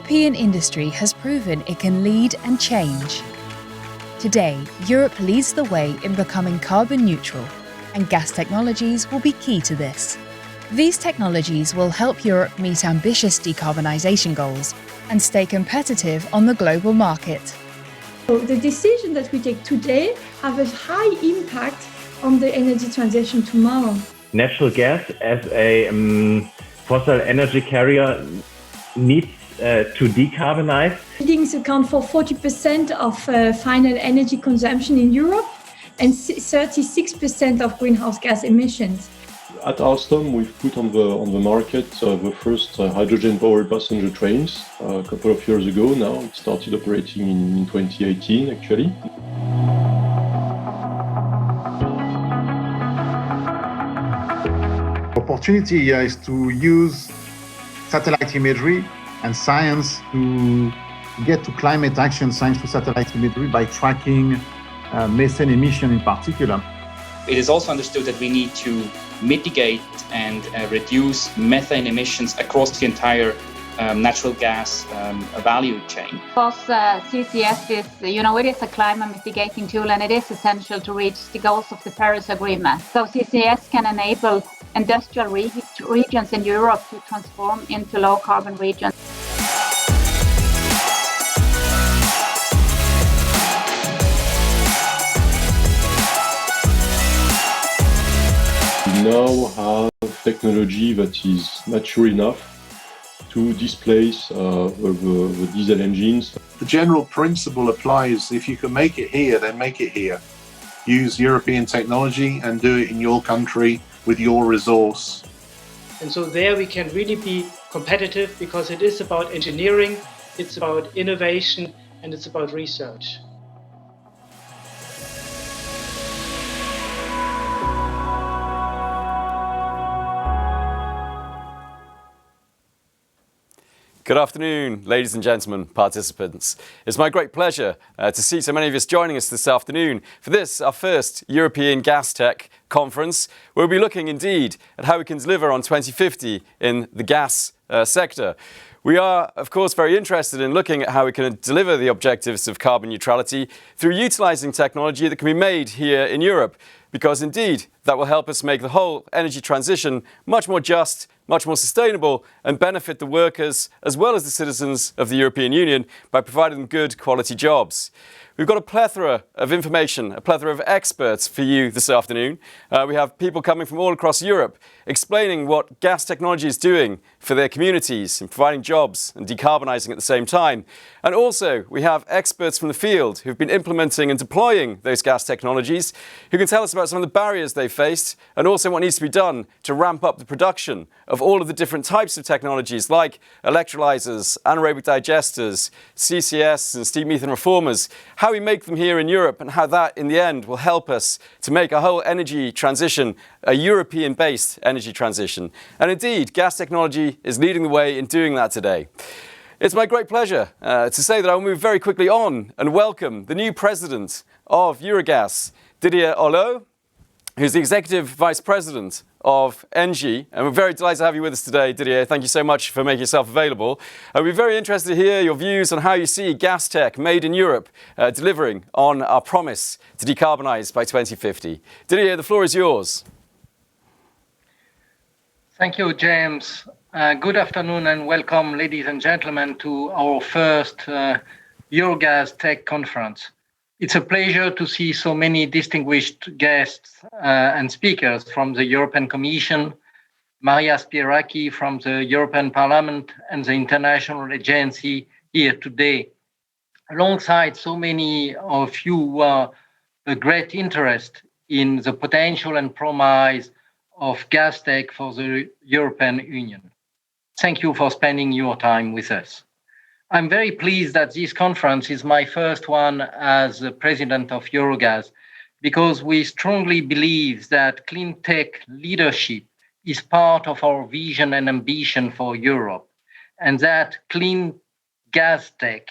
European industry has proven it can lead and change. Today, Europe leads the way in becoming carbon neutral, and gas technologies will be key to this. These technologies will help Europe meet ambitious decarbonisation goals and stay competitive on the global market. So the decision that we take today have a high impact on the energy transition tomorrow. Natural gas as a fossil energy carrier needs to decarbonize. Buildings account for 40% of final energy consumption in Europe and 36% of greenhouse gas emissions. At Alstom, we've put on the market the first hydrogen-powered passenger trains a couple of years ago now. It started operating in 2018, actually. Opportunity here is to use satellite imagery and science to get to climate action thanks to satellite imagery by tracking methane emission in particular. It is also understood that we need to mitigate and reduce methane emissions across the entire natural gas value chain. Because CCS is, it is a climate mitigating tool and it is essential to reach the goals of the Paris Agreement. So CCS can enable industrial regions in Europe to transform into low carbon regions. We now have technology that is mature enough to displace the diesel engines. The general principle applies: if you can make it here, then make it here. Use European technology and do it in your country with your resource. And so there we can really be competitive because it is about engineering, it's about innovation, and it's about research. Good afternoon, ladies and gentlemen, participants. It's my great pleasure to see so many of us joining us this afternoon for this, our first European Gas Tech Conference. We'll be looking indeed at how we can deliver on 2050 in the gas sector. We are, of course, very interested in looking at how we can deliver the objectives of carbon neutrality through utilising technology that can be made here in Europe, because indeed that will help us make the whole energy transition much more just, much more sustainable, and benefit the workers as well as the citizens of the European Union by providing them good quality jobs. We've got a plethora of information, a plethora of experts for you this afternoon. We have people coming from all across Europe explaining what gas technology is doing for their communities and providing jobs and decarbonising at the same time. And also we have experts from the field who've been implementing and deploying those gas technologies who can tell us about some of the barriers they've faced and also what needs to be done to ramp up the production of all of the different types of technologies like electrolyzers, anaerobic digesters, CCS and steam methane reformers, how we make them here in Europe and how that in the end will help us to make a whole energy transition a European-based energy transition. And indeed, gas technology is leading the way in doing that today. It's my great pleasure to say that I'll move very quickly on and welcome the new president of Eurogas, Didier Hollot, who's the Executive Vice President of ENGIE. And we're very delighted to have you with us today, Didier. Thank you so much for making yourself available. We're very interested to hear your views on how you see gas tech made in Europe delivering on our promise to decarbonise by 2050. Didier, the floor is yours. Thank you, James. Good afternoon and welcome, ladies and gentlemen, to our first Eurogas Tech Conference. It's a pleasure to see so many distinguished guests and speakers from the European Commission, Maria Spiraki from the European Parliament and the International Agency here today, alongside so many of you who are a great interest in the potential and promise of gas tech for the European Union. Thank you for spending your time with us. I'm very pleased that this conference is my first one as the president of Eurogas, because we strongly believe that clean tech leadership is part of our vision and ambition for Europe, and that clean gas tech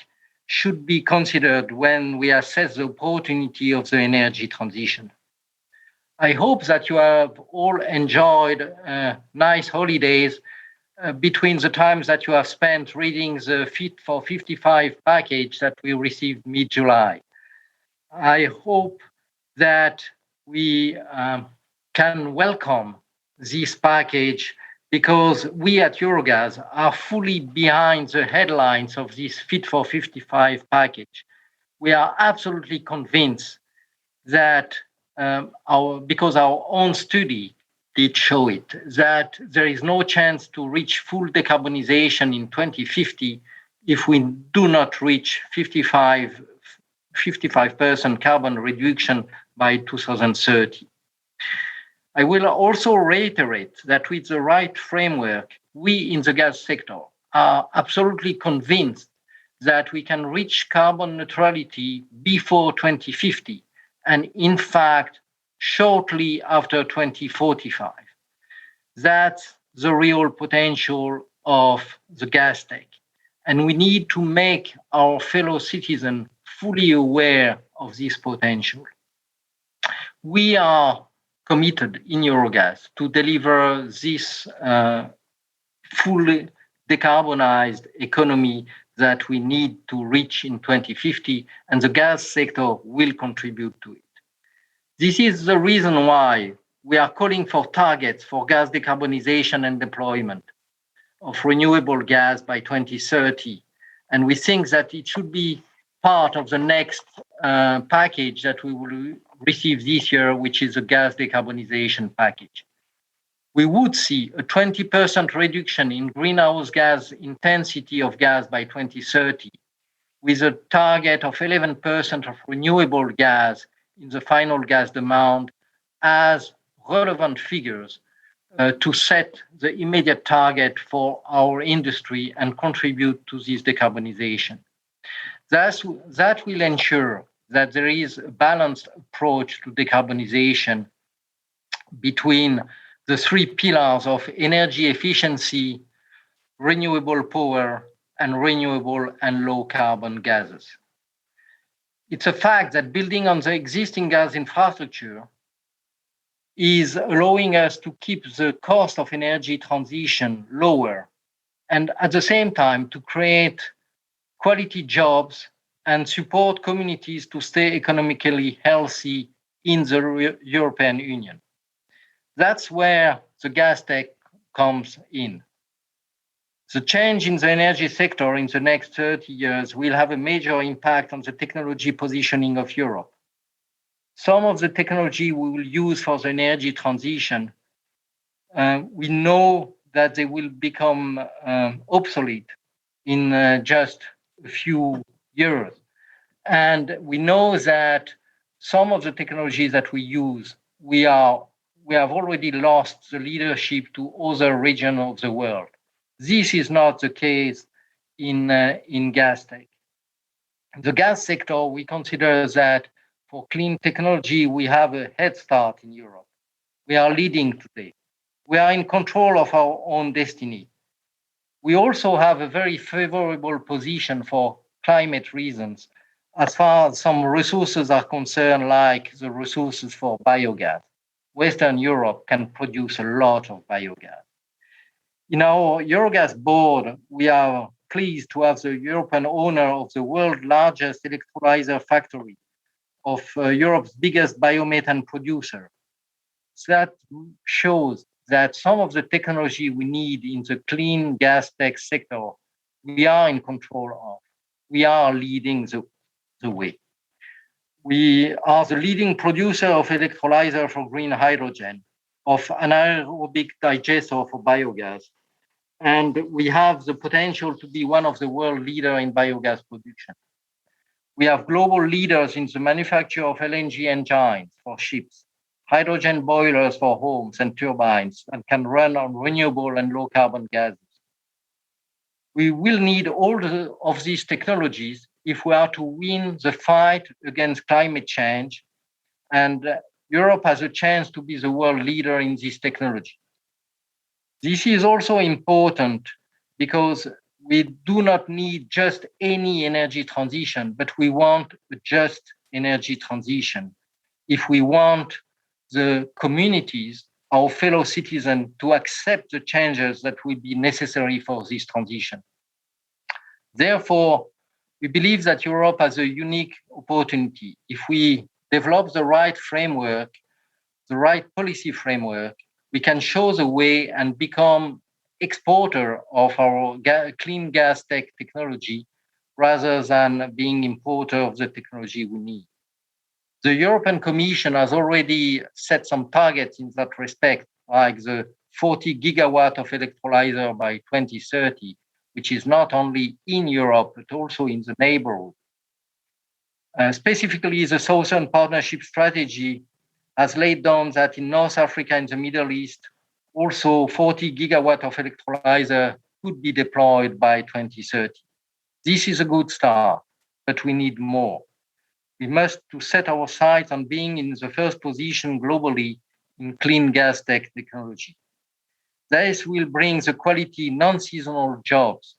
should be considered when we assess the opportunity of the energy transition. I hope that you have all enjoyed nice holidays between the times that you have spent reading the Fit for 55 package that we received mid-July. I hope that we can welcome this package because we at Eurogas are fully behind the headlines of this Fit for 55 package. We are absolutely convinced that because our own study did show it, that there is no chance to reach full decarbonization in 2050 if we do not reach 55% carbon reduction by 2030. I will also reiterate that with the right framework, we in the gas sector are absolutely convinced that we can reach carbon neutrality before 2050, and in fact, shortly after 2045. That's the real potential of the gas tech. And we need to make our fellow citizens fully aware of this potential. We are committed in Eurogas to deliver this fully decarbonized economy that we need to reach in 2050, and the gas sector will contribute to it. This is the reason why we are calling for targets for gas decarbonization and deployment of renewable gas by 2030. And we think that it should be part of the next package that we will receive this year, which is a gas decarbonization package. We would see a 20% reduction in greenhouse gas intensity of gas by 2030, with a target of 11% of renewable gas in the final gas demand as relevant figures to set the immediate target for our industry and contribute to this decarbonization. That will ensure that there is a balanced approach to decarbonization between the three pillars of energy efficiency, renewable power, and renewable and low carbon gases. It's a fact that building on the existing gas infrastructure is allowing us to keep the cost of energy transition lower, and at the same time to create quality jobs and support communities to stay economically healthy in the European Union. That's where the gas tech comes in. The change in the energy sector in the next 30 years will have a major impact on the technology positioning of Europe. Some of the technology we will use for the energy transition, we know that they will become obsolete in just a few years. And we know that some of the technologies that we use, we have already lost the leadership to other regions of the world. This is not the case in gas tech. The gas sector, we consider that for clean technology, we have a head start in Europe. We are leading today. We are in control of our own destiny. We also have a very favorable position for climate reasons as far as some resources are concerned, like the resources for biogas. Western Europe can produce a lot of biogas. In our Eurogas board, we are pleased to have the European owner of the world's largest electrolyzer factory, of Europe's biggest biomethane producer. So that shows that some of the technology we need in the clean gas tech sector, we are in control of. We are leading the way. We are the leading producer of electrolyzer for green hydrogen, of anaerobic digester for biogas, and we have the potential to be one of the world leaders in biogas production. We have global leaders in the manufacture of LNG engines for ships, hydrogen boilers for homes and turbines, and can run on renewable and low carbon gases. We will need all of these technologies if we are to win the fight against climate change, and Europe has a chance to be the world leader in this technology. This is also important because we do not need just any energy transition, but we want a just energy transition. If we want the communities our fellow citizens to accept the changes that will be necessary for this transition. Therefore, we believe that Europe has a unique opportunity. If we develop the right framework, the right policy framework, we can show the way and become exporter of our clean gas technology rather than being importer of the technology we need. The European Commission has already set some targets in that respect, like the 40 gigawatt of electrolyzer by 2030, which is not only in Europe, but also in the neighborhood. Specifically, the Southern Partnership Strategy has laid down that in North Africa and the Middle East, also 40 gigawatt of electrolyzer could be deployed by 2030. This is a good start, but we need more. We must to set our sights on being in the first position globally in clean gas technology. This will bring the quality non-seasonal jobs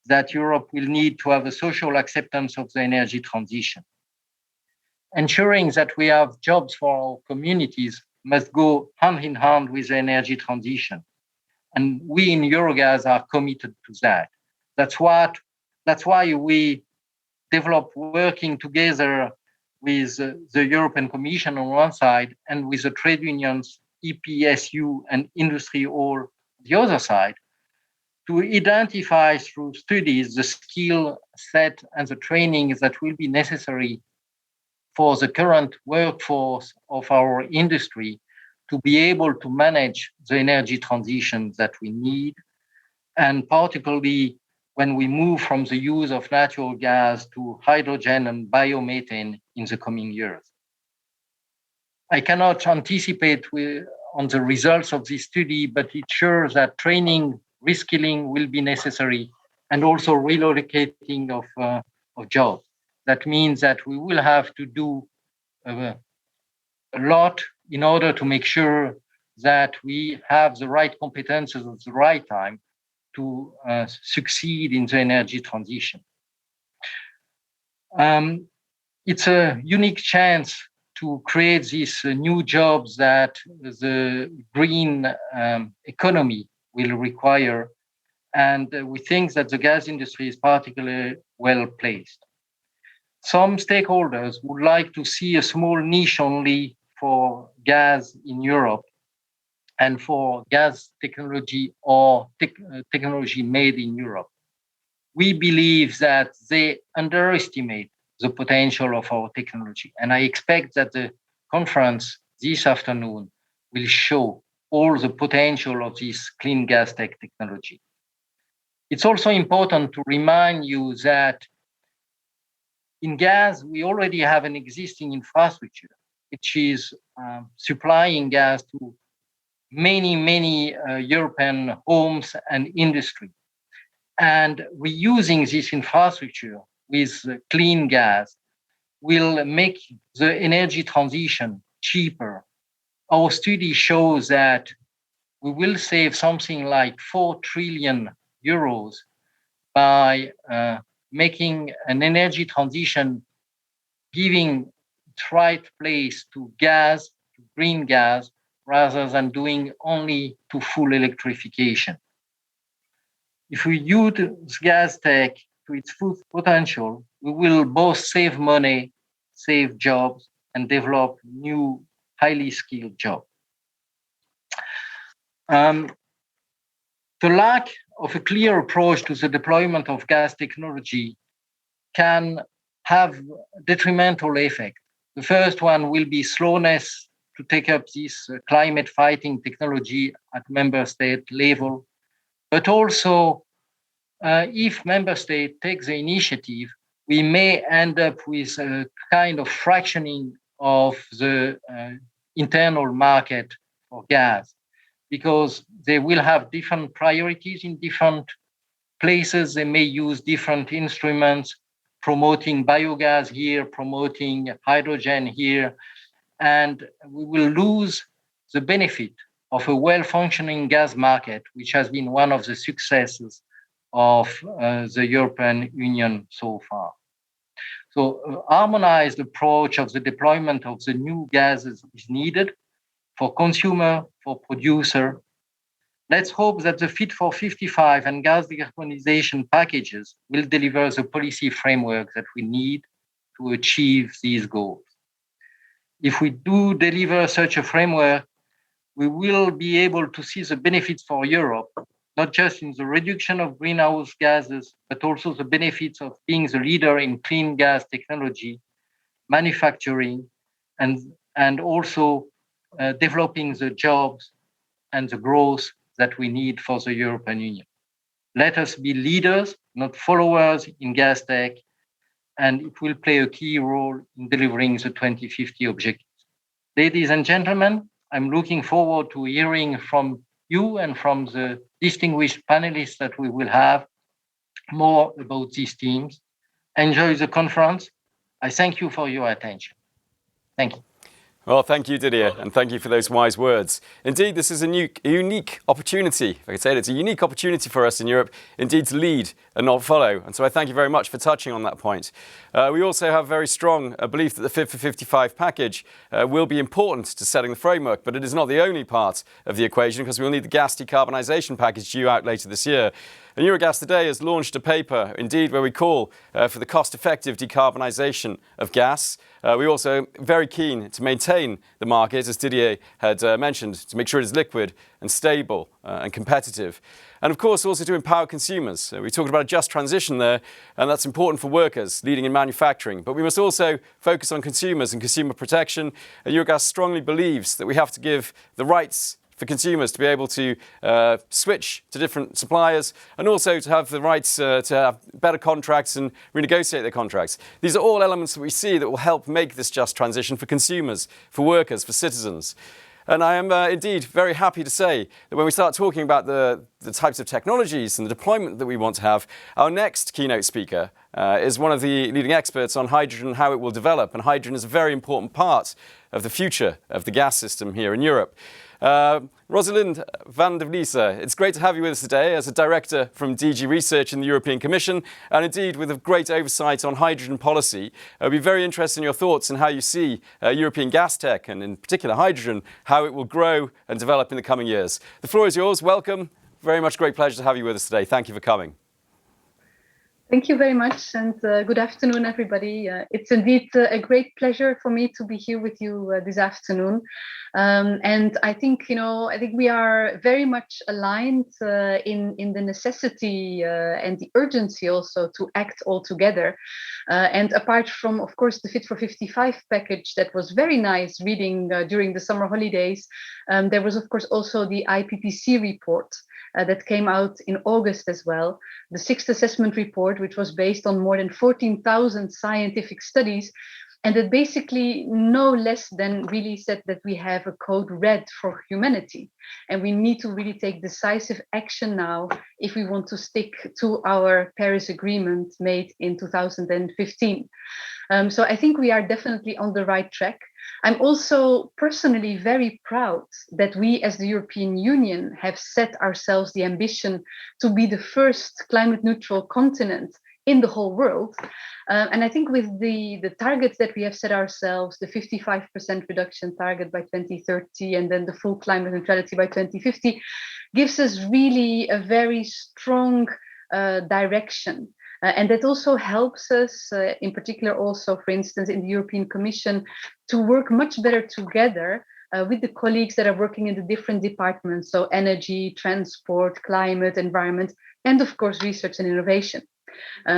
that Europe will need to have a social acceptance of the energy transition. Ensuring that we have jobs for our communities must go hand in hand with the energy transition. And we in Eurogas are committed to that. That's why we develop working together with the European Commission on one side and with the trade unions, EPSU and industry all the other side, to identify through studies the skill set and the training that will be necessary for the current workforce of our industry to be able to manage the energy transition that we need, and particularly when we move from the use of natural gas to hydrogen and biomethane in the coming years. I cannot anticipate on the results of this study, but it shows that training, reskilling will be necessary, and also relocating of jobs. That means that we will have to do a lot in order to make sure that we have the right competences at the right time to succeed in the energy transition. It's a unique chance to create these new jobs that the green economy will require. And we think that the gas industry is particularly well placed. Some stakeholders would like to see a small niche only for gas in Europe and for gas technology or technology made in Europe. We believe that they underestimate the potential of our technology. And I expect that the conference this afternoon will show all the potential of this clean gas technology. It's also important to remind you that in gas, we already have an existing infrastructure, which is supplying gas to many European homes and industry. And reusing this infrastructure with clean gas will make the energy transition cheaper. Our study shows that we will save something like 4 trillion euros by making an energy transition, giving the right place to gas, to green gas, rather than doing only to full electrification. If we use gas tech to its full potential, we will both save money, save jobs, and develop new, highly skilled jobs. The lack of a clear approach to the deployment of gas technology can have detrimental effect. The first one will be slowness to take up this climate fighting technology at member state level. But also, if member state takes the initiative, we may end up with a kind of fractioning of the internal market for gas, because they will have different priorities in different places. They may use different instruments, promoting biogas here, promoting hydrogen here, and we will lose the benefit of a well-functioning gas market, which has been one of the successes of the European Union so far. So harmonized approach of the deployment of the new gases is needed for consumer, for producer. Let's hope that the Fit for 55 and gas decarbonization packages will deliver the policy framework that we need to achieve these goals. If we do deliver such a framework, we will be able to see the benefits for Europe, not just in the reduction of greenhouse gases, but also the benefits of being the leader in clean gas technology, manufacturing, and also developing the jobs and the growth that we need for the European Union. Let us be leaders, not followers in gas tech, and it will play a key role in delivering the 2050 objectives. Ladies and gentlemen, I'm looking forward to hearing from you and from the distinguished panelists that we will have more about these themes. Enjoy the conference. I thank you for your attention. Thank you. Well, thank you, Didier, and thank you for those wise words. Indeed, this is a unique opportunity, if I could say it, it's a unique opportunity for us in Europe, indeed, to lead and not follow. And so I thank you very much for touching on that point. We also have very strong belief that the Fit for 55 package will be important to setting the framework, but it is not the only part of the equation, because we'll need the gas decarbonisation package due out later this year. And Eurogas today has launched a paper, indeed, where we call for the cost-effective decarbonisation of gas. We're also very keen to maintain the market, as Didier had mentioned, to make sure it is liquid and stable and competitive. And of course, also to empower consumers. We talked about a just transition there, and that's important for workers leading in manufacturing. But we must also focus on consumers and consumer protection. Eurogas strongly believes that we have to give the rights for consumers to be able to switch to different suppliers, and also to have the rights to have better contracts and renegotiate their contracts. These are all elements that we see that will help make this just transition for consumers, for workers, for citizens. And I am indeed very happy to say that when we start talking about the types of technologies and the deployment that we want to have, our next keynote speaker is one of the leading experts on hydrogen and how it will develop. And hydrogen is a very important part of the future of the gas system here in Europe. Rosalind van der Vliese, it's great to have you with us today as a director from DG Research in the European Commission, and indeed with a great oversight on hydrogen policy. I'd be very interested in your thoughts on how you see European gas tech, and in particular hydrogen, how it will grow and develop in the coming years. The floor is yours. Welcome. Very much great pleasure to have you with us today. Thank you for coming. Thank you very much, and good afternoon, everybody. It's indeed a great pleasure for me to be here with you this afternoon. And I think, we are very much aligned in the necessity and the urgency also to act all together. And apart from, of course, the Fit for 55 package that was very nice reading during the summer holidays, there was, of course, also the IPCC report that came out in August as well, the sixth assessment report, which was based on more than 14,000 scientific studies, and that basically no less than really said that we have a code red for humanity, and we need to really take decisive action now if we want to stick to our Paris Agreement made in 2015. So I think we are definitely on the right track. I'm also personally very proud that we as the European Union have set ourselves the ambition to be the first climate neutral continent in the whole world. And I think with the targets that we have set ourselves, the 55% reduction target by 2030 and then the full climate neutrality by 2050, gives us really a very strong direction. And that also helps us, in particular also, for instance, in the European Commission, to work much better together with the colleagues that are working in the different departments, so energy, transport, climate, environment, and of course, research and innovation.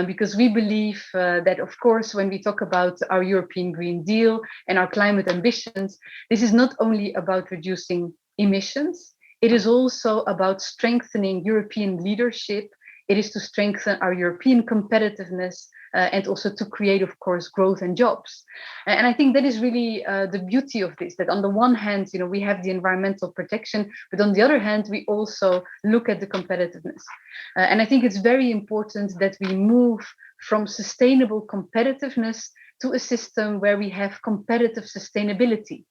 Because we believe that, of course, when we talk about our European Green Deal and our climate ambitions, this is not only about reducing emissions, it is also about strengthening European leadership. It is to strengthen our European competitiveness and also to create, of course, growth and jobs. And I think that is really the beauty of this, that on the one hand, we have the environmental protection, but on the other hand, we also look at the competitiveness. And I think it's very important that we move from sustainable competitiveness to a system where we have competitive sustainability.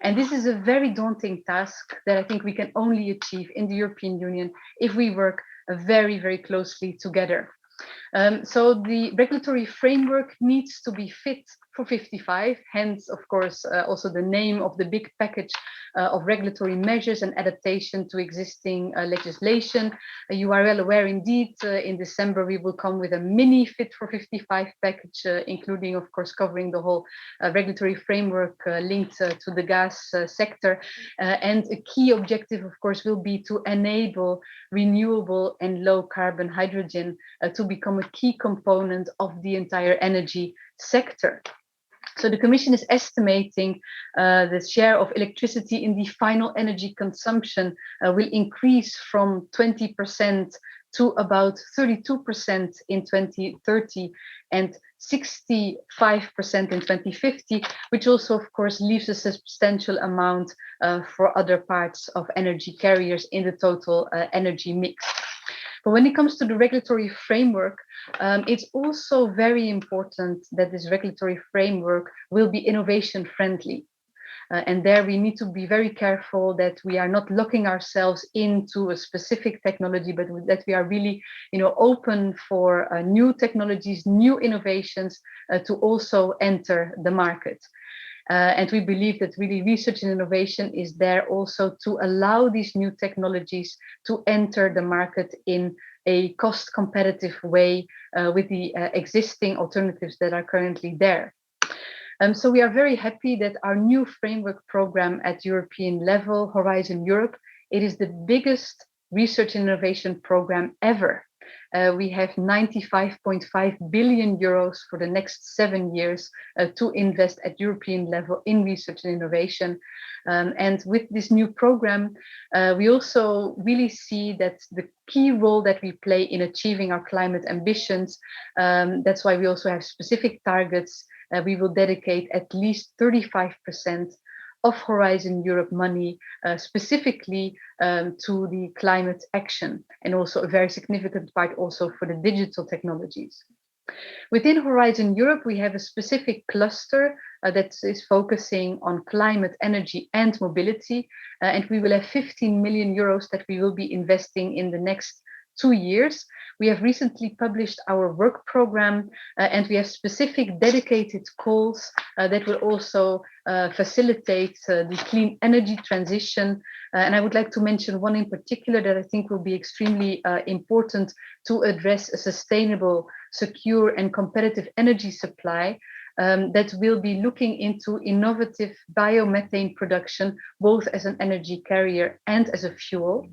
And this is a very daunting task that I think we can only achieve in the European Union if we work very, very closely together. So the regulatory framework needs to be fit for 55, hence, of course, also the name of the big package of regulatory measures and adaptation to existing legislation. You are well aware indeed, in December we will come with a mini Fit for 55 package, including, of course, covering the whole regulatory framework linked to the gas sector. And a key objective, of course, will be to enable renewable and low carbon hydrogen to become a key component of the entire energy sector. So the Commission is estimating the share of electricity in the final energy consumption will increase from 20% to about 32% in 2030 and 65% in 2050, which also, of course, leaves a substantial amount for other parts of energy carriers in the total energy mix. But when it comes to the regulatory framework, it's also very important that this regulatory framework will be innovation friendly. And there we need to be very careful that we are not locking ourselves into a specific technology, but that we are really, open for new technologies, new innovations to also enter the market. And we believe that really research and innovation is there also to allow these new technologies to enter the market in a cost competitive way with the existing alternatives that are currently there. So we are very happy that our new framework program at European level, Horizon Europe, it is the biggest research and innovation program ever. We have 95.5 billion euros for the next 7 years to invest at European level in research and innovation. And with this new program, we also really see that the key role that we play in achieving our climate ambitions, that's why we also have specific targets. We will dedicate at least 35% of Horizon Europe money specifically to the climate action, and also a very significant part also for the digital technologies. Within Horizon Europe, we have a specific cluster that is focusing on climate, energy and mobility, and we will have 15 million euros that we will be investing in the next 2 years. We have recently published our work program and we have specific dedicated calls that will also facilitate the clean energy transition. And I would like to mention one in particular that I think will be extremely important to address a sustainable, secure and competitive energy supply that will be looking into innovative biomethane production, both as an energy carrier and as a fuel.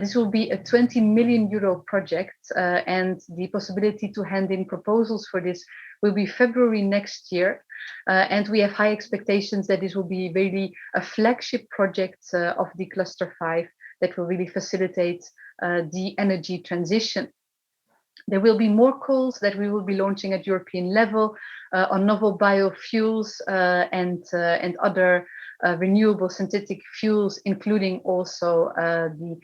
This will be a 20 million euro project and the possibility to hand in proposals for this will be February next year. And we have high expectations that this will be really a flagship project of the Cluster 5 that will really facilitate the energy transition. There will be more calls that we will be launching at European level on novel biofuels and other renewable synthetic fuels, including also the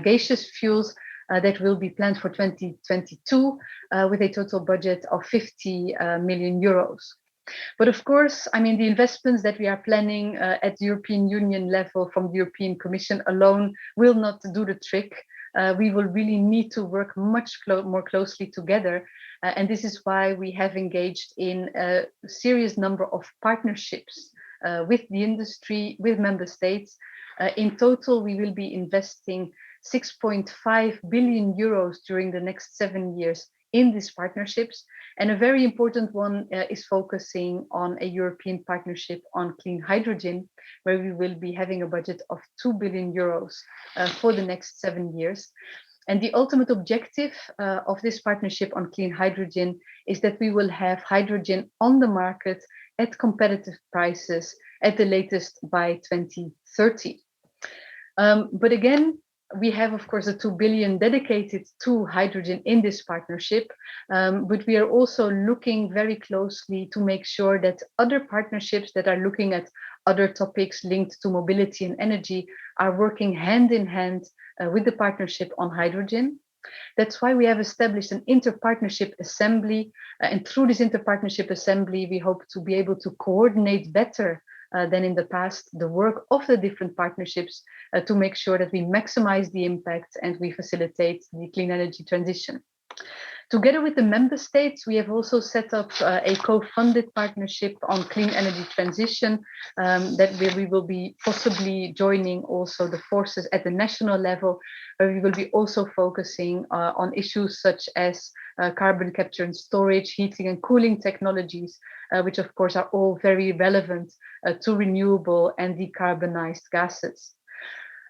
gaseous fuels that will be planned for 2022 with a total budget of 50 million euros. But of course, I mean, the investments that we are planning at the European Union level from the European Commission alone will not do the trick. We will really need to work much more closely together. And this is why we have engaged in a serious number of partnerships with the industry, with member states. In total, we will be investing 6.5 billion euros during the next 7 years in these partnerships. And a very important one is focusing on a European partnership on clean hydrogen, where we will be having a budget of 2 billion euros for the next 7 years. And the ultimate objective of this partnership on clean hydrogen is that we will have hydrogen on the market at competitive prices at the latest by 2030. But again, we have, of course, the 2 billion dedicated to hydrogen in this partnership, but we are also looking very closely to make sure that other partnerships that are looking at other topics linked to mobility and energy are working hand in hand with the partnership on hydrogen. That's why we have established an inter-partnership assembly, and through this inter-partnership assembly, we hope to be able to coordinate better than in the past the work of the different partnerships to make sure that we maximize the impact and we facilitate the clean energy transition. Together with the member states, we have also set up a co-funded partnership on clean energy transition that we will be possibly joining also the forces at the national level, where we will be also focusing on issues such as carbon capture and storage, heating and cooling technologies, which of course are all very relevant to renewable and decarbonized gases.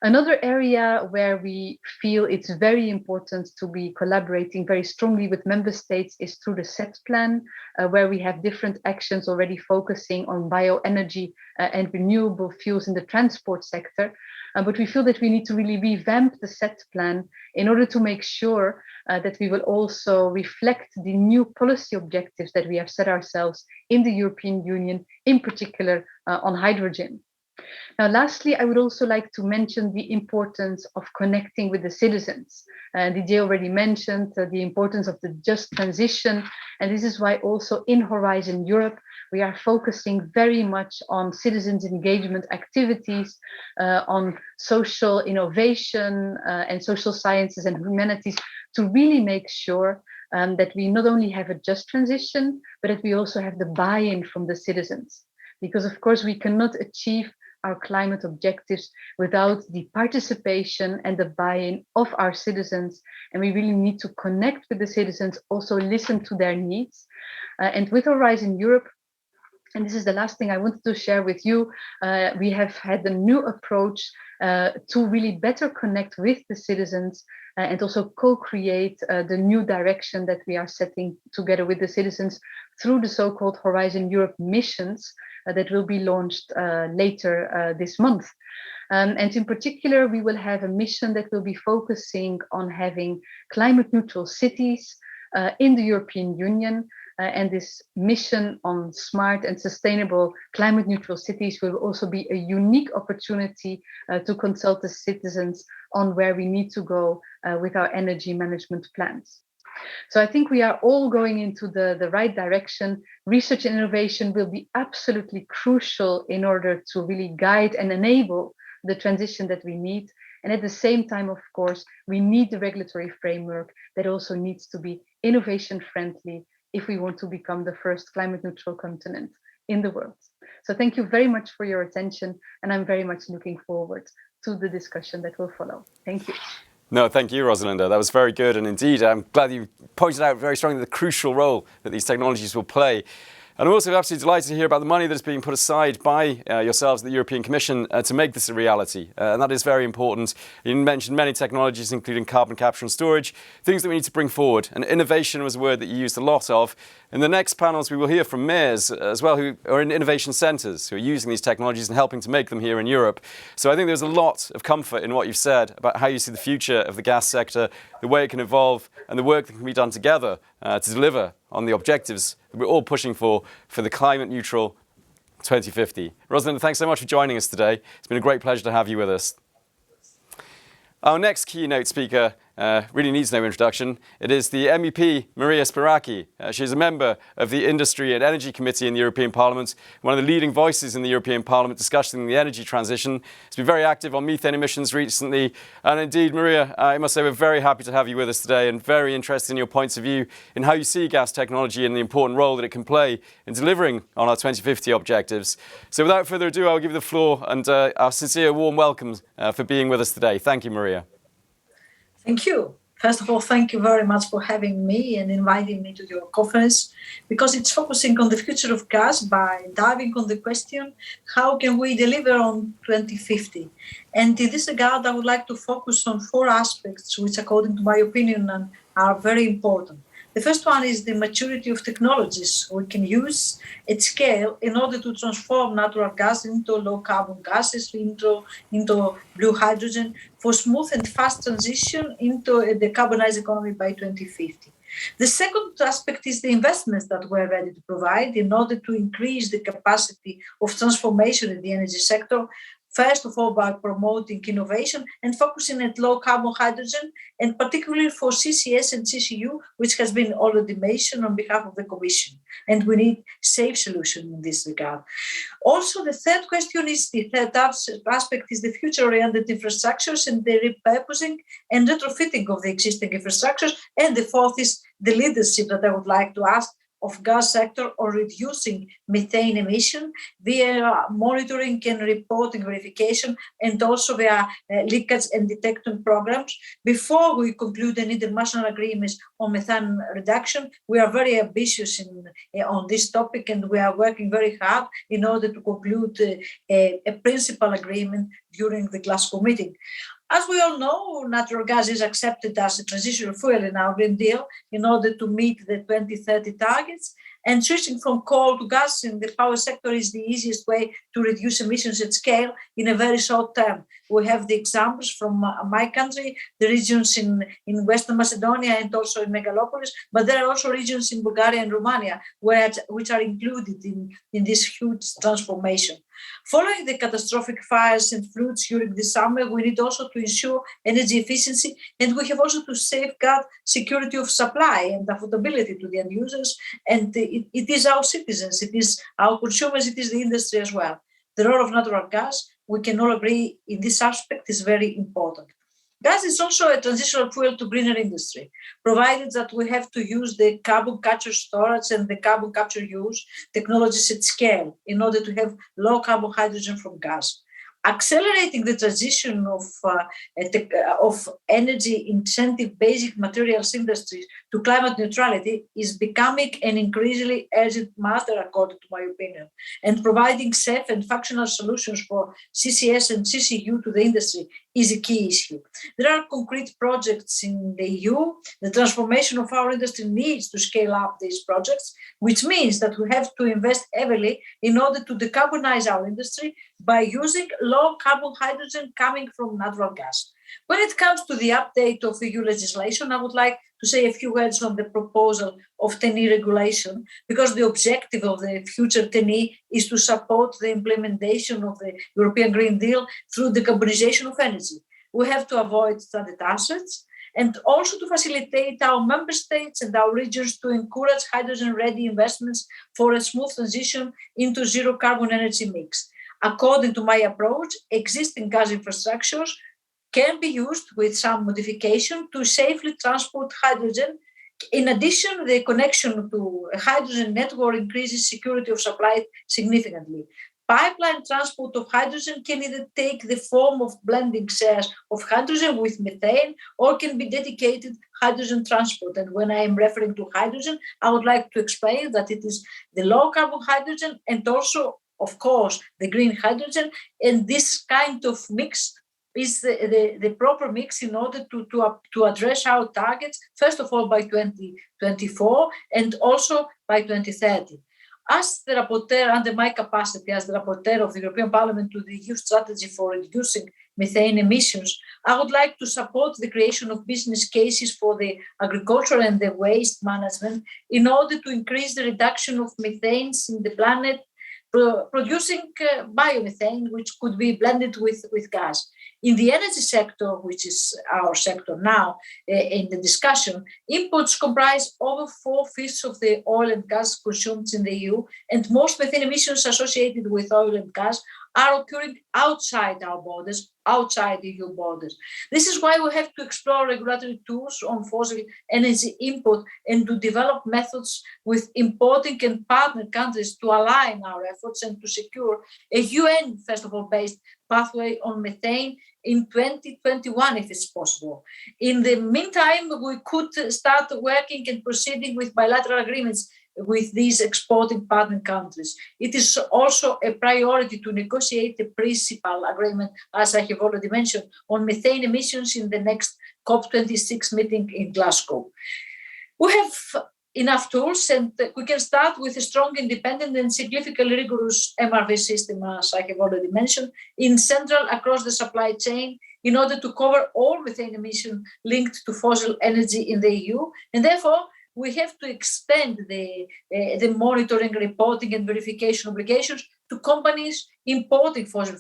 Another area where we feel it's very important to be collaborating very strongly with member states is through the SET plan, where we have different actions already focusing on bioenergy and renewable fuels in the transport sector. But we feel that we need to really revamp the SET plan in order to make sure that we will also reflect the new policy objectives that we have set ourselves in the European Union, in particular on hydrogen. Now, lastly, I would also like to mention the importance of connecting with the citizens. Didier already mentioned the importance of the just transition. And this is why also in Horizon Europe, we are focusing very much on citizens' engagement activities, on social innovation and social sciences and humanities, to really make sure that we not only have a just transition, but that we also have the buy-in from the citizens. Because of course, we cannot achieve our climate objectives without the participation and the buy-in of our citizens. And we really need to connect with the citizens, also listen to their needs. And with Horizon Europe, and this is the last thing I wanted to share with you, we have had a new approach to really better connect with the citizens and also co-create the new direction that we are setting together with the citizens through the so-called Horizon Europe missions that will be launched later this month. And in particular, we will have a mission that will be focusing on having climate neutral cities in the European Union. And this mission on smart and sustainable climate neutral cities will also be a unique opportunity to consult the citizens on where we need to go with our energy management plans. So I think we are all going into the right direction. Research and innovation will be absolutely crucial in order to really guide and enable the transition that we need. And at the same time, of course, we need the regulatory framework that also needs to be innovation friendly if we want to become the first climate neutral continent in the world. So thank you very much for your attention. And I'm very much looking forward to the discussion that will follow. Thank you. No, thank you, Rosalinda. That was very good. And indeed, I'm glad you pointed out very strongly the crucial role that these technologies will play. And I'm also absolutely delighted to hear about the money that is being put aside by yourselves at the European Commission to make this a reality. And that is very important. You mentioned many technologies, including carbon capture and storage, things that we need to bring forward. And innovation was a word that you used a lot of. In the next panels, we will hear from mayors as well, who are in innovation centres, who are using these technologies and helping to make them here in Europe. So I think there's a lot of comfort in what you've said about how you see the future of the gas sector, the way it can evolve, and the work that can be done together to deliver on the objectives that we're all pushing for the climate neutral 2050. Rosalind, thanks so much for joining us today. It's been a great pleasure to have you with us. Our next keynote speaker really needs no introduction. It is the MEP Maria Spiraki. She's a member of the Industry and Energy Committee in the European Parliament, one of the leading voices in the European Parliament discussing the energy transition. She's been very active on methane emissions recently. And indeed, Maria, I must say we're very happy to have you with us today and very interested in your points of view in how you see gas technology and the important role that it can play in delivering on our 2050 objectives. So without further ado, I'll give you the floor and our sincere warm welcome for being with us today. Thank you, Maria. Thank you. First of all, thank you very much for having me and inviting me to your conference, because it's focusing on the future of gas by diving on the question, how can we deliver on 2050? And in this regard, I would like to focus on 4 aspects, which according to my opinion are very important. The first one is the maturity of technologies we can use at scale in order to transform natural gas into low carbon gases, into blue hydrogen for smooth and fast transition into a decarbonized economy by 2050. The second aspect is the investments that we're ready to provide in order to increase the capacity of transformation in the energy sector. First of all, by promoting innovation and focusing at low carbon hydrogen, and particularly for CCS and CCU, which has been already mentioned on behalf of the Commission. And we need safe solution in this regard. Also, the third question is the third aspect is the future-oriented infrastructures and the repurposing and retrofitting of the existing infrastructures. And the fourth is the leadership that I would like to ask of gas sector on reducing methane emission via monitoring and reporting verification, and also via leakage and detection programs. Before we conclude any international agreements on methane reduction, we are very ambitious on this topic, and we are working very hard in order to conclude a principal agreement during the Glasgow meeting. As we all know, natural gas is accepted as a transitional fuel in our Green Deal in order to meet the 2030 targets. And switching from coal to gas in the power sector is the easiest way to reduce emissions at scale in a very short term. We have the examples from my country, the regions in Western Macedonia and also in Megalopolis, but there are also regions in Bulgaria and Romania which are included in this huge transformation. Following the catastrophic fires and floods during the summer, we need also to ensure energy efficiency, and we have also to safeguard security of supply and affordability to the end users. And it is our citizens, it is our consumers, it is the industry as well. The role of natural gas, we can all agree in this aspect, is very important. Gas is also a transitional fuel to greener industry, provided that we have to use the carbon capture storage and the carbon capture use technologies at scale in order to have low carbon hydrogen from gas. Accelerating the transition of energy intensive basic materials industries to climate neutrality is becoming an increasingly urgent matter, according to my opinion, and providing safe and functional solutions for CCS and CCU to the industry is a key issue. There are concrete projects in the EU. The transformation of our industry needs to scale up these projects, which means that we have to invest heavily in order to decarbonize our industry by using low carbon hydrogen coming from natural gas. When it comes to the update of EU legislation, I would like to say a few words on the proposal of TEN-E regulation, because the objective of the future TEN-E is to support the implementation of the European Green Deal through decarbonization of energy. We have to avoid stranded assets and also to facilitate our member states and our regions to encourage hydrogen-ready investments for a smooth transition into zero carbon energy mix. According to my approach, existing gas infrastructures can be used with some modification to safely transport hydrogen. In addition, the connection to a hydrogen network increases security of supply significantly. Pipeline transport of hydrogen can either take the form of blending shares of hydrogen with methane or can be dedicated hydrogen transport. And when I am referring to hydrogen, I would like to explain that it is the low carbon hydrogen and also, of course, the green hydrogen. And this kind of mix is the proper mix in order to address our targets, first of all by 2024 and also by 2030. As the rapporteur, under my capacity as the rapporteur of the European Parliament to the EU strategy for reducing methane emissions, I would like to support the creation of business cases for the agriculture and the waste management in order to increase the reduction of methanes in the planet, producing biomethane, which could be blended with gas. In the energy sector, which is our sector now in the discussion, imports comprise over 4/5 of the oil and gas consumed in the EU, and most methane emissions associated with oil and gas are occurring outside our borders, outside the EU borders. This is why we have to explore regulatory tools on fossil energy import and to develop methods with importing and partner countries to align our efforts and to secure a UN, first of all, based pathway on methane in 2021, if it's possible. In the meantime, we could start working and proceeding with bilateral agreements with these exporting partner countries. It is also a priority to negotiate a principal agreement, as I have already mentioned, on methane emissions in the next COP26 meeting in Glasgow. We have enough tools, and we can start with a strong, independent and significantly rigorous MRV system, as I have already mentioned, in central across the supply chain in order to cover all methane emissions linked to fossil energy in the EU. And therefore, we have to extend the monitoring, reporting and verification obligations to companies importing fossil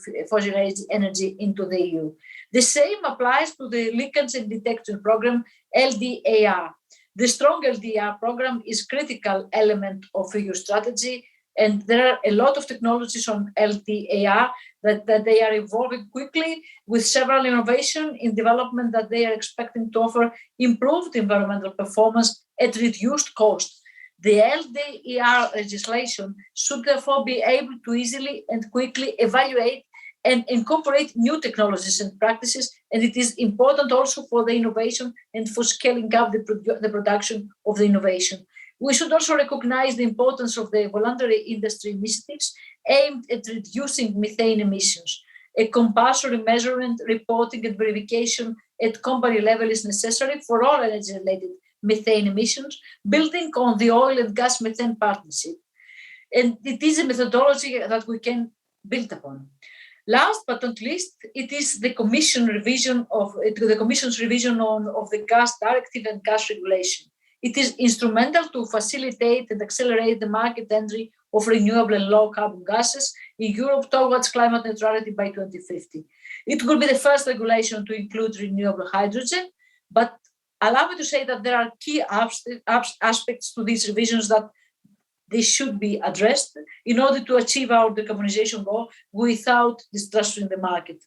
energy into the EU. The same applies to the leakage and detection program, LDAR. The strong LDAR program is a critical element of EU strategy And there are a lot of technologies on LTAR that they are evolving quickly with several innovation in development that they are expecting to offer improved environmental performance at reduced cost. The LTAR legislation should therefore be able to easily and quickly evaluate and incorporate new technologies and practices, and it is important also for the innovation and for scaling up the production of the innovation. We should also recognize the importance of the voluntary industry initiatives aimed at reducing methane emissions. A compulsory measurement, reporting, and verification at company level is necessary for all energy-related methane emissions, building on the oil and gas methane partnership. And it is a methodology that we can build upon. Last but not least, it is the Commission's revision of the gas directive and gas regulation. It is instrumental to facilitate and accelerate the market entry of renewable and low carbon gases in Europe towards climate neutrality by 2050. It will be the first regulation to include renewable hydrogen, but allow me to say that there are key aspects to these revisions that they should be addressed in order to achieve our decarbonization goal without distressing the market.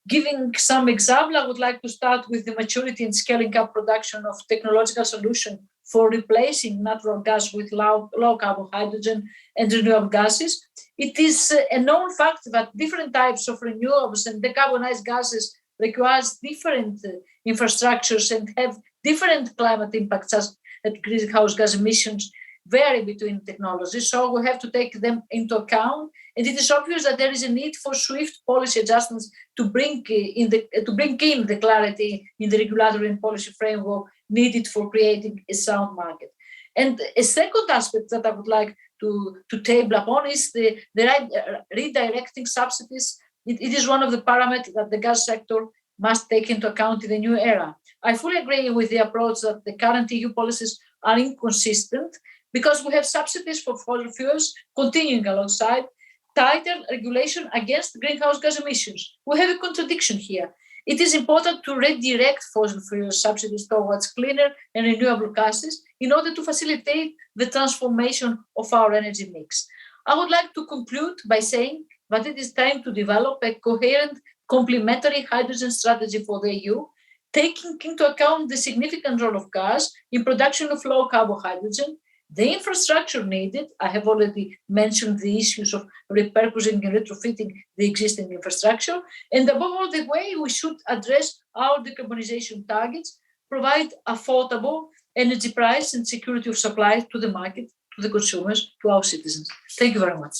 Giving some example, I would like to start with the maturity and scaling up production of technological solution for replacing natural gas with low carbon hydrogen and renewable gases. It is a known fact that different types of renewables and decarbonized gases requires different infrastructures and have different climate impacts as greenhouse gas emissions vary between technologies, so we have to take them into account. And it is obvious that there is a need for swift policy adjustments to bring in the clarity in the regulatory and policy framework needed for creating a sound market. And a second aspect that I would like to table upon is the redirecting subsidies. It is one of the parameters that the gas sector must take into account in the new era. I fully agree with the approach that the current EU policies are inconsistent, because we have subsidies for fossil fuels continuing alongside tighter regulation against greenhouse gas emissions. We have a contradiction here. It is important to redirect fossil fuel subsidies towards cleaner and renewable gases in order to facilitate the transformation of our energy mix. I would like to conclude by saying that it is time to develop a coherent complementary hydrogen strategy for the EU, taking into account the significant role of gas in production of low carbon hydrogen, the infrastructure needed. I have already mentioned the issues of repurposing and retrofitting the existing infrastructure, and above all, the way we should address our decarbonization targets, provide affordable energy price and security of supply to the market, to the consumers, to our citizens. Thank you very much.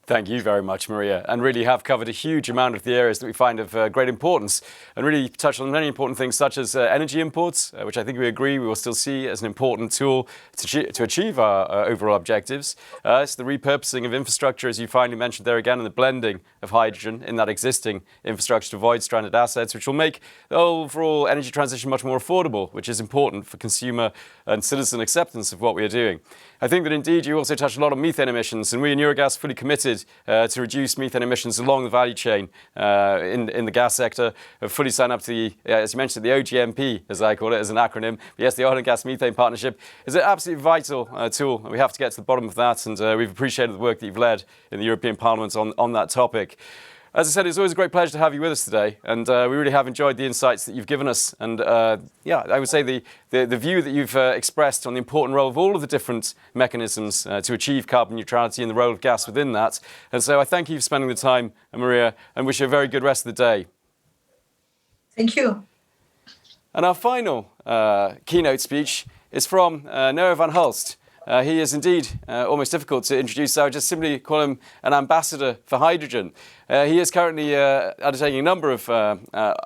Thank you very much, Maria, and really have covered a huge amount of the areas that we find of great importance, and really touched on many important things such as energy imports, which I think we agree we will still see as an important tool to achieve our overall objectives. It's the repurposing of infrastructure, as you finally mentioned there again, and the blending of hydrogen in that existing infrastructure to avoid stranded assets, which will make the overall energy transition much more affordable, which is important for consumer and citizen acceptance of what we are doing. I think that indeed you also touched a lot on methane emissions, and we in Eurogas fully committed to reduce methane emissions along the value chain in the gas sector. Have fully signed up to the, as you mentioned, the OGMP, as I call it, as an acronym. But yes, the Oil and Gas Methane Partnership is an absolutely vital tool. We have to get to the bottom of that, and we've appreciated the work that you've led in the European Parliament on that topic. As I said, it's always a great pleasure to have you with us today, and we really have enjoyed the insights that you've given us. And yeah, I would say the view that you've expressed on the important role of all of the different mechanisms to achieve carbon neutrality and the role of gas within that. And so I thank you for spending the time, Maria, and wish you a very good rest of the day. Thank you. And our final keynote speech is from Noah van Hulst. He is indeed almost difficult to introduce, so I would just simply call him an ambassador for hydrogen. He is currently undertaking a number of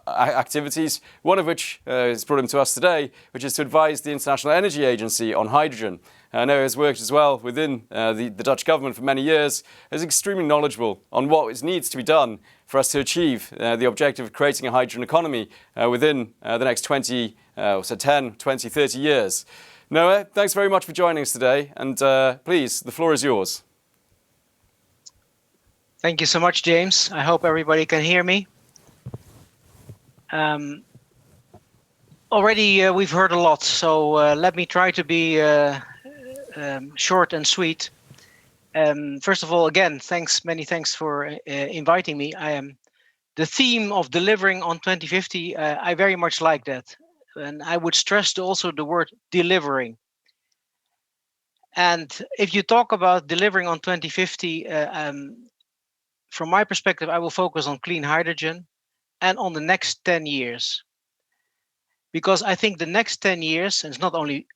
activities, one of which has brought him to us today, which is to advise the International Energy Agency on hydrogen. Noah has worked as well within the Dutch government for many years, is extremely knowledgeable on what needs to be done for us to achieve the objective of creating a hydrogen economy within the next 10, 20, 30 years. Noah, thanks very much for joining us today, and please, the floor is yours. Thank you so much, James. I hope everybody can hear me. Already we've heard a lot, so let me try to be short and sweet. First of all, again, many thanks for inviting me. The theme of delivering on 2050. I very much like that, and I would stress also the word delivering. And if you talk about delivering on 2050, from my perspective, I will focus on clean hydrogen and on the next 10 years. Because I think the next 10 years, and it's not only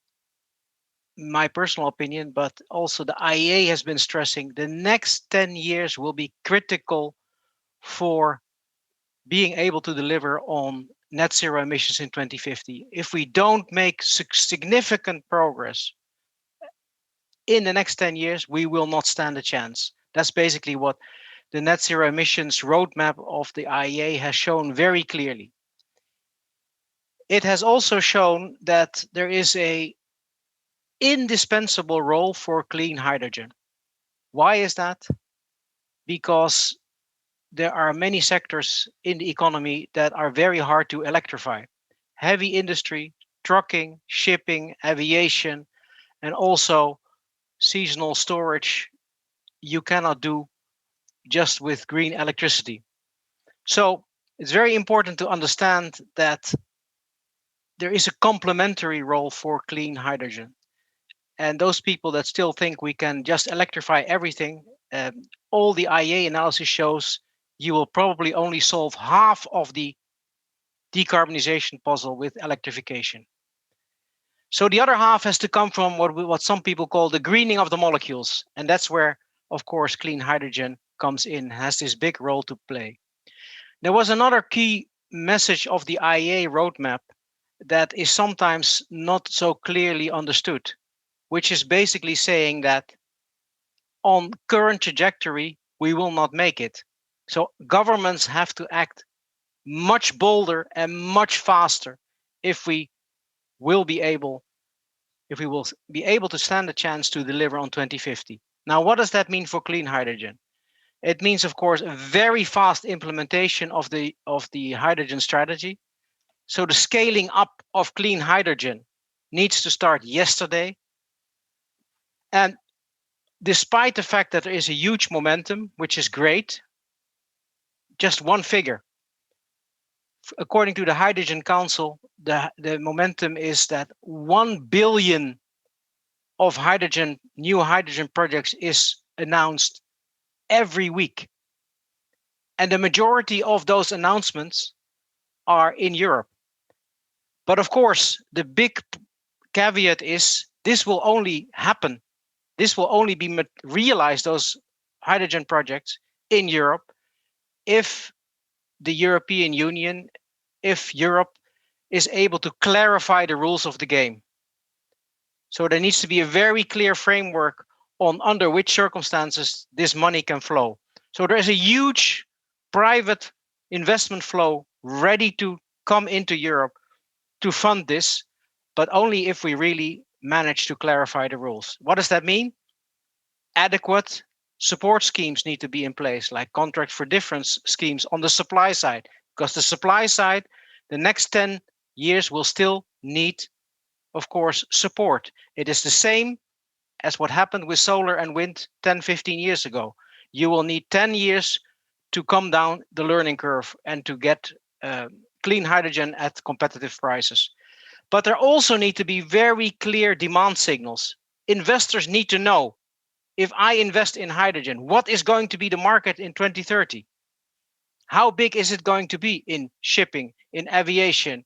my personal opinion, but also the IEA has been stressing, the next 10 years will be critical for being able to deliver on net zero emissions in 2050. If we don't make significant progress in the next 10 years, we will not stand a chance. That's basically what the net zero emissions roadmap of the IEA has shown very clearly. It has also shown that there is an indispensable role for clean hydrogen. Why is that? Because there are many sectors in the economy that are very hard to electrify. Heavy industry, trucking, shipping, aviation, and also seasonal storage, you cannot do just with green electricity. So it's very important to understand that there is a complementary role for clean hydrogen. And those people that still think we can just electrify everything, all the IEA analysis shows you will probably only solve half of the decarbonization puzzle with electrification. So the other half has to come from what some people call the greening of the molecules. And that's where, of course, clean hydrogen comes in, has this big role to play. There was another key message of the IEA roadmap that is sometimes not so clearly understood, which is basically saying that on current trajectory, we will not make it. So governments have to act much bolder and much faster if we will be able to stand a chance to deliver on 2050. Now, what does that mean for clean hydrogen? It means, of course, a very fast implementation of the hydrogen strategy. So the scaling up of clean hydrogen needs to start yesterday. And despite the fact that there is a huge momentum, which is great, just one figure. According to the Hydrogen Council, the momentum is that 1 billion of new hydrogen projects is announced every week. And the majority of those announcements are in Europe. But of course, the big caveat is this will only happen. This will only be realized, those hydrogen projects in Europe, if the European Union, if Europe is able to clarify the rules of the game. So there needs to be a very clear framework on under which circumstances this money can flow. So there is a huge private investment flow ready to come into Europe to fund this, but only if we really manage to clarify the rules. What does that mean? Adequate support schemes need to be in place, like contract for difference schemes on the supply side, because the supply side, the next 10 years will still need, of course, support. It is the same as what happened with solar and wind 10, 15 years ago. You will need 10 years to come down the learning curve and to get clean hydrogen at competitive prices. But there also need to be very clear demand signals. Investors need to know, if I invest in hydrogen, what is going to be the market in 2030? How big is it going to be in shipping, in aviation,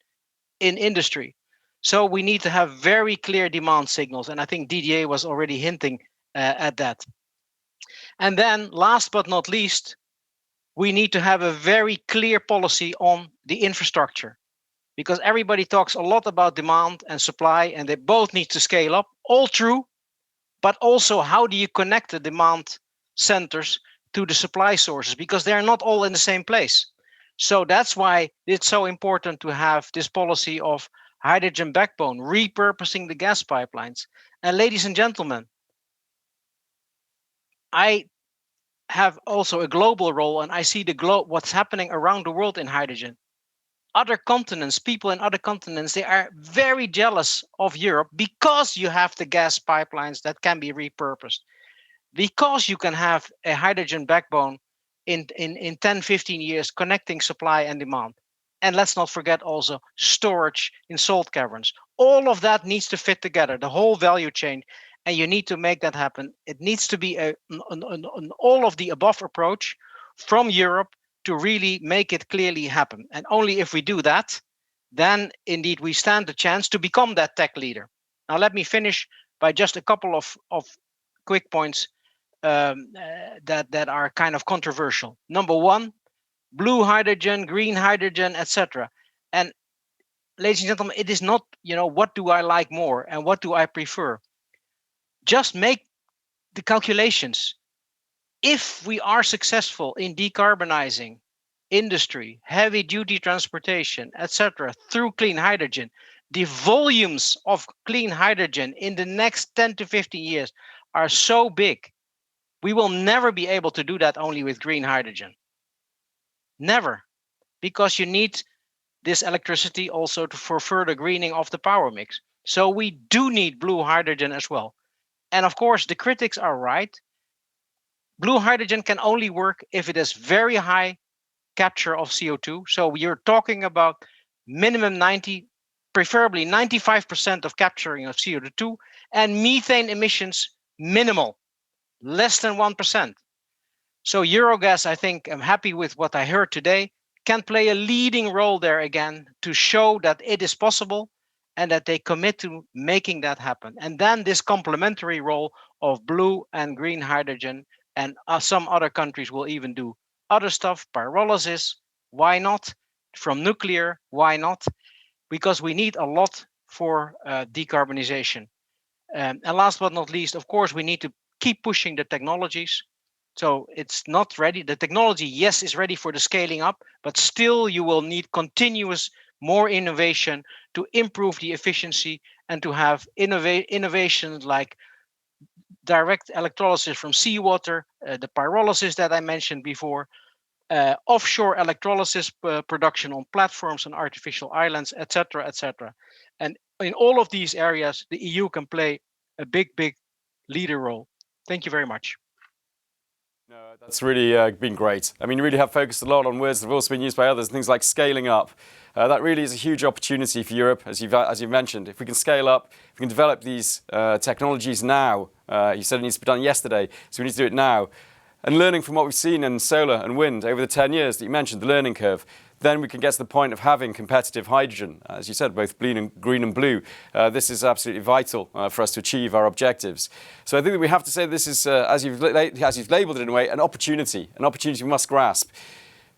in industry? So we need to have very clear demand signals. And I think Didier was already hinting at that. And then last but not least, we need to have a very clear policy on the infrastructure, because everybody talks a lot about demand and supply, and they both need to scale up. All true, but also how do you connect the demand centers to the supply sources, because they're not all in the same place. So that's why it's so important to have this policy of hydrogen backbone, repurposing the gas pipelines. And ladies and gentlemen, I have also a global role, and I see what's happening around the world in hydrogen. Other continents, people in other continents, they are very jealous of Europe because you have the gas pipelines that can be repurposed. because you can have a hydrogen backbone in 10, 15 years connecting supply and demand. And let's not forget also storage in salt caverns. All of that needs to fit together, the whole value chain, and you need to make that happen. It needs to be an all of the above approach from Europe to really make it clearly happen. And only if we do that, then indeed we stand the chance to become that tech leader. Now let me finish by just a couple of quick points that are kind of controversial. Number one, blue hydrogen, green hydrogen, etc. And ladies and gentlemen, it is not, what do I like more and what do I prefer? Just make the calculations. If we are successful in decarbonizing industry, heavy duty transportation, etc., through clean hydrogen, the volumes of clean hydrogen in the next 10 to 15 years are so big, we will never be able to do that only with green hydrogen. Never, because you need this electricity also for further greening of the power mix. So we do need blue hydrogen as well. And of course, the critics are right. Blue hydrogen can only work if it has very high capture of CO2. So you're talking about minimum 90, preferably 95% of capturing of CO2, and methane emissions minimal, less than 1%. So Eurogas, I think, I'm happy with what I heard today, can play a leading role there again to show that it is possible and that they commit to making that happen. And then this complementary role of blue and green hydrogen, and some other countries will even do other stuff, pyrolysis, why not? From nuclear, why not? Because we need a lot for decarbonization. And last but not least, of course, we need to keep pushing the technologies. So it's not ready. The technology, yes, is ready for the scaling up, but still you will need continuous more innovation to improve the efficiency and to have innovations like direct electrolysis from seawater, the pyrolysis that I mentioned before, offshore electrolysis production on platforms and artificial islands, etc., etc. And in all of these areas, the EU can play a big, big leader role. Thank you very much. No, that's really been great. I mean, you really have focused a lot on words that have also been used by others, things like scaling up. That really is a huge opportunity for Europe, as you've mentioned. If we can scale up, if we can develop these technologies now, you said it needs to be done yesterday, so we need to do it now. And learning from what we've seen in solar and wind over the 10 years that you mentioned, the learning curve, then we can get to the point of having competitive hydrogen. As you said, both green and blue. This is absolutely vital for us to achieve our objectives. So I think that we have to say this is, as you've labelled it in a way, an opportunity we must grasp.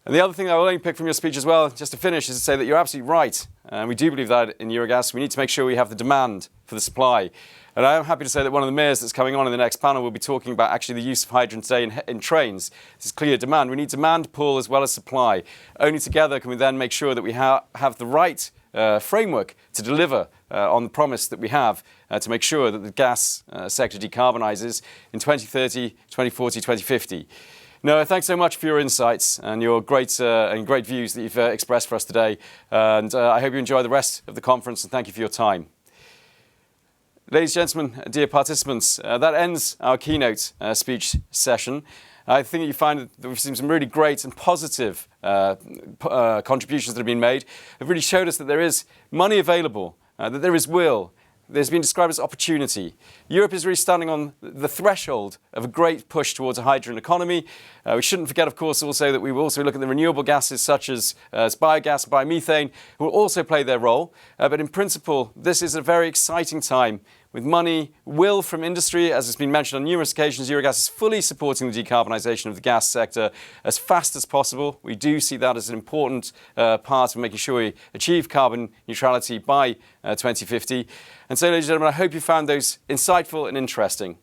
And the other thing I will only pick from your speech as well, just to finish, is to say that you're absolutely right. And we do believe that in Eurogas. We need to make sure we have the demand for the supply. And I am happy to say that one of the mayors that's coming on in the next panel will be talking about actually the use of hydrogen today in trains. This is clear demand. We need demand pull as well as supply. Only together can we then make sure that we have the right framework to deliver on the promise that we have to make sure that the gas sector decarbonises in 2030, 2040, 2050. No, thanks so much for your insights and your great views that you've expressed for us today. And I hope you enjoy the rest of the conference, and thank you for your time. Ladies and gentlemen, dear participants, that ends our keynote speech session. I think you find that we've seen some really great and positive contributions that have been made. They've really showed us that there is money available, that there is will. There's been described as opportunity. Europe is really standing on the threshold of a great push towards a hydrogen economy. We shouldn't forget, of course, also that we will also look at the renewable gases such as biogas, biomethane, who will also play their role. But in principle, this is a very exciting time with money, will from industry. As has been mentioned on numerous occasions, Eurogas is fully supporting the decarbonisation of the gas sector as fast as possible. We do see that as an important part of making sure we achieve carbon neutrality by 2050. And so, ladies and gentlemen, I hope you found those insightful and interesting.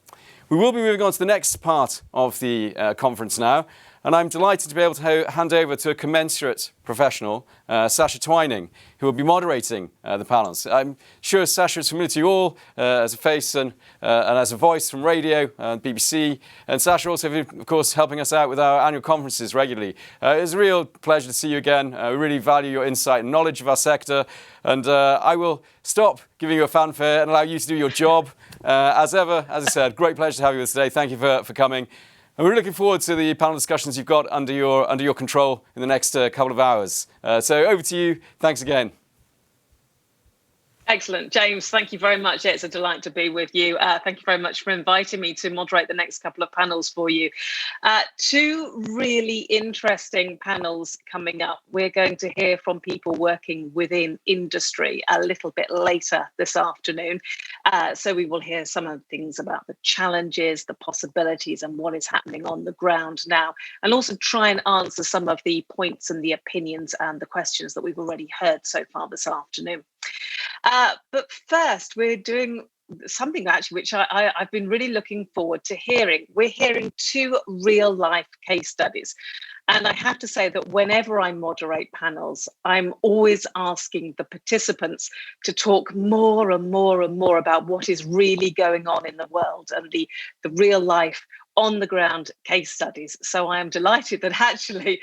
We will be moving on to the next part of the conference now. And I'm delighted to be able to hand over to a commensurate professional, Sasha Twining, who will be moderating the panels. I'm sure Sasha is familiar to you all as a face and as a voice from radio and BBC. And Sasha also, of course, helping us out with our annual conferences regularly. It's a real pleasure to see you again. We really value your insight and knowledge of our sector. And I will stop giving you a fanfare and allow you to do your job. As ever, as I said, great pleasure to have you with us today. Thank you for coming. And we're looking forward to the panel discussions you've got under your control in the next couple of hours. So over to you. Thanks again. Excellent. James, thank you very much. It's a delight to be with you. Thank you very much for inviting me to moderate the next couple of panels for you. Two really interesting panels coming up. We're going to hear from people working within industry a little bit later this afternoon. So we will hear some of the things about the challenges, the possibilities, and what is happening on the ground now, and also try and answer some of the points and the opinions and the questions that we've already heard so far this afternoon. But first, we're doing something actually which I've been really looking forward to hearing. We're hearing two real life case studies. And I have to say that whenever I moderate panels, I'm always asking the participants to talk more and more and more about what is really going on in the world and the real life on the ground case studies. So I am delighted that actually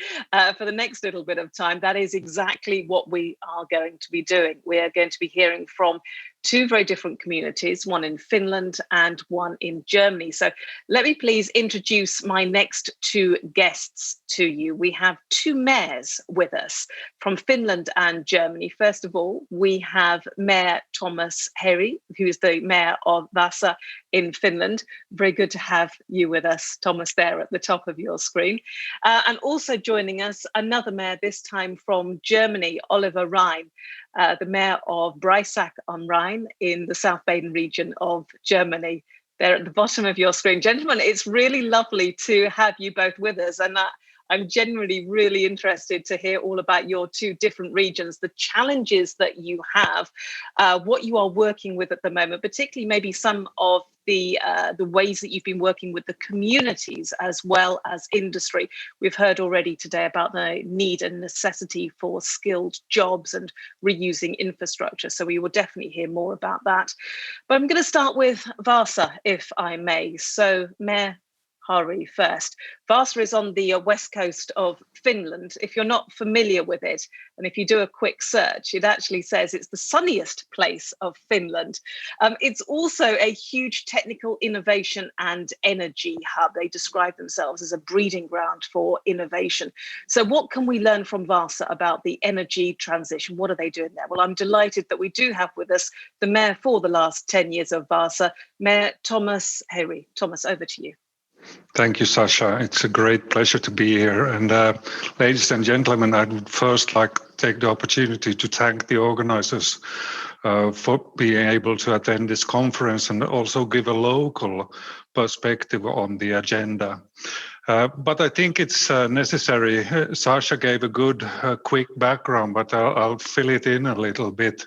for the next little bit of time, that is exactly what we are going to be doing. We are going to be hearing from two very different communities, one in Finland and one in Germany. So let me please introduce my next two guests to you. We have two mayors with us from Finland and Germany. First of all, we have Mayor Thomas Heri, who is the mayor of Vaasa in Finland. Very good to have you with us, Thomas, there at the top of your screen. And also joining us, another mayor, this time from Germany, Oliver Rhein, the mayor of Breisach am Rhein in the South Baden region of Germany. There at the bottom of your screen. Gentlemen, it's really lovely to have you both with us. And I'm genuinely really interested to hear all about your two different regions, the challenges that you have, what you are working with at the moment, particularly maybe some of the ways that you've been working with the communities as well as industry. We've heard already today about the need and necessity for skilled jobs and reusing infrastructure. So we will definitely hear more about that. But I'm going to start with Vaasa, if I may. So Mayor Heri first. Vaasa is on the west coast of Finland. If you're not familiar with it, and if you do a quick search, it actually says it's the sunniest place of Finland. It's also a huge technical innovation and energy hub. They describe themselves as a breeding ground for innovation. So what can we learn from Vaasa about the energy transition? What are they doing there? Well, I'm delighted that we do have with us the mayor for the last 10 years of Vaasa, Mayor Thomas Heri. Thomas, over to you. Thank you, Sasha. It's a great pleasure to be here. And ladies and gentlemen, I would first like to take the opportunity to thank the organizers for being able to attend this conference and also give a local perspective on the agenda. But I think it's necessary. Sasha gave a good, quick background, but I'll fill it in a little bit.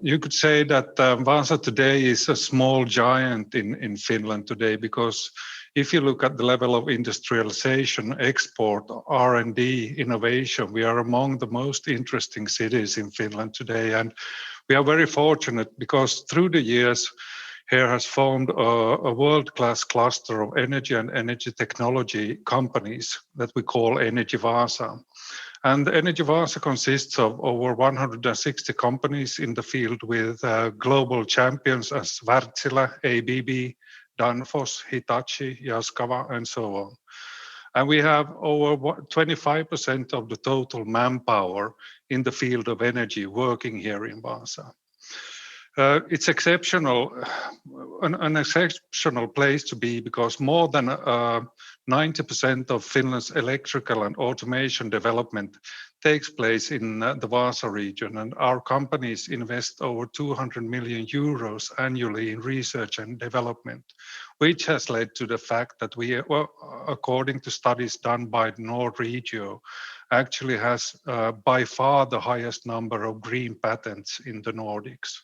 You could say that Vaasa today is a small giant in Finland today, because if you look at the level of industrialization, export, R&D, innovation, we are among the most interesting cities in Finland today. And we are very fortunate because through the years, here has formed a world-class cluster of energy and energy technology companies that we call Energy Vaasa. And Energy Vaasa consists of over 160 companies in the field with global champions as Wärtsilä, ABB, Danfoss, Hitachi, Yaskawa, and so on. And we have over 25% of the total manpower in the field of energy working here in Vaasa. It's exceptional, an exceptional place to be because more than 90% of Finland's electrical and automation development takes place in the Vaasa region, and our companies invest over 200 million euros annually in research and development, which has led to the fact that we, according to studies done by Nordregio, actually has by far the highest number of green patents in the Nordics.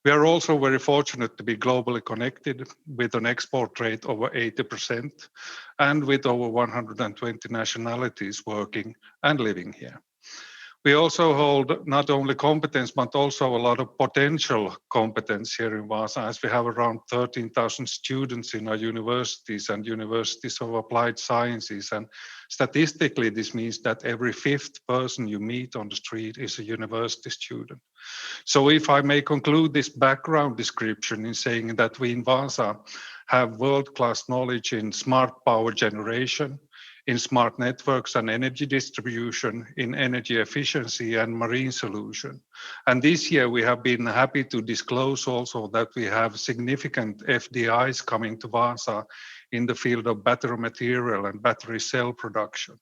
We are also very fortunate to be globally connected with an export rate over 80% and with over 120 nationalities working and living here. We also hold not only competence, but also a lot of potential competence here in Vaasa, as we have around 13,000 students in our universities and universities of applied sciences. And statistically, this means that every fifth person you meet on the street is a university student. So if I may conclude this background description in saying that we in Vaasa have world-class knowledge in smart power generation, in smart networks and energy distribution, in energy efficiency and marine solution. And this year we have been happy to disclose also that we have significant FDIs coming to Vaasa in the field of battery material and battery cell production.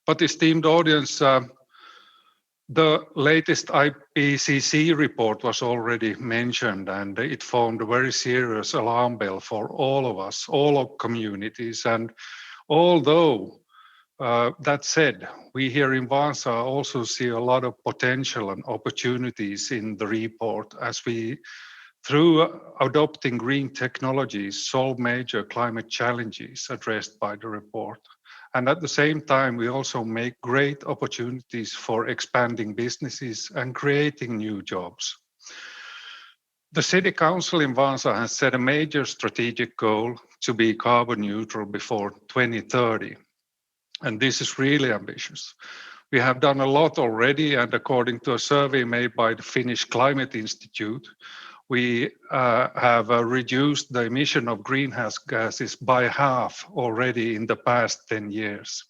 But esteemed audience, the latest IPCC report was already mentioned, and it formed a very serious alarm bell for all of us, all of communities. And although that said, we here in Vaasa also see a lot of potential and opportunities in the report as we, through adopting green technologies, solve major climate challenges addressed by the report. And at the same time, we also make great opportunities for expanding businesses and creating new jobs. The City Council in Vaasa has set a major strategic goal to be carbon neutral before 2030. And this is really ambitious. We have done a lot already, and according to a survey made by the Finnish Climate Institute, we have reduced the emission of greenhouse gases by half already in the past 10 years.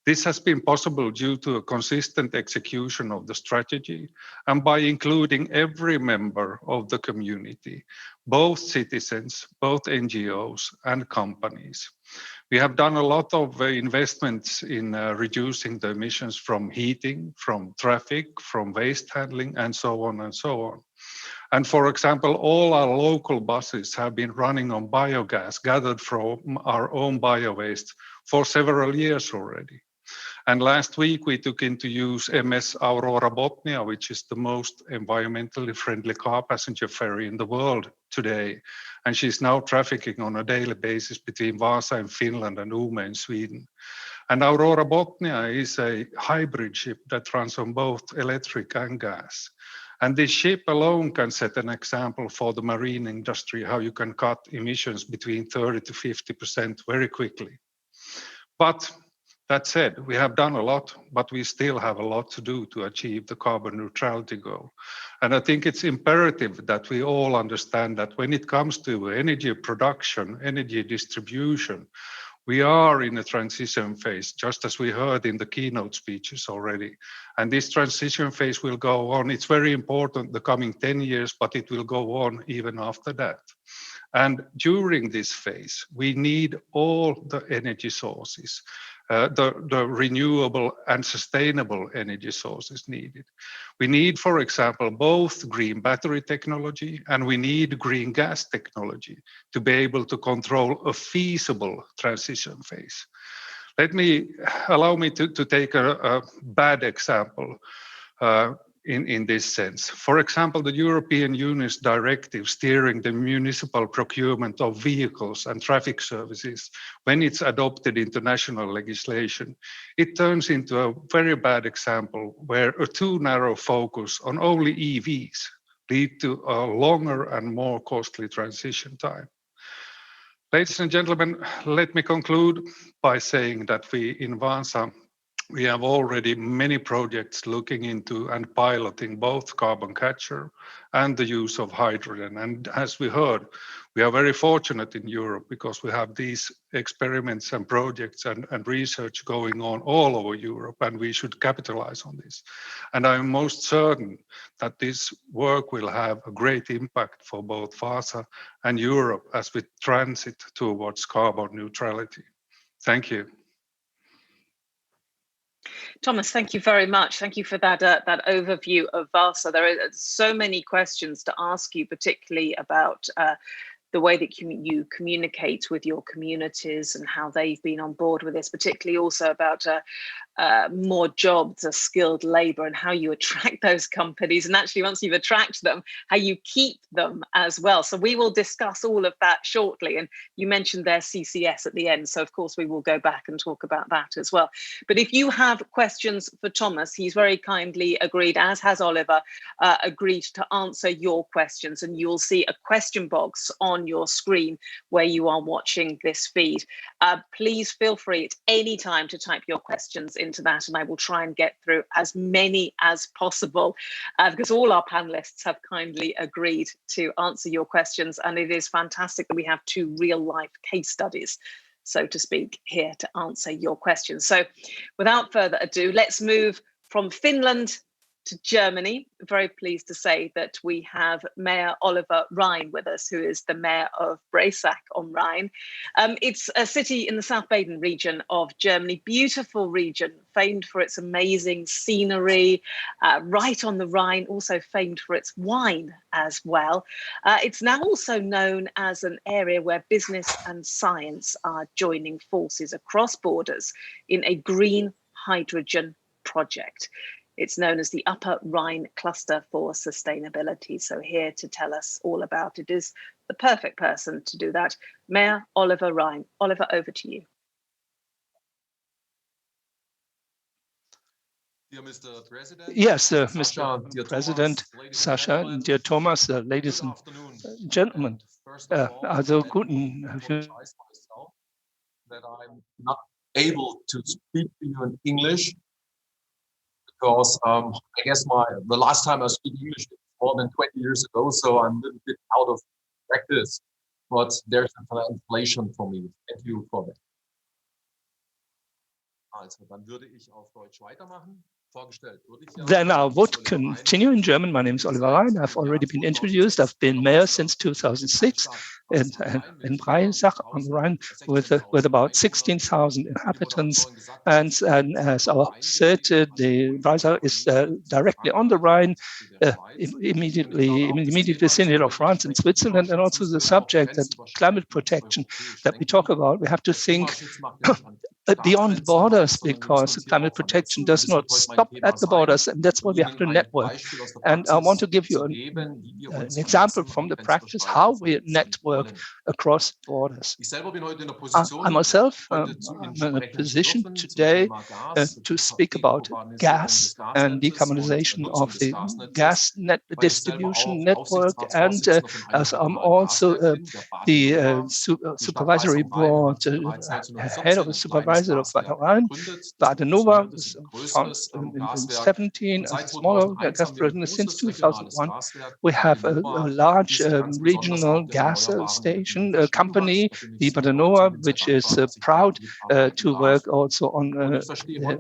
This has been possible due to a consistent execution of the strategy and by including every member of the community, both citizens, both NGOs and companies. We have done a lot of investments in reducing the emissions from heating, from traffic, from waste handling, and so on and so on. And for example, all our local buses have been running on biogas gathered from our own bio-waste for several years already. And last week we took into use MS Aurora Botnia, which is the most environmentally friendly car passenger ferry in the world today. And she's now trafficking on a daily basis between Vaasa in Finland and Umeå in Sweden. And Aurora Botnia is a hybrid ship that runs on both electric and gas. And this ship alone can set an example for the marine industry, how you can cut emissions between 30 to 50% very quickly. But that said, we have done a lot, but we still have a lot to do to achieve the carbon neutrality goal. And I think it's imperative that we all understand that when it comes to energy production, energy distribution, we are in a transition phase, just as we heard in the keynote speeches already. And this transition phase will go on. It's very important the coming 10 years, but it will go on even after that. And during this phase, we need all the energy sources, the renewable and sustainable energy sources needed. We need, for example, both green battery technology and we need green gas technology to be able to control a feasible transition phase. Allow me to take a bad example in this sense. For example, the European Union's directive steering the municipal procurement of vehicles and traffic services, when it's adopted into national legislation, it turns into a very bad example where a too narrow focus on only EVs lead to a longer and more costly transition time. Ladies and gentlemen, let me conclude by saying that we in Vaasa, we have already many projects looking into and piloting both carbon capture and the use of hydrogen. And as we heard, we are very fortunate in Europe because we have these experiments and projects and research going on all over Europe, and we should capitalize on this. And I'm most certain that this work will have a great impact for both Vaasa and Europe as we transit towards carbon neutrality. Thank you. Thomas, thank you very much. Thank you for that overview of Vaasa. There are so many questions to ask you, particularly about the way that you communicate with your communities and how they've been on board with this, particularly also about more jobs, a skilled labor, and how you attract those companies. And actually, once you've attracted them, how you keep them as well. So we will discuss all of that shortly. And you mentioned their CCS at the end. So of course, we will go back and talk about that as well. But if you have questions for Thomas, he's very kindly agreed, as has Oliver, agreed to answer your questions. And you'll see a question box on your screen where you are watching this feed. Please feel free at any time to type your questions into that, and I will try and get through as many as possible because all our panelists have kindly agreed to answer your questions, and it is fantastic that we have two real-life case studies, so to speak, here to answer your questions. So without further ado, let's move from Finland to Germany. Very pleased to say that we have Mayor Oliver Rhein with us, who is the mayor of Breisach on Rhine. It's a city in the South Baden region of Germany, beautiful region, famed for its amazing scenery, right on the Rhine, also famed for its wine as well. It's now also known as an area where business and science are joining forces across borders in a green hydrogen project. It's known as the Upper Rhine Cluster for Sustainability. So here to tell us all about it is the perfect person to do that, Mayor Oliver Rhein. Oliver, over to you. Yes, Mr. President, Sasha, dear Thomas, ladies and gentlemen. Also guten. That I'm not able to speak to you in English, because I guess the last time I speak English was more than 20 years ago, so I'm a little bit out of practice, but there's a translation for me. Thank you for that. Also, dann würde ich auf Deutsch weitermachen. Then I would continue in German. My name is Oliver Rhein. I've already been introduced. I've been mayor since 2006 in Breisach on the Rhine with about 16,000 inhabitants. And as I said, the Breisach is directly on the Rhine, immediately in the immediate vicinity of France and Switzerland, and also the subject that climate protection that we talk about. We have to think beyond borders, because climate protection does not stop at the borders, and that's why we have to network. And I want to give you an example from the practice how we network across borders. I myself am in a position today to speak about gas and decarbonization of the gas distribution network, and as I'm also the supervisory board head of the supervisory of Rhine. Badenova was founded in 17 as a smaller gas producer. Since 2001, we have a large regional gas station company, the Badenova, which is proud to work also on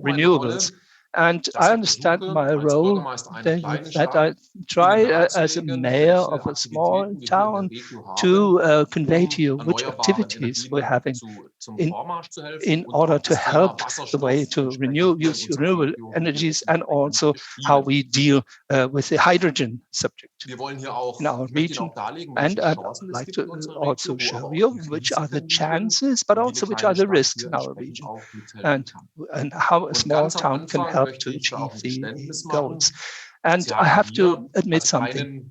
renewables. And I understand my role that I try as a mayor of a small town to convey to you which activities we're having in order to help the way to use renewable energies, and also how we deal with the hydrogen subject in our region. And I'd like to also show you which are the chances, but also which are the risks in our region, and how a small town can help to achieve the goals. And I have to admit something.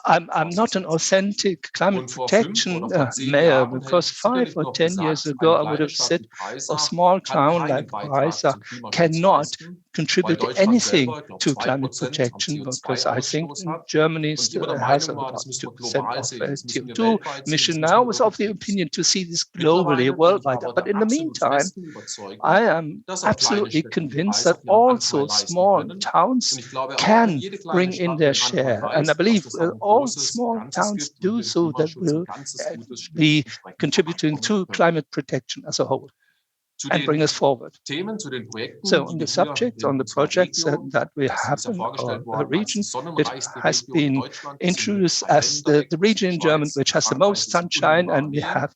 I'm not an authentic climate protection mayor, because 5 or 10 years ago, I would have said a small town like Breisach cannot contribute anything to climate protection, because I think Germany still has about 2% of CO2 emission. Now, I was of the opinion to see this globally, worldwide. But in the meantime, I am absolutely convinced that also small towns can bring in their share. And I believe all small towns do so, that will be contributing to climate protection as a whole and bring us forward. So on the subject, on the projects that we have in our region, it has been introduced as the region in Germany which has the most sunshine, and we have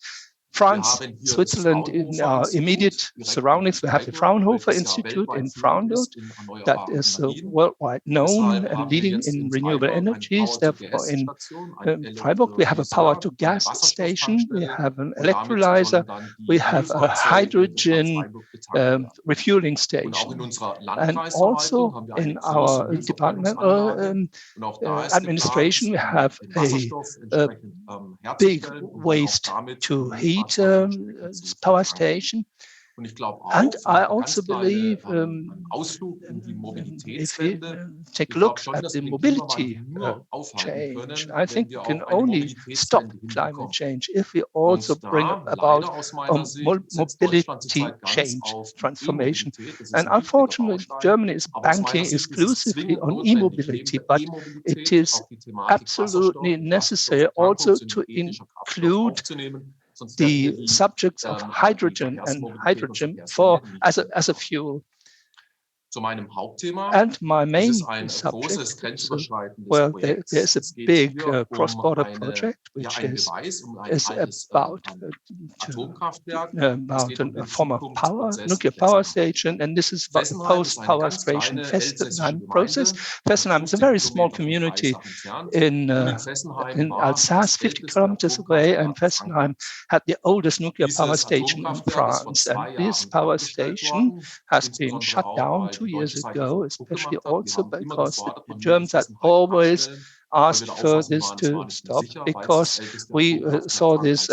France, Switzerland, in our immediate surroundings, we have the Fraunhofer Institute in Fraunfurt that is worldwide known and leading in renewable energies. Therefore, in Freiburg, we have a power-to-gas station, we have an electrolyzer, we have a hydrogen refueling station. And also in our departmental administration, we have a big waste to heat power station. And I also believe if we take a look at the mobility change, I think we can only stop climate change if we also bring about mobility change, transformation. And unfortunately, Germany is banking exclusively on e-mobility, but it is absolutely necessary also to include the subjects of hydrogen and hydrogen as a fuel. And my main subject, there's a big cross-border project which is about a former nuclear power station, and this is about the post-power station Fessenheim process. Fessenheim is a very small community in Alsace, 50 kilometers away, and Fessenheim had the oldest nuclear power station in France. And this power station has been shut down 2 years ago, especially also because the Germans had always asked for this to stop, because we saw this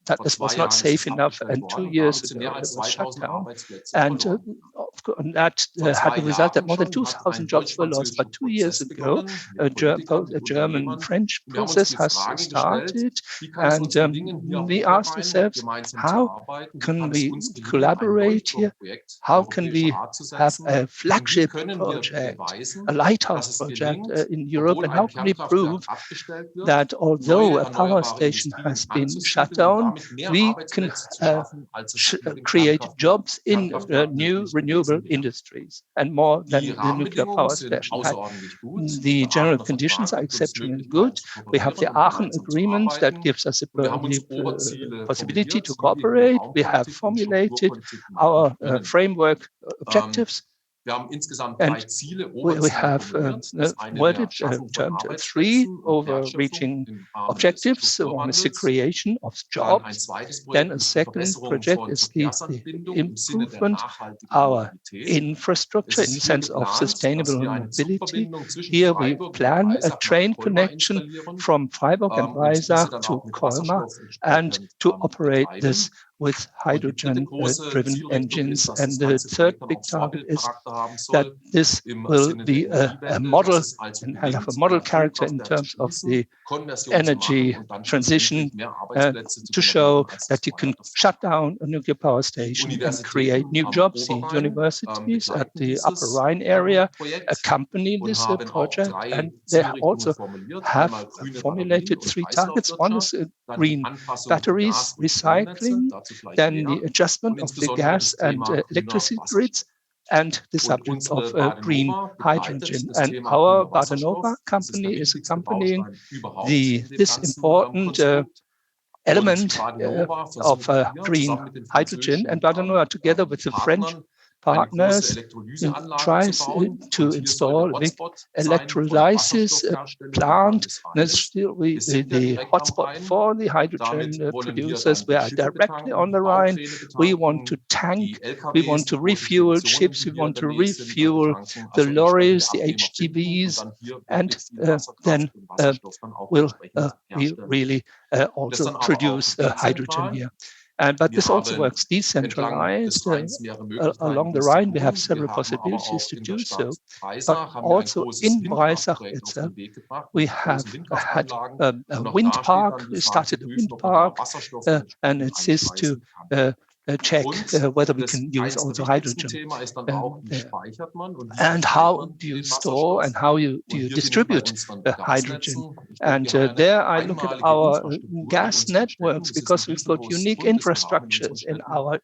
that this was not safe enough, and 2 years ago it was shut down. And that had the result that more than 2,000 jobs were lost. But 2 years ago, a German-French process has started, and we asked ourselves, how can we collaborate here? How can we have a flagship project, a lighthouse project in Europe? And how can we prove that although a power station has been shut down, we can create jobs in new renewable industries, and more than the nuclear power station had. The general conditions are exceptionally good. We have the Aachen Agreement that gives us the possibility to cooperate. We have formulated our framework objectives. And we have termed 3 overreaching objectives. One is the creation of jobs. Then a second project is the improvement our infrastructure in the sense of sustainable mobility. Here we plan a train connection from Freiburg and Breisach to Colmar, and to operate this with hydrogen-driven engines. And the third big target is that this will be a model and have a model character in terms of the energy transition, to show that you can shut down a nuclear power station and create new jobs. The universities at the Upper Rhine area accompany this project, and they also have formulated 3 targets. One is green batteries, recycling, then the adjustment of the gas and electricity grids, and the subject of green hydrogen. And our Badenova company is accompanying this important element of green hydrogen, and Badenova, together with the French partners, tries to install a big electrolysis plant. That's still the hotspot for the hydrogen producers. We are directly on the Rhine. We want to tank, we want to refuel ships, we want to refuel the lorries, the HGVs, and then we'll really also produce hydrogen here. But this also works decentralized. Along the Rhine, we have several possibilities to do so. But also in Breisach itself, we have had a wind park. We started a wind park, and it is to check whether we can use also hydrogen. And how do you store and how do you distribute hydrogen? And there I look at our gas networks, because we've got unique infrastructures in our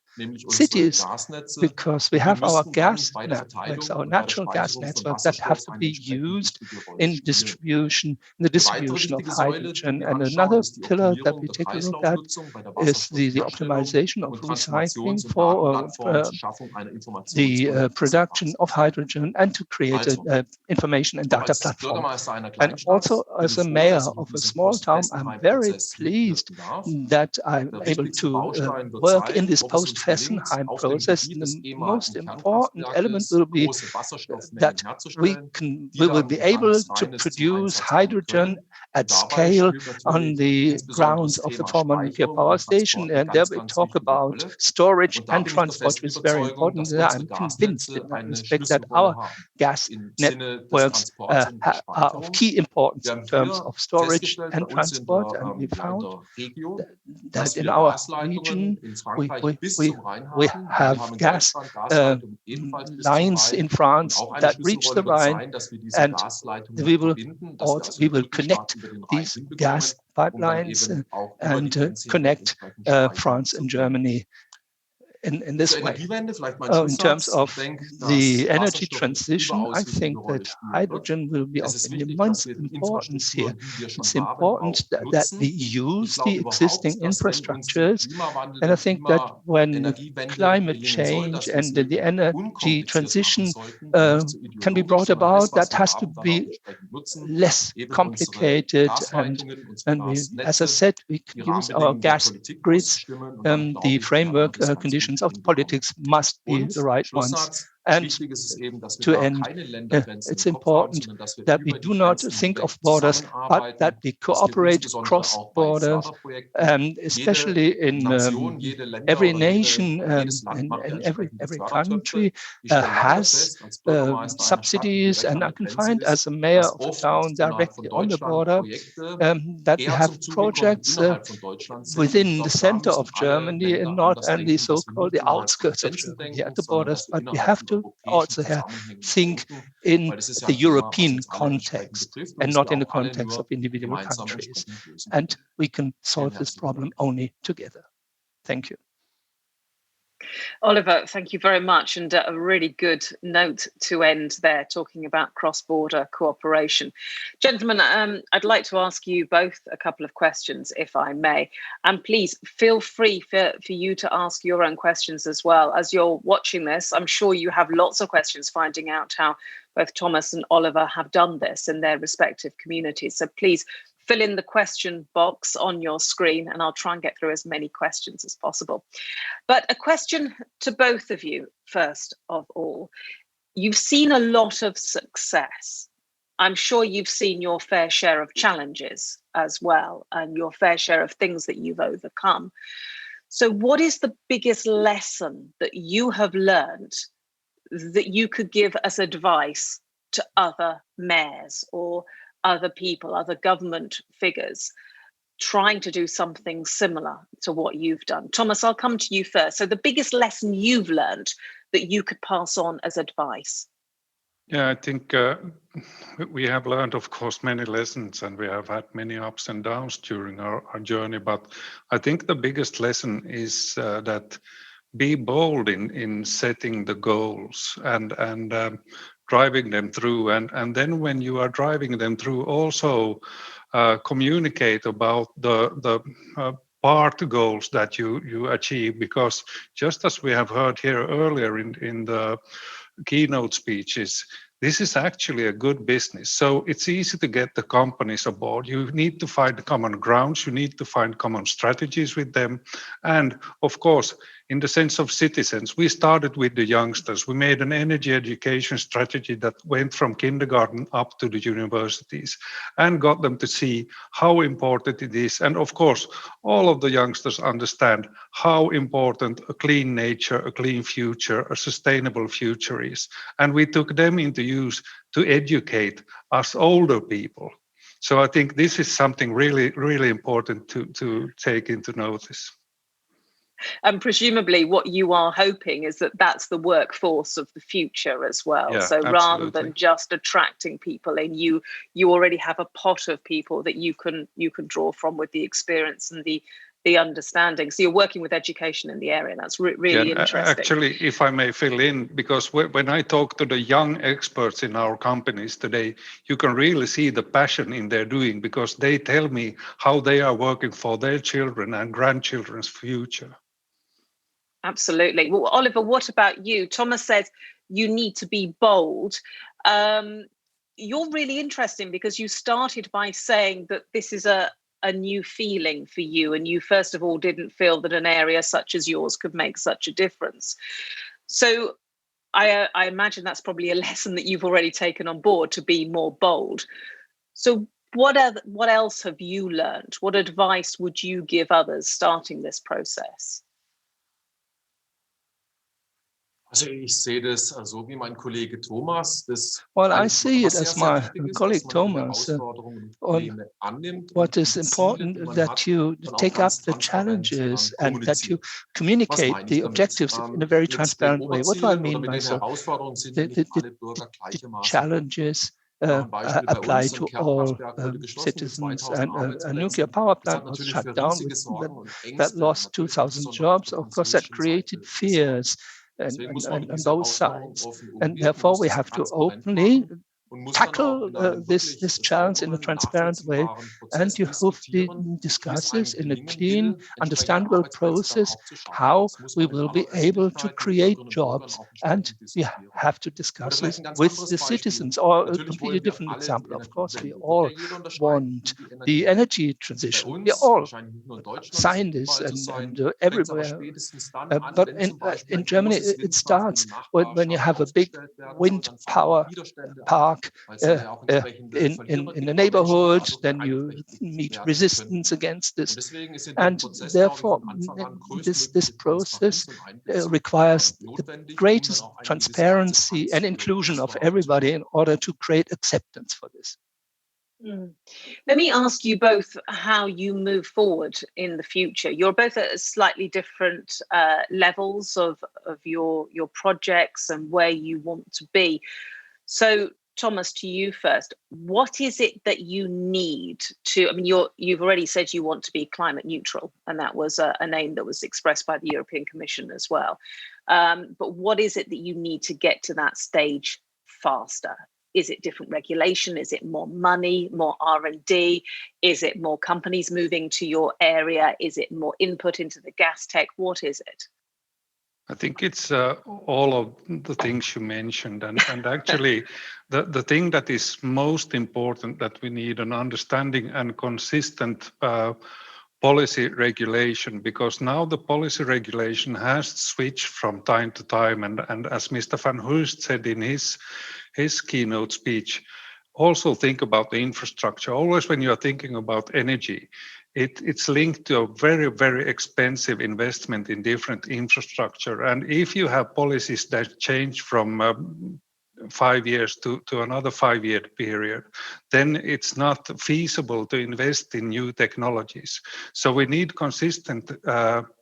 cities, because we have our gas networks, our natural gas networks that have to be used in distribution, the distribution of hydrogen. And another pillar that we take a look at is the optimization of recycling for the production of hydrogen and to create an information and data platform. And also as a mayor of a small town, I'm very pleased that I'm able to work in this post-Fessenheim process. The most important element will be that we will be able to produce hydrogen at scale on the grounds of the former nuclear power station. And there we talk about storage and transport, which is very important. I'm convinced in that respect that our gas networks are of key importance in terms of storage and transport. And we found that in our region, we have gas lines in France that reach the Rhine, and we will connect these gas pipelines and connect France and Germany in this way. In terms of the energy transition, I think that hydrogen will be of immense importance here. It's important that we use the existing infrastructures. And I think that when climate change and the energy transition can be brought about, that has to be less complicated. And we, as I said, we can use our gas grids. The framework conditions of politics must be the right ones. And to end, it's important that we do not think of borders, but that we cooperate cross borders, especially in every nation and every country has subsidies. And I can find, as a mayor of a town directly on the border, that we have projects within the center of Germany and not only so-called the outskirts of Germany at the borders, but we have to also think in the European context and not in the context of individual countries. And we can solve this problem only together. Thank you. Oliver, thank you very much, and a really good note to end there, talking about cross-border cooperation. Gentlemen, I'd like to ask you both a couple of questions, if I may, and please feel free for you to ask your own questions as well. As you're watching this, I'm sure you have lots of questions finding out how both Thomas and Oliver have done this in their respective communities. So please fill in the question box on your screen and I'll try and get through as many questions as possible. But a question to both of you, first of all. You've seen a lot of success. I'm sure you've seen your fair share of challenges as well, and your fair share of things that you've overcome. So what is the biggest lesson that you have learned that you could give as advice to other mayors or other people, other government figures, trying to do something similar to what you've done? Thomas, I'll come to you first. So the biggest lesson you've learned that you could pass on as advice? Yeah, I think we have learned, of course, many lessons, and we have had many ups and downs during our journey. But I think the biggest lesson is that be bold in setting the goals and driving them through. And then when you are driving them through, also communicate about the part goals that you achieve, because just as we have heard here earlier in the keynote speeches, this is actually a good business. So it's easy to get the companies aboard. You need to find common grounds. You need to find common strategies with them. And of course, in the sense of citizens, we started with the youngsters. We made an energy education strategy that went from kindergarten up to the universities and got them to see how important it is. And of course, all of the youngsters understand how important a clean nature, a clean future, a sustainable future is. And we took them into use to educate us older people. So I think this is something really, really important to take into notice. And presumably what you are hoping is that that's the workforce of the future as well. Yeah, So rather absolutely. than just attracting people in, you already have a pot of people that you can draw from with the experience and the understanding. So you're working with education in the area. That's really interesting. Actually, if I may fill in, because when I talk to the young experts in our companies today, you can really see the passion in their doing, because they tell me how they are working for their children and grandchildren's future. Absolutely. Well, Oliver, what about you? Thomas says you need to be bold. You're really interesting because you started by saying that this is a new feeling for you, and you first of all didn't feel that an area such as yours could make such a difference. So I imagine that's probably a lesson that you've already taken on board, to be more bold. So what else have you learned? What advice would you give others starting this process? Also ich sehe das so wie mein Kollege Thomas. Well, I see it as my colleague Thomas. What is important that you take up the challenges and that you communicate the objectives in a very transparent way. What do I mean by so? The challenges apply to all citizens, and a nuclear power plant was shut down. That lost 2,000 jobs. Of course, that created fears on both sides, and therefore we have to openly tackle this challenge in a transparent way, and you have to discuss this in a clean, understandable process, how we will be able to create jobs, and we have to discuss this with the citizens. Or a completely different example, of course, we all want the energy transition. We all sign this and everywhere. But in Germany, it starts when you have a big wind power park in the neighborhood, then you meet resistance against this. And therefore, this process requires the greatest transparency and inclusion of everybody in order to create acceptance for this. Let me ask you both how you move forward in the future. You're both at slightly different levels of your projects and where you want to be. So, Thomas, to you first. What is it that you need to? I mean, you've already said you want to be climate neutral, and that was a aim that was expressed by the European Commission as well. But what is it that you need to get to that stage faster? Is it different regulation? Is it more money, more R&D? Is it more companies moving to your area? Is it more input into the gas tech? What is it? I think it's all of the things you mentioned. And actually, the thing that is most important, that we need an understanding and consistent policy regulation, because now the policy regulation has switched from time to time. And as Mr. Van Hoost said in his keynote speech, also think about the infrastructure. Always when you're thinking about energy, it's linked to a very, very expensive investment in different infrastructure. And if you have policies that change from 5 years to another 5-year period, then it's not feasible to invest in new technologies. So we need consistent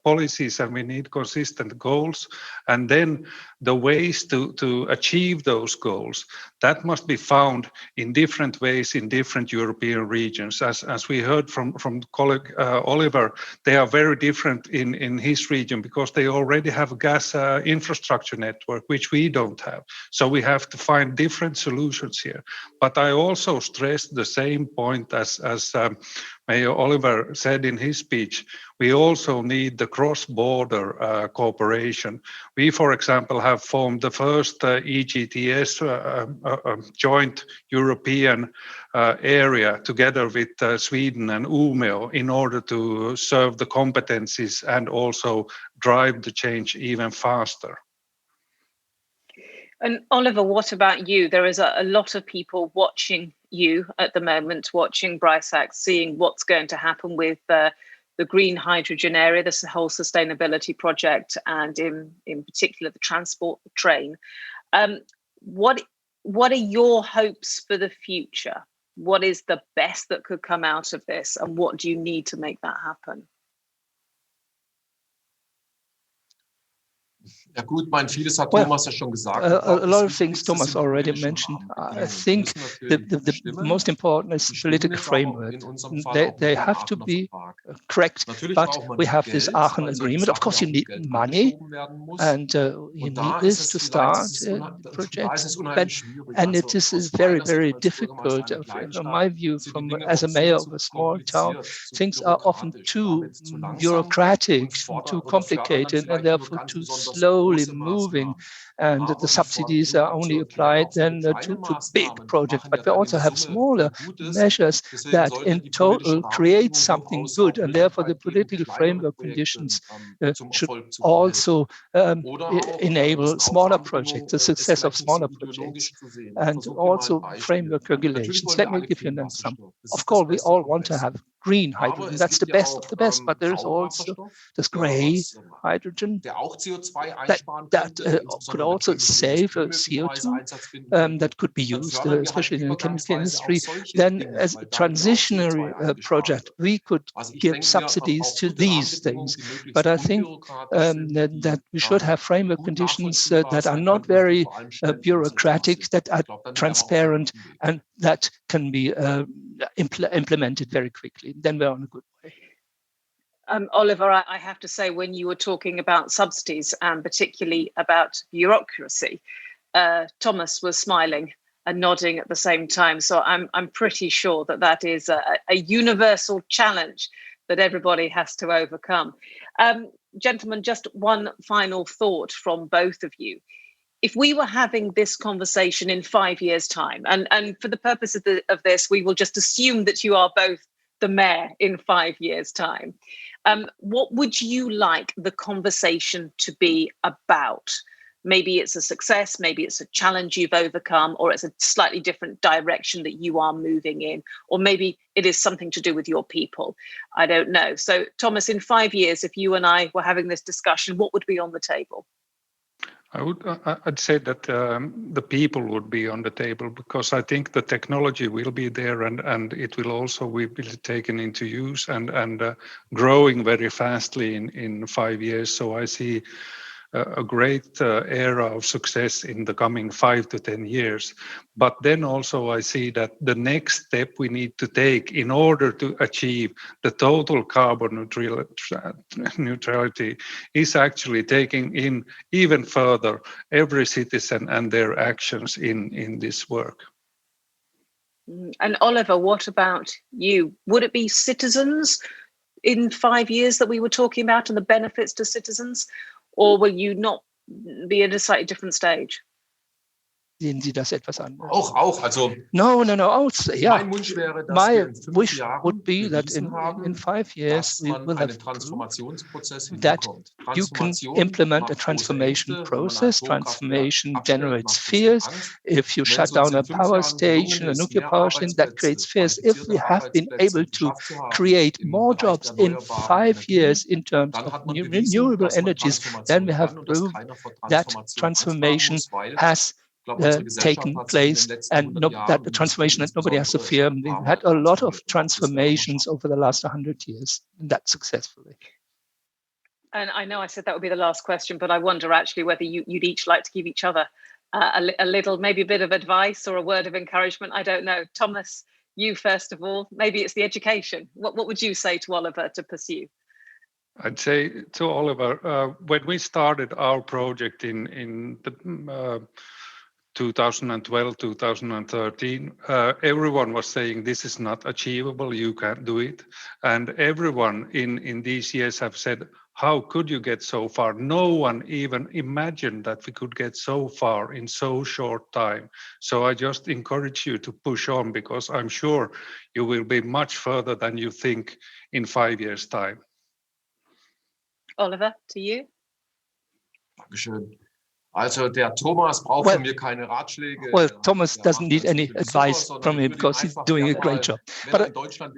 policies, and we need consistent goals, and then the ways to achieve those goals, that must be found in different ways in different European regions. As we heard from colleague Oliver, they are very different in his region because they already have a gas infrastructure network, which we don't have. So we have to find different solutions here. But I also stressed the same point as Mayor Oliver said in his speech. We also need the cross-border cooperation. We, for example, have formed the first EGTS, joint European area, together with Sweden and Umeå, in order to serve the competencies and also drive the change even faster. And Oliver, what about you? There is a lot of people watching you at the moment, watching Brysac, seeing what's going to happen with the green hydrogen area, this whole sustainability project, and in particular the transport, the train. What are your hopes for the future? What is the best that could come out of this, and what do you need to make that happen? Ja gut, vieles hat Well, Thomas ja schon gesagt. A lot of things Thomas already mentioned. I think the most important is political framework. They have to be correct, but we have this Aachen Agreement. Of course, you need money, and you need this to start projects. And it is very, very difficult. From my view, as a mayor of a small town, things are often too bureaucratic, too complicated, and therefore too slowly moving. And the subsidies are only applied then to big projects. But we also have smaller measures that in total create something good. And therefore, the political framework conditions should also enable smaller projects, the success of smaller projects, and also framework regulations. Let me give you an example. Of course, we all want to have green hydrogen. That's the best of the best, but there is also this gray hydrogen that could also save CO2 that could be used, especially in the chemical industry. Then as a transitionary project, we could give subsidies to these things. But I think that we should have framework conditions that are not very bureaucratic, that are transparent, and that can be implemented very quickly. Then we're on a good way. Oliver, I have to say, when you were talking about subsidies and particularly about bureaucracy, Thomas was smiling and nodding at the same time. So I'm pretty sure that is a universal challenge that everybody has to overcome. Gentlemen, just one final thought from both of you. If we were having this conversation in 5 years' time, and for the purpose of this, we will just assume that you are both the mayor in 5 years' time, what would you like the conversation to be about? Maybe it's a success, maybe it's a challenge you've overcome, or it's a slightly different direction that you are moving in, or maybe it is something to do with your people. I don't know. So, Thomas, in 5 years, if you and I were having this discussion, what would be on the table? I'd say that the people would be on the table, because I think the technology will be there, and it will also be taken into use and growing very fastly in 5 years. So I see a great era of success in the coming 5 to 10 years. But then also I see that the next step we need to take in order to achieve the total carbon neutrality is actually taking in even further every citizen and their actions in this work. And Oliver, what about you? Would it be citizens in 5 years that we were talking about and the benefits to citizens? Or will you not be at a slightly different stage? Sehen Sie das etwas anders? Auch. Also No. Also, yeah. Mein Wunsch wäre, dass My wir in 5 wish Jahren would be that bewiesen haben, in 5 years we will have Transformationsprozess that you can implement a transformation process. Transformation generates fears. If you shut down a power station, a nuclear power station, that creates fears. If we have been able to create more jobs in 5 years in terms of renewable energies, then we have proved that transformation has taken place, and that the transformation that nobody has to fear. We've had a lot of transformations over the last 100 years, and that successfully. And I know I said that would be the last question, but I wonder actually whether you'd each like to give each other a little, maybe a bit of advice or a word of encouragement. I don't know. Thomas, you first of all, maybe it's the education. What would you say to Oliver to pursue? I'd say to Oliver, when we started our project in the 2012, 2013, everyone was saying this is not achievable, you can't do it. And everyone in these years have said, how could you get so far? No one even imagined that we could get so far in so short time. So I just encourage you to push on, because I'm sure you will be much further than you think in 5 years' time. Oliver, to you. Dankeschön. Also der Thomas braucht von mir keine Ratschläge. Well, Thomas doesn't need any advice from me because he's doing a great job. But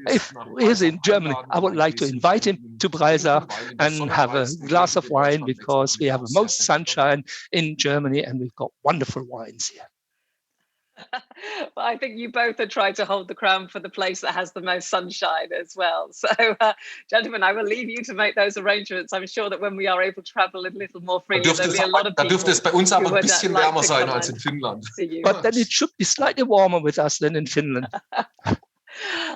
if he's in Germany, I would like to invite him to Breisach and have a glass of wine, because we have the most sunshine in Germany and we've got wonderful wines here. Well, I think you both are trying to hold the crown for the place that has the most sunshine as well. So, gentlemen, I will leave you to make those arrangements. I'm sure that when we are able to travel a little more freely, there'll be a lot of people. Da dürfte es bei uns aber ein bisschen wärmer sein als in Finnland. But then it should be slightly warmer with us than in Finland.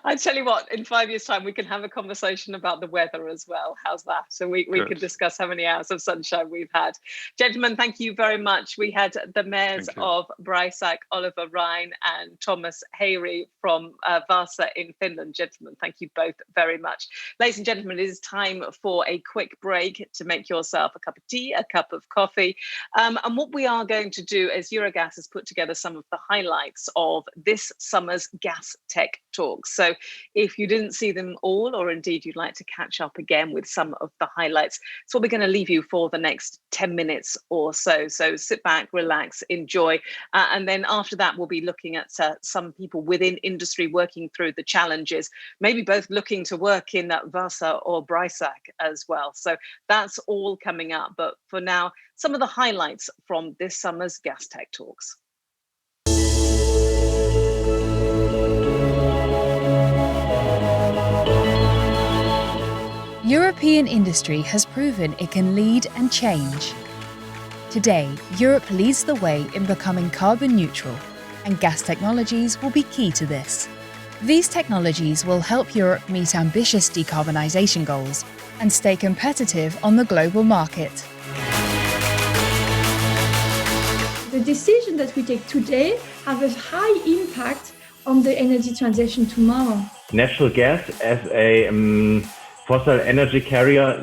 I tell you what, in 5 years' time, we can have a conversation about the weather as well. How's that? So we can discuss how many hours of sunshine we've had. Gentlemen, thank you very much. We had the mayors of Breisach, Oliver Rhein and Thomas Hayrie from Vasa in Finland. Gentlemen, thank you both very much. Ladies and gentlemen, it is time for a quick break to make yourself a cup of tea, a cup of coffee. And what we are going to do is Eurogas has put together some of the highlights of this summer's Gas Tech Talk. So if you didn't see them all, or indeed you'd like to catch up again with some of the highlights, it's what we're going to leave you for the next 10 minutes or so. So sit back, relax, enjoy. And then after that, we'll be looking at some people within industry working through the challenges, maybe both looking to work in Vasa or Breisach as well. So that's all coming up. But for now, some of the highlights from this summer's Gas Tech Talks. European industry has proven it can lead and change. Today, Europe leads the way in becoming carbon neutral, and gas technologies will be key to this. These technologies will help Europe meet ambitious decarbonisation goals and stay competitive on the global market. The decision that we take today have a high impact on the energy transition tomorrow. Natural gas as a fossil energy carrier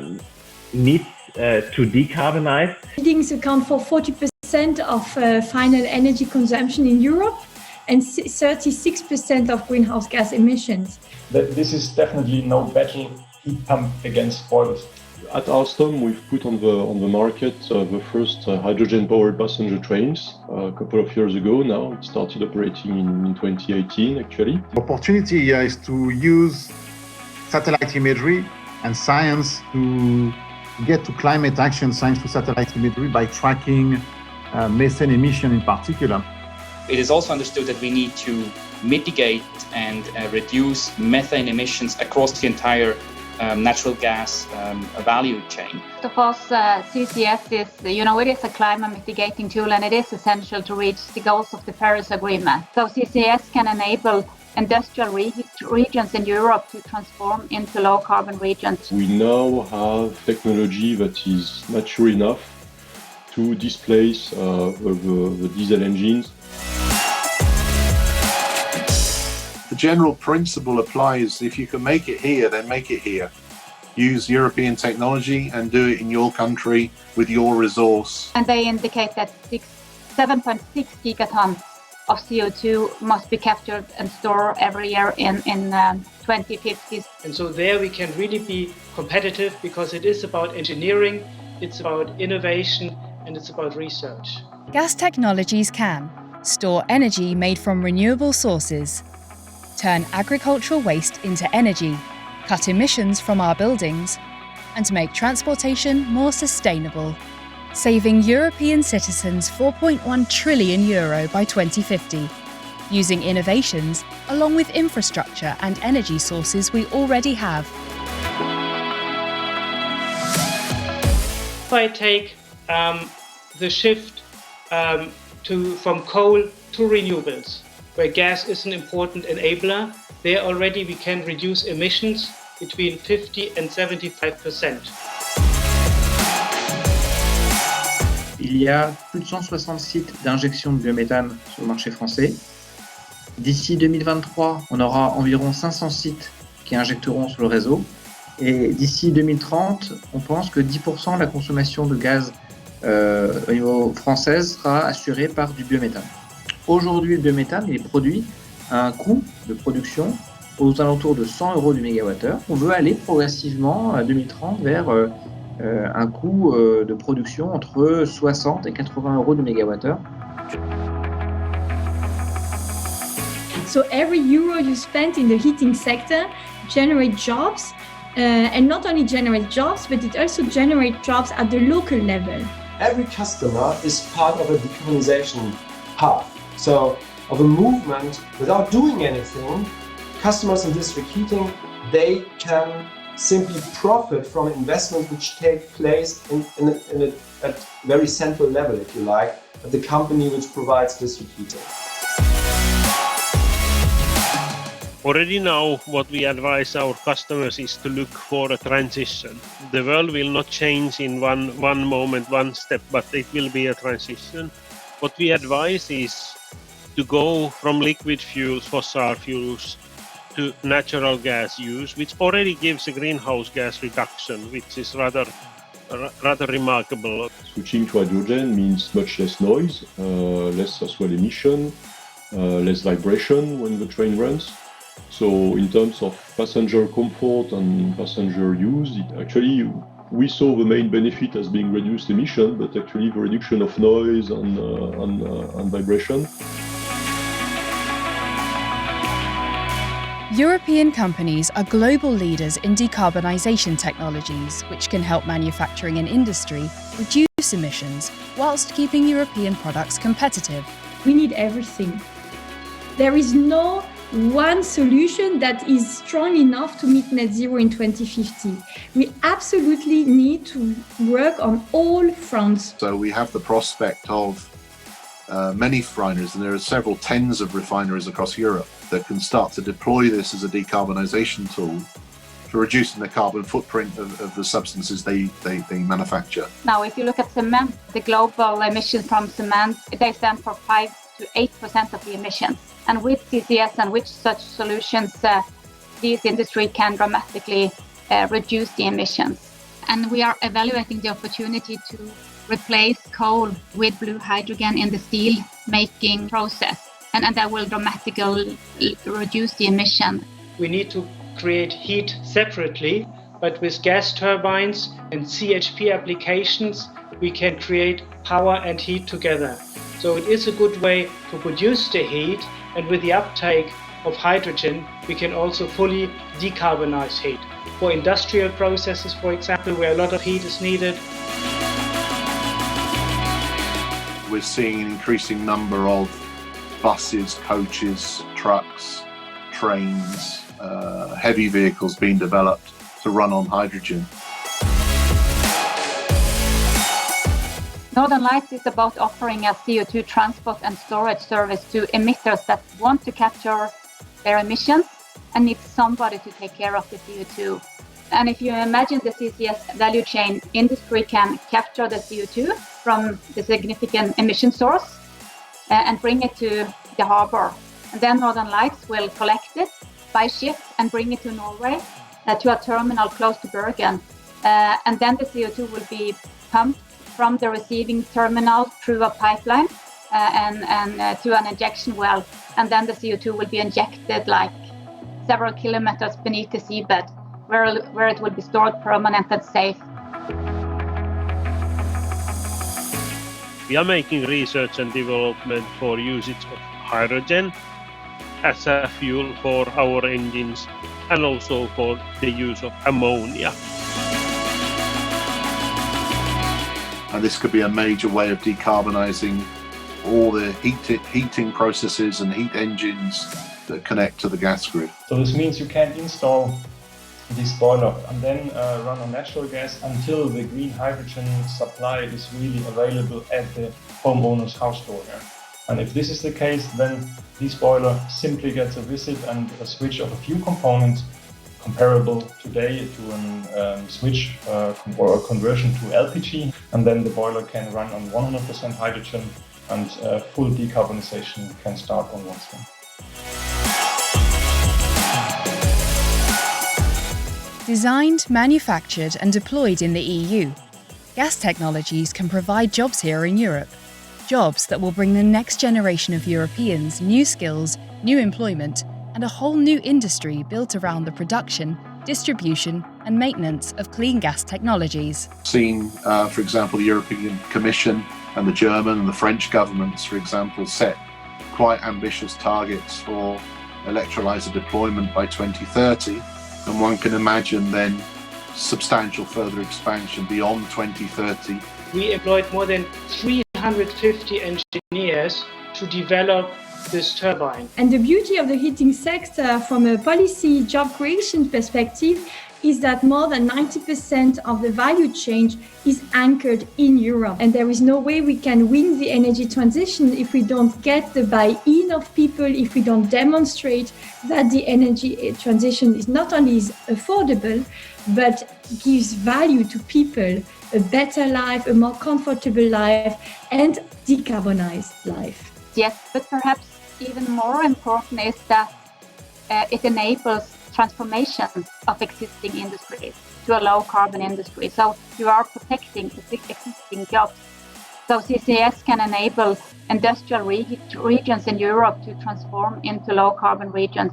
needs to decarbonize. Buildings account for 40% of final energy consumption in Europe and 36% of greenhouse gas emissions. This is definitely no better heat pump against boilers. At Alstom, we've put on the market the first hydrogen-powered passenger trains a couple of years ago now. It started operating in 2018, actually. The opportunity here is to use satellite imagery and science to get to climate action thanks to satellite imagery by tracking methane emission in particular. It is also understood that we need to mitigate and reduce methane emissions across the entire natural gas value chain. Of course, CCS is, it is a climate mitigating tool, and it is essential to reach the goals of the Paris Agreement. So CCS can enable industrial regions in Europe to transform into low carbon regions. We now have technology that is mature enough to displace the diesel engines. The general principle applies: if you can make it here, then make it here. Use European technology and do it in your country with your resource. And they indicate that 7.6 gigatons of CO2 must be captured and stored every year in 2050. And so there we can really be competitive, because it is about engineering, it's about innovation, and it's about research. Gas technologies can store energy made from renewable sources, turn agricultural waste into energy, cut emissions from our buildings, and make transportation more sustainable, saving European citizens €4.1 trillion by 2050, using innovations along with infrastructure and energy sources we already have. If I take the shift from coal to renewables, where gas is an important enabler, there already we can reduce emissions between 50 and 75%. Il y a plus de 160 sites d'injection de biométhane sur le marché français. D'ici 2023, on aura environ 500 sites qui injecteront sur le réseau. Et d'ici 2030, on pense que 10% de la consommation de gaz au niveau français sera assurée par du biométhane. Aujourd'hui, le biométhane il est produit à un coût de production aux alentours de 100 € du mégawattheure. On veut aller progressivement à 2030 vers un coût de production entre 60 et 80 € du mégawattheure. So every euro you spend in the heating sector generates jobs, and not only generate jobs, but it also generates jobs at the local level. Every customer is part of a decarbonization path. So of a movement without doing anything. Customers in district heating, they can simply profit from investments which take place at very central level, if you like, at the company which provides district heating. Already now, what we advise our customers is to look for a transition. The world will not change in one moment, one step, but it will be a transition. What we advise is to go from liquid fuels, fossil fuels, to natural gas use, which already gives a greenhouse gas reduction, which is rather remarkable. Switching to hydrogen means much less noise, less as well emission, less vibration when the train runs. So in terms of passenger comfort and passenger use, we saw the main benefit as being reduced emission, but actually the reduction of noise and vibration. European companies are global leaders in decarbonisation technologies, which can help manufacturing and industry reduce emissions whilst keeping European products competitive. We need everything. There is no one solution that is strong enough to meet net zero in 2050. We absolutely need to work on all fronts. So we have the prospect of many refineries, and there are several tens of refineries across Europe that can start to deploy this as a decarbonisation tool for reducing the carbon footprint of the substances they manufacture. Now, if you look at cement, the global emissions from cement, they stand for 5 to 8% of the emissions. And with CCS and with such solutions, this industry can dramatically reduce the emissions. And we are evaluating the opportunity to replace coal with blue hydrogen in the steel making process. And that will dramatically reduce the emission. We need to create heat separately, but with gas turbines and CHP applications, we can create power and heat together. So it is a good way to produce the heat, and with the uptake of hydrogen, we can also fully decarbonize heat. For industrial processes, for example, where a lot of heat is needed. We're seeing an increasing number of buses, coaches, trucks, trains, heavy vehicles being developed to run on hydrogen. Northern Lights is about offering a CO2 transport and storage service to emitters that want to capture their emissions and need somebody to take care of the CO2. And if you imagine the CCS value chain, industry can capture the CO2 from the significant emission source and bring it to the harbor. And then Northern Lights will collect it by ship and bring it to Norway, to a terminal close to Bergen. And then the CO2 will be pumped from the receiving terminal through a pipeline and to an injection well. And then the CO2 will be injected like several kilometers beneath the seabed, where it will be stored permanent and safe. We are making research and development for usage of hydrogen as a fuel for our engines and also for the use of ammonia. And this could be a major way of decarbonising all the heating processes and heat engines that connect to the gas grid. So this means you can install this boiler and then run on natural gas until the green hydrogen supply is really available at the homeowner's house door. And if this is the case, then this boiler simply gets a visit and a switch of a few components comparable today to a switch or a conversion to LPG, and then the boiler can run on 100% hydrogen and full decarbonisation can start on once again. Designed, manufactured and deployed in the EU, gas technologies can provide jobs here in Europe. Jobs that will bring the next generation of Europeans new skills, new employment, and a whole new industry built around the production, distribution and maintenance of clean gas technologies. Seen, for example, the European Commission and the German and the French governments, for example, set quite ambitious targets for electrolyser deployment by 2030. And one can imagine then substantial further expansion beyond 2030. We employed more than 350 engineers to develop this turbine. And the beauty of the heating sector from a policy job creation perspective is that more than 90% of the value chain is anchored in Europe. And there is no way we can win the energy transition if we don't get the buy-in of people, if we don't demonstrate that the energy transition is not only is affordable, but gives value to people, a better life, a more comfortable life, and decarbonized life. Yes, but perhaps even more important is that it enables transformation of existing industries to a low carbon industry. So you are protecting existing jobs. So CCS can enable industrial regions in Europe to transform into low carbon regions.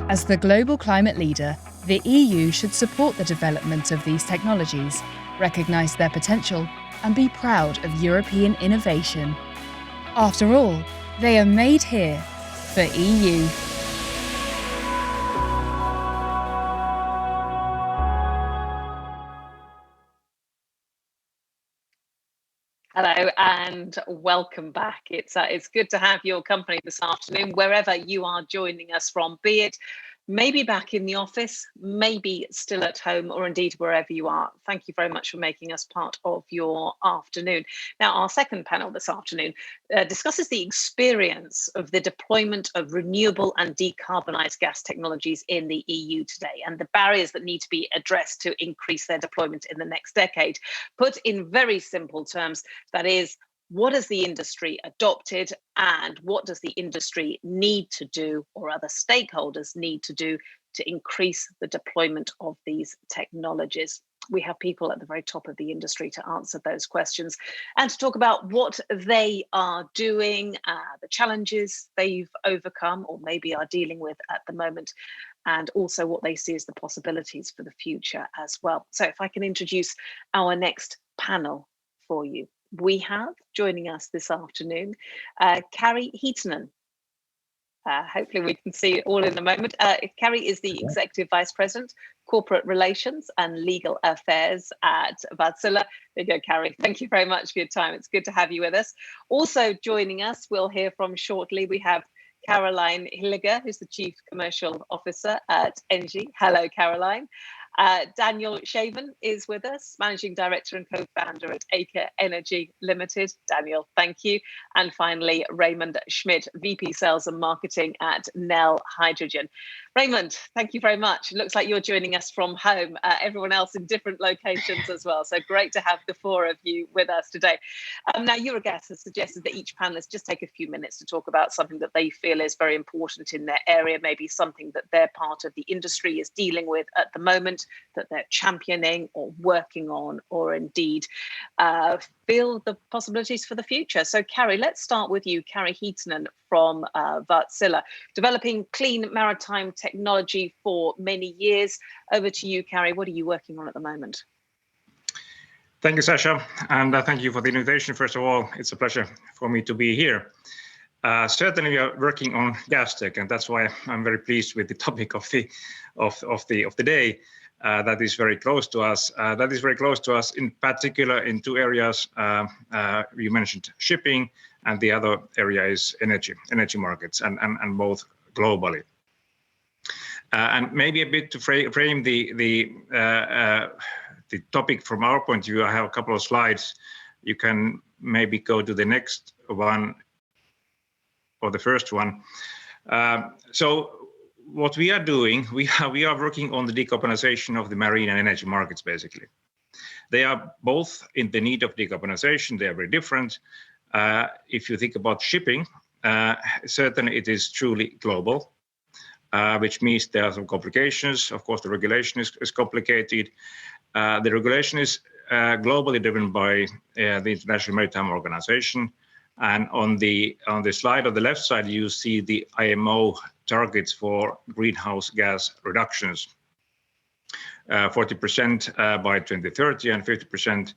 As the global climate leader, the EU should support the development of these technologies, recognise their potential, and be proud of European innovation. After all, they are made here for EU. Hello and welcome back. It's good to have your company this afternoon, wherever you are joining us from, be it maybe back in the office, maybe still at home, or indeed wherever you are. Thank you very much for making us part of your afternoon. Now, our second panel this afternoon discusses the experience of the deployment of renewable and decarbonised gas technologies in the EU today, and the barriers that need to be addressed to increase their deployment in the next decade. Put in very simple terms, that is, what has the industry adopted and what does the industry need to do, or other stakeholders need to do, to increase the deployment of these technologies? We have people at the very top of the industry to answer those questions and to talk about what they are doing, the challenges they've overcome or maybe are dealing with at the moment, and also what they see as the possibilities for the future as well. So if I can introduce our next panel for you. We have joining us this afternoon, Kari Hietanen. Hopefully we can see it all in a moment. Kari is the Executive Vice President, Corporate Relations and Legal Affairs at Wärtsilä. There you go, Kari. Thank you very much for your time. It's good to have you with us. Also joining us, we'll hear from shortly, we have Caroline Hilliger, who's the Chief Commercial Officer at ENGIE. Hello, Caroline. Daniel Shaven is with us, Managing Director and Co-founder at Aker Energy Limited. Daniel, thank you. And finally, Raymond Schmidt, VP Sales and Marketing at Nel Hydrogen. Raymond, thank you very much. It looks like you're joining us from home, everyone else in different locations as well. So great to have the four of you with us today. Now, Eurogas has suggested that each panelist just take a few minutes to talk about something that they feel is very important in their area, maybe something that their part of the industry is dealing with at the moment, that they're championing or working on, or indeed feel the possibilities for the future. So, Kari, let's start with you, Kari Hietanen from Wärtsilä, developing clean maritime technology for many years. Over to you, Kari. What are you working on at the moment? Thank you, Sasha, and thank you for the invitation. First of all, it's a pleasure for me to be here. Certainly, we are working on gas tech, and that's why I'm very pleased with the topic of the day. That is very close to us. That is very close to us, in particular, in two areas. You mentioned shipping, and the other area is energy markets, and both globally. And maybe a bit to frame the topic from our point of view, I have a couple of slides. You can maybe go to the next one, or the first one. So what we are doing, we are working on the decarbonization of the marine and energy markets, basically. They are both in the need of decarbonization. They are very different. If you think about shipping, certainly it is truly global, which means there are some complications. Of course, the regulation is complicated. The regulation is globally driven by the International Maritime Organization. And on the slide on the left side, you see the IMO targets for greenhouse gas reductions, 40% by 2030 and 50%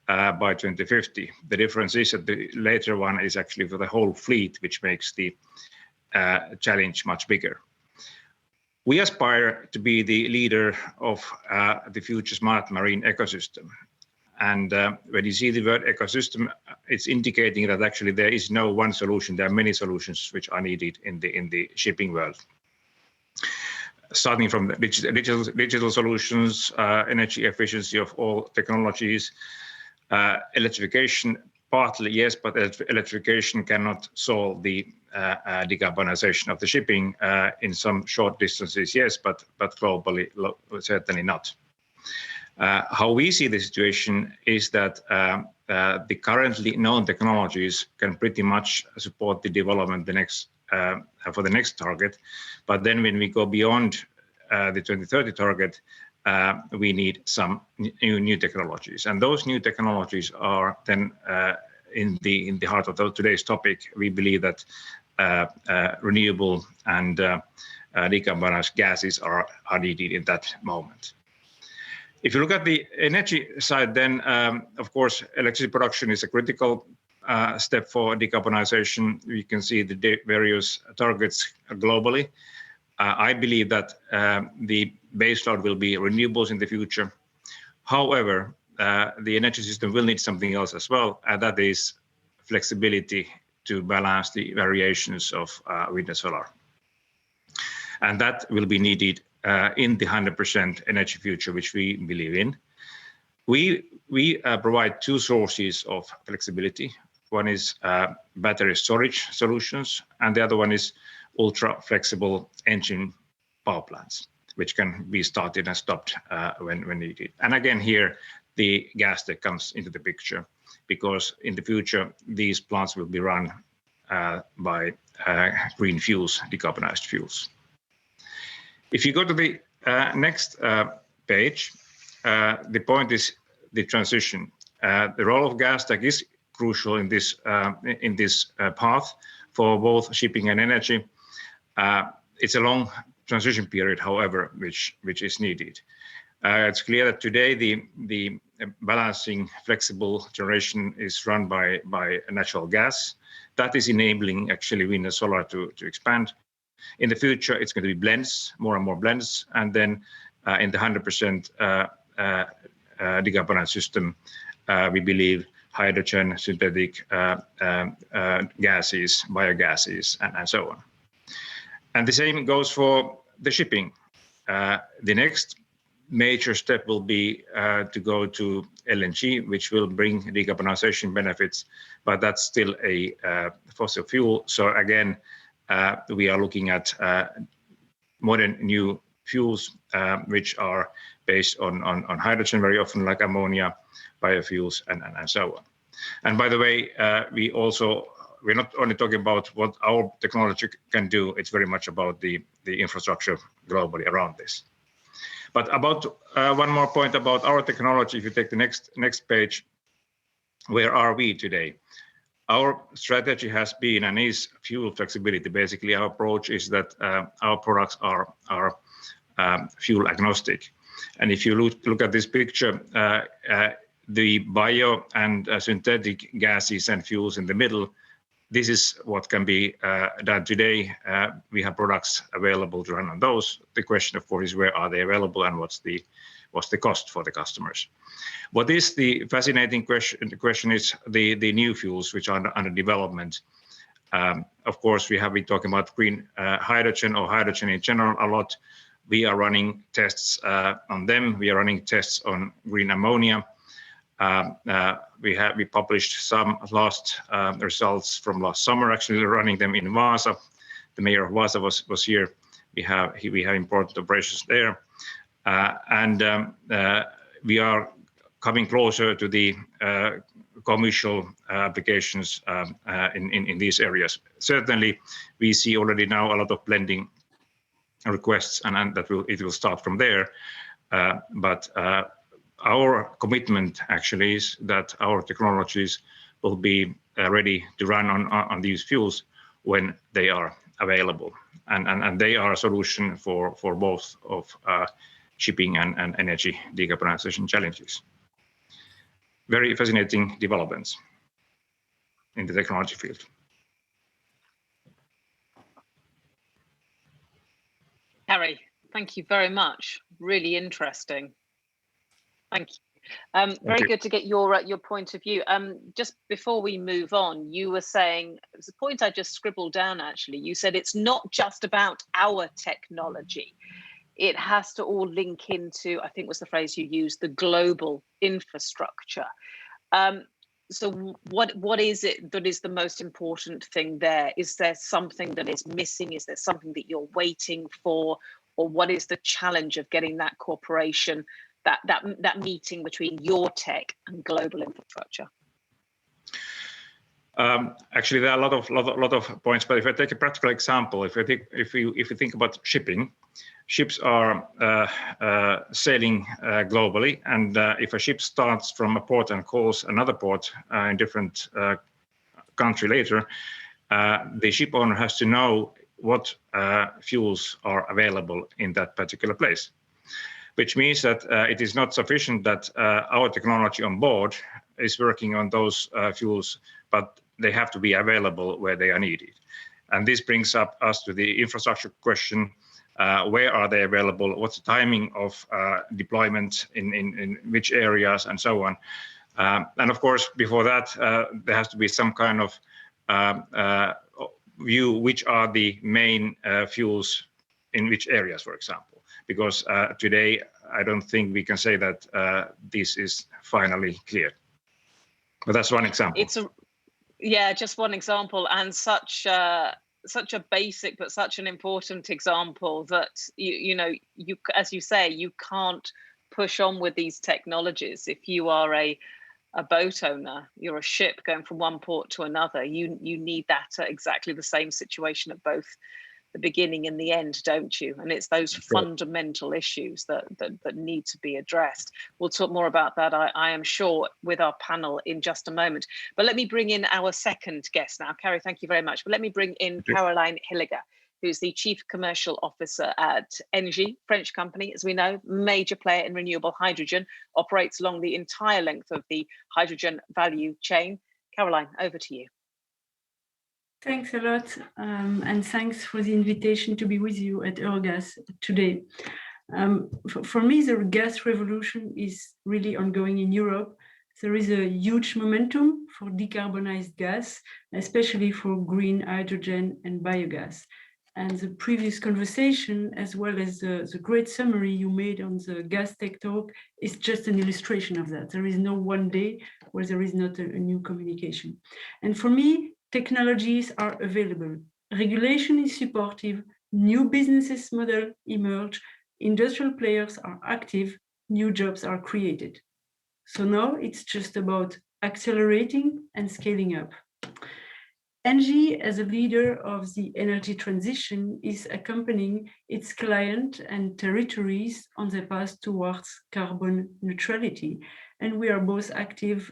by 2050. The difference is that the later one is actually for the whole fleet, which makes the challenge much bigger. We aspire to be the leader of the future smart marine ecosystem. And when you see the word ecosystem, it's indicating that actually there is no one solution. There are many solutions which are needed in the shipping world. Starting from the digital solutions, energy efficiency of all technologies, electrification, partly yes, but electrification cannot solve the decarbonisation of the shipping in some short distances, yes, but globally, certainly not. How we see the situation is that the currently known technologies can pretty much support the development for the next target. But then when we go beyond the 2030 target, we need some new technologies. And those new technologies are then in the heart of today's topic. We believe that renewable and decarbonized gases are needed in that moment. If you look at the energy side, then of course electricity production is a critical step for decarbonization. We can see the various targets globally. I believe that the baseload will be renewables in the future. However, the energy system will need something else as well, and that is flexibility to balance the variations of wind and solar. And that will be needed in the 100% energy future, which we believe in. We provide two sources of flexibility. One is battery storage solutions, and the other one is ultra flexible engine power plants, which can be started and stopped when needed. And again, here the gas tech comes into the picture, because in the future these plants will be run by green fuels, decarbonized fuels. If you go to the next page, the point is the transition. The role of gas tech is crucial in this path for both shipping and energy. It's a long transition period, however, which is needed. It's clear that today the balancing flexible generation is run by natural gas. That is enabling actually wind and solar to expand. In the future, it's going to be blends, more and more blends, and then in the 100% decarbonized system, we believe hydrogen, synthetic gases, biogases, and so on. And the same goes for the shipping. The next major step will be to go to LNG, which will bring decarbonization benefits, but that's still a fossil fuel. So again, we are looking at modern new fuels, which are based on hydrogen very often, like ammonia, biofuels, and so on. And by the way, we're not only talking about what our technology can do, it's very much about the infrastructure globally around this. But about one more point about our technology, if you take the next page, where are we today? Our strategy has been and is fuel flexibility. Basically, our approach is that our products are fuel agnostic. And if you look at this picture, the bio and synthetic gases and fuels in the middle, this is what can be done today. We have products available to run on those. The question, of course, is where are they available and what's the cost for the customers? What is the fascinating question? The question is the new fuels which are under development. Of course, we have been talking about green hydrogen or hydrogen in general a lot. We are running tests on them. We are running tests on green ammonia. We published some last results from last summer, actually running them in Vaasa. The mayor of Vaasa was here. We have important operations there. And we are coming closer to the commercial applications in these areas. Certainly, we see already now a lot of blending requests, and it will start from there. But our commitment actually is that our technologies will be ready to run on these fuels when they are available, and they are a solution for both of shipping and energy decarbonization challenges. Very fascinating developments in the technology field. Harry, thank you very much. Really interesting. Thank you. Very good to get your point of view. Just before we move on, you were saying, it was a point I just scribbled down actually, you said it's not just about our technology. It has to all link into, I think was the phrase you used, the global infrastructure. So what is it that is the most important thing there? Is there something that is missing? Is there something that you're waiting for? Or what is the challenge of getting that cooperation, that meeting between your tech and global infrastructure? Actually, there are a lot of points, but if I take a practical example, if you think about shipping, ships are sailing globally, and if a ship starts from a port and calls another port in different country later, the ship owner has to know what fuels are available in that particular place, which means that it is not sufficient that our technology on board is working on those fuels, but they have to be available where they are needed. And this brings us to the infrastructure question. Where are they available? What's the timing of deployment in which areas and so on? And of course, before that, there has to be some kind of view which are the main fuels in which areas, for example. Because today, I don't think we can say that this is finally clear. But that's one example. Yeah, just one example, and such a basic but such an important example that you as you say, you can't push on with these technologies if you are a boat owner, you're a ship going from one port to another. You need that at exactly the same situation at both the beginning and the end, don't you? And it's those fundamental issues that need to be addressed. We'll talk more about that, I am sure, with our panel in just a moment. But let me bring in our second guest now. Carrie, thank you very much. But let me bring in Caroline Hilliger, who's the Chief Commercial Officer at Engie, French company, as we know, major player in renewable hydrogen, operates along the entire length of the hydrogen value chain. Caroline, over to you. Thanks a lot, and thanks for the invitation to be with you at Eurogas today. For me, the gas revolution is really ongoing in Europe. There is a huge momentum for decarbonized gas, especially for green hydrogen and biogas. And the previous conversation, as well as the great summary you made on the gas tech talk, is just an illustration of that. There is no one day where there is not a new communication. And for me, technologies are available. Regulation is supportive, new business models emerge, industrial players are active, new jobs are created. So now it's just about accelerating and scaling up. Engie, as a leader of the energy transition, is accompanying its client and territories on the path towards carbon neutrality. And we are both active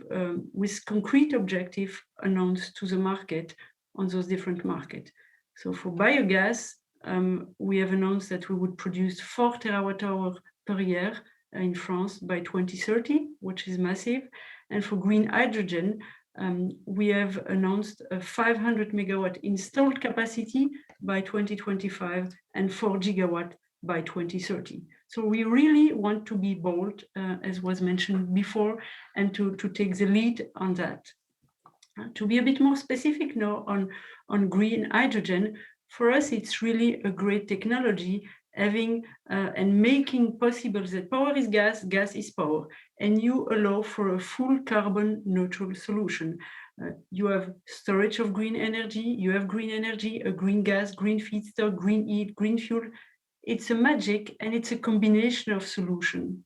with concrete objectives announced to the market on those different markets. So for biogas, we have announced that we would produce 4 terawatt-hours per year in France by 2030, which is massive. And for green hydrogen, we have announced a 500 megawatt installed capacity by 2025 and 4 gigawatt by 2030. So we really want to be bold, as was mentioned before, and to take the lead on that. To be a bit more specific now on green hydrogen, for us, it's really a great technology having and making possible that power is gas, gas is power, and you allow for a full carbon neutral solution. You have storage of green energy, you have green energy, a green gas, green feedstock, green heat, green fuel. It's a magic, and it's a combination of solutions.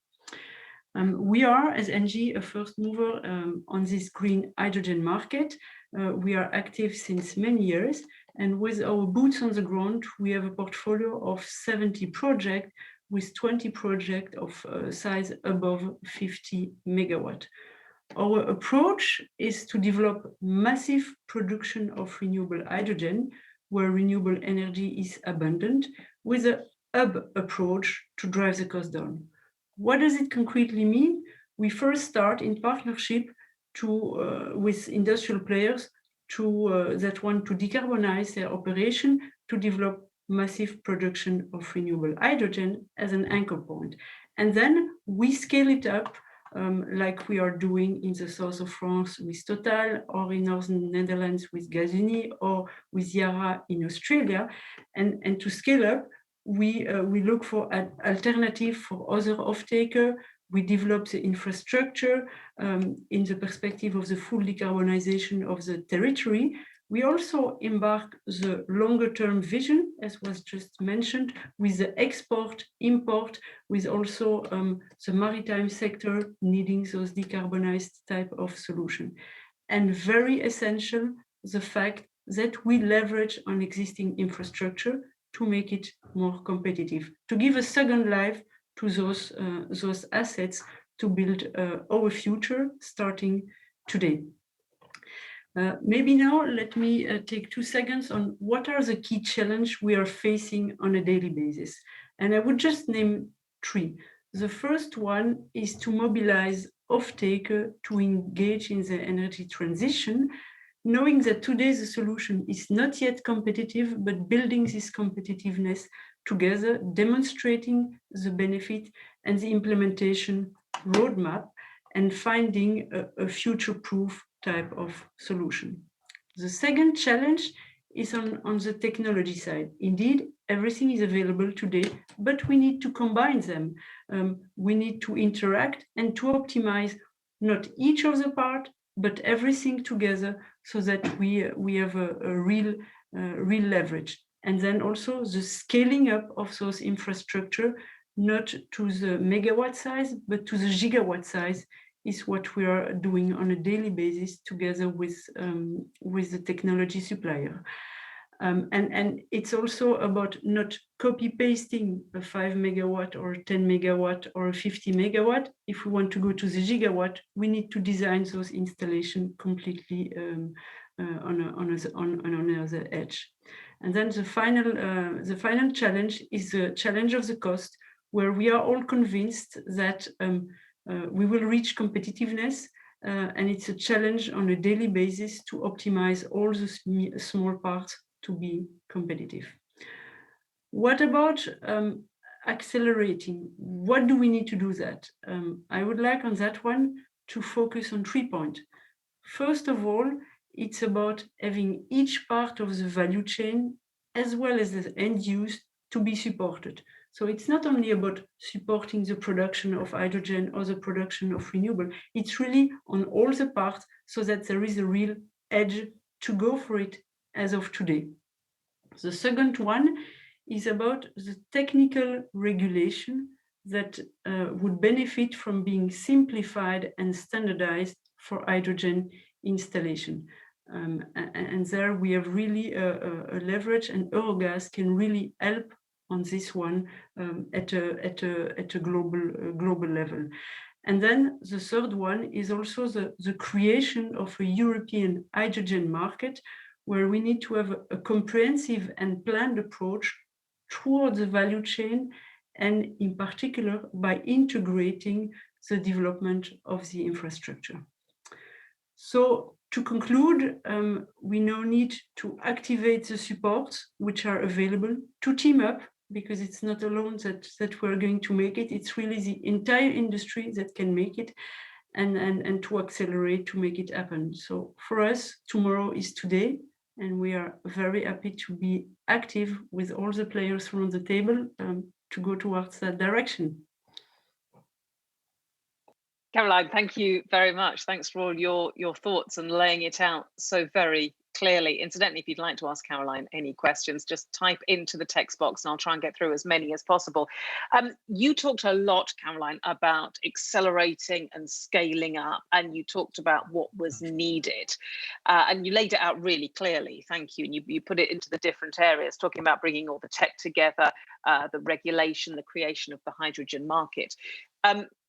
We are, as Engie, a first mover on this green hydrogen market. We are active since many years, and with our boots on the ground, we have a portfolio of 70 projects with 20 projects of size above 50 megawatt. Our approach is to develop massive production of renewable hydrogen, where renewable energy is abundant, with a hub approach to drive the cost down. What does it concretely mean? We first start in partnership with industrial players that want to decarbonize their operation to develop massive production of renewable hydrogen as an anchor point. And then we scale it up like we are doing in the south of France with Total, or in northern Netherlands with Gasunie, or with Yara in Australia. And to scale up, we look for an alternative for other off-taker. We develop the infrastructure in the perspective of the full decarbonization of the territory. We also embark the longer-term vision, as was just mentioned, with the export, import, with also the maritime sector needing those decarbonized type of solution. And very essential, the fact that we leverage on existing infrastructure to make it more competitive, to give a second life to those assets to build our future starting today. Maybe now let me take 2 seconds on what are the key challenges we are facing on a daily basis. And I would just name 3. The first one is to mobilize off-taker to engage in the energy transition, knowing that today the solution is not yet competitive, but building this competitiveness together, demonstrating the benefit and the implementation roadmap, and finding a future-proof type of solution. The second challenge is on the technology side. Indeed, everything is available today, but we need to combine them. We need to interact and to optimize not each of the part, but everything together so that we have a real leverage. And then also the scaling up of those infrastructure, not to the megawatt size, but to the gigawatt size, is what we are doing on a daily basis together with the technology supplier. And it's also about not copy-pasting a 5 megawatt or 10 megawatt or a 50 megawatt. If we want to go to the gigawatt, we need to design those installations completely on another edge. And then the final challenge is the challenge of the cost, where we are all convinced that we will reach competitiveness, and it's a challenge on a daily basis to optimize all the small parts to be competitive. What about accelerating? What do we need to do that? I would like on that one to focus on 3 points. First of all, it's about having each part of the value chain as well as the end use to be supported. So it's not only about supporting the production of hydrogen or the production of renewable, it's really on all the parts so that there is a real edge to go for it as of today. The second one is about the technical regulation that would benefit from being simplified and standardized for hydrogen installation. And there we have really a leverage, and Eurogas can really help on this one at a global level. And then the third one is also the creation of a European hydrogen market, where we need to have a comprehensive and planned approach toward the value chain, and in particular by integrating the development of the infrastructure. So to conclude, we now need to activate the supports which are available, to team up, because it's not alone that we're going to make it. It's really the entire industry that can make it, and to accelerate to make it happen. So for us, tomorrow is today, and we are very happy to be active with all the players around the table to go towards that direction. Caroline, thank you very much. Thanks for all your thoughts and laying it out so very clearly. Incidentally, if you'd like to ask Caroline any questions, just type into the text box and I'll try and get through as many as possible. You talked a lot, Caroline, about accelerating and scaling up, and you talked about what was needed. And you laid it out really clearly, thank you. And you put it into the different areas, talking about bringing all the tech together, the regulation, the creation of the hydrogen market.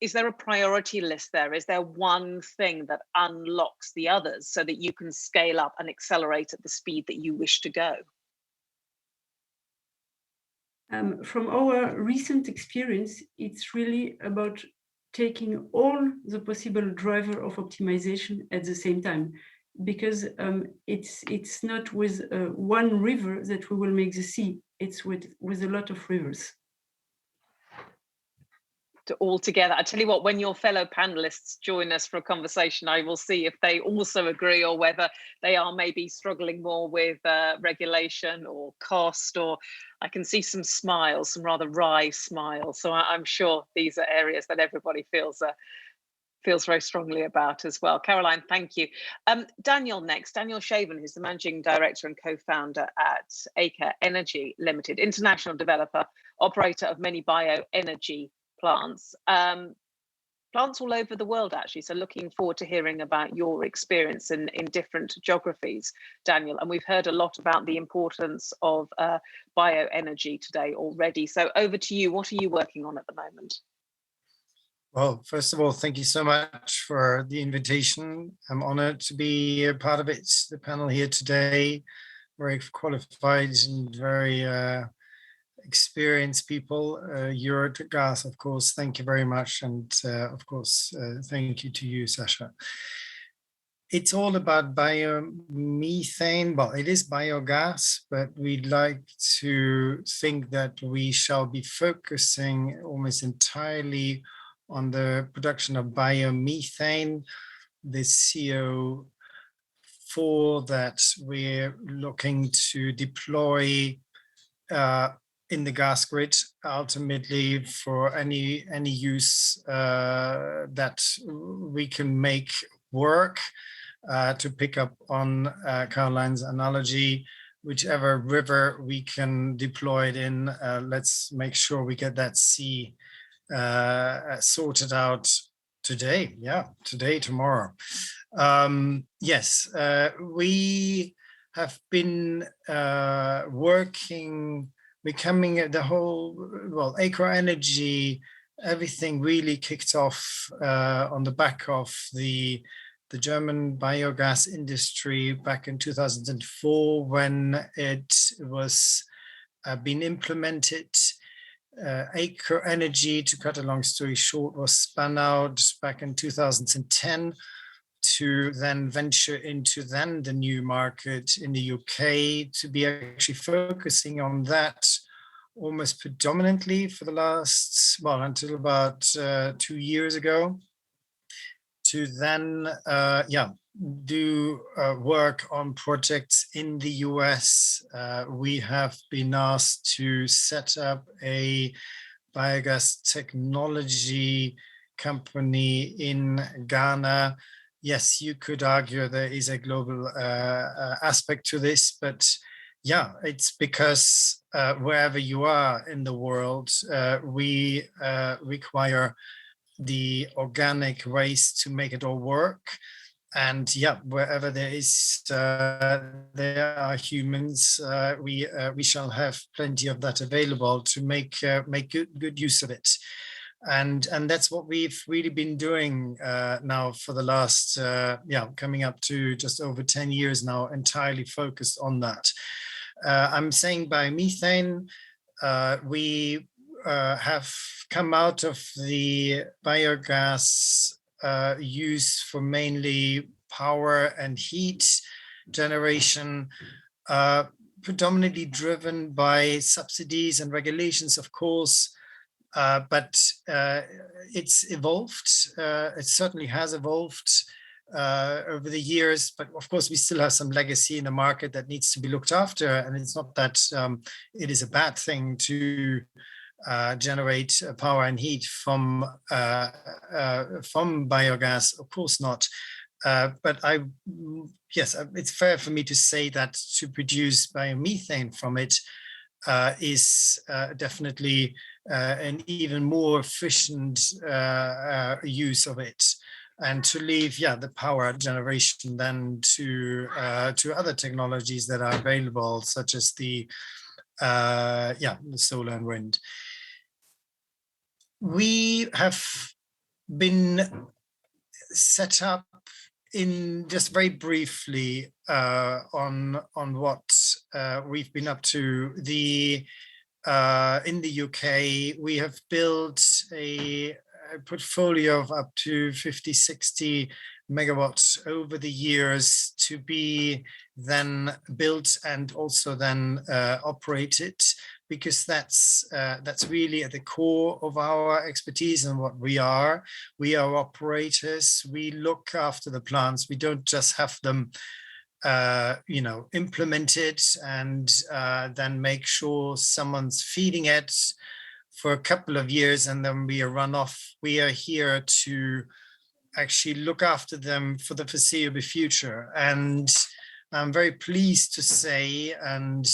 Is there a priority list there? Is there one thing that unlocks the others so that you can scale up and accelerate at the speed that you wish to go? From our recent experience, it's really about taking all the possible driver of optimization at the same time, because it's not with one river that we will make the sea, it's with a lot of rivers. to all together. I tell you what, when your fellow panelists join us for a conversation, I will see if they also agree or whether they are maybe struggling more with regulation or cost, or I can see some smiles, some rather wry smiles. So I'm sure these are areas that everybody feels very strongly about as well. Caroline, thank you. Daniel next, Daniel Shaven, who's the Managing Director and Co-founder at Acre Energy Limited, international developer, operator of many bioenergy plants. Plants all over the world, actually. So looking forward to hearing about your experience in different geographies, Daniel. And we've heard a lot about the importance of bioenergy today already. So over to you. What are you working on at the moment? Well, first of all, thank you so much for the invitation. I'm honored to be a part of it, the panel here today. Very qualified and very experienced people. Eurogas, of course, thank you very much. And of course, thank you to you, Sasha. It's all about biomethane. Well, it is biogas, but we'd like to think that we shall be focusing almost entirely on the production of biomethane, the CO4 that we're looking to deploy in the gas grid, ultimately for any use that we can make work. To pick up on Caroline's analogy, whichever river we can deploy it in, let's make sure we get that sea sorted out today. Yeah, today, tomorrow. Yes, we have been working, becoming the whole, well, Acre Energy, everything really kicked off on the back of the German biogas industry back in 2004 when it was being implemented. Acre Energy, to cut a long story short, was spun out back in 2010 to then venture into the new market in the UK, to be actually focusing on that almost predominantly for the last, well, until about 2 years ago, to then, do work on projects in the US. We have been asked to set up a biogas technology company in Ghana. Yes, you could argue there is a global aspect to this, but yeah, it's because wherever you are in the world, we require the organic waste to make it all work. And yeah, wherever there are humans, we shall have plenty of that available to make good use of it. And that's what we've really been doing now for the last coming up to just over 10 years now, entirely focused on that. I'm saying biomethane, we have come out of the biogas use for mainly power and heat generation, predominantly driven by subsidies and regulations, of course, but it's evolved. It certainly has evolved over the years, but of course we still have some legacy in the market that needs to be looked after. And it's not that it is a bad thing to generate power and heat from biogas, of course not. But yes, it's fair for me to say that to produce biomethane from it is definitely an even more efficient use of it, and to leave the power generation then to other technologies that are available, such as the solar and wind. We have been set up in just very briefly on what we've been up to. In the UK, we have built a portfolio of up to 50, 60 megawatts over the years to be then built and also then operated. because that's really at the core of our expertise and what we are. We are operators. We look after the plants. We don't just have them implemented and then make sure someone's feeding it for a couple of years and then we run off. We are here to actually look after them for the foreseeable future. And I'm very pleased to say, and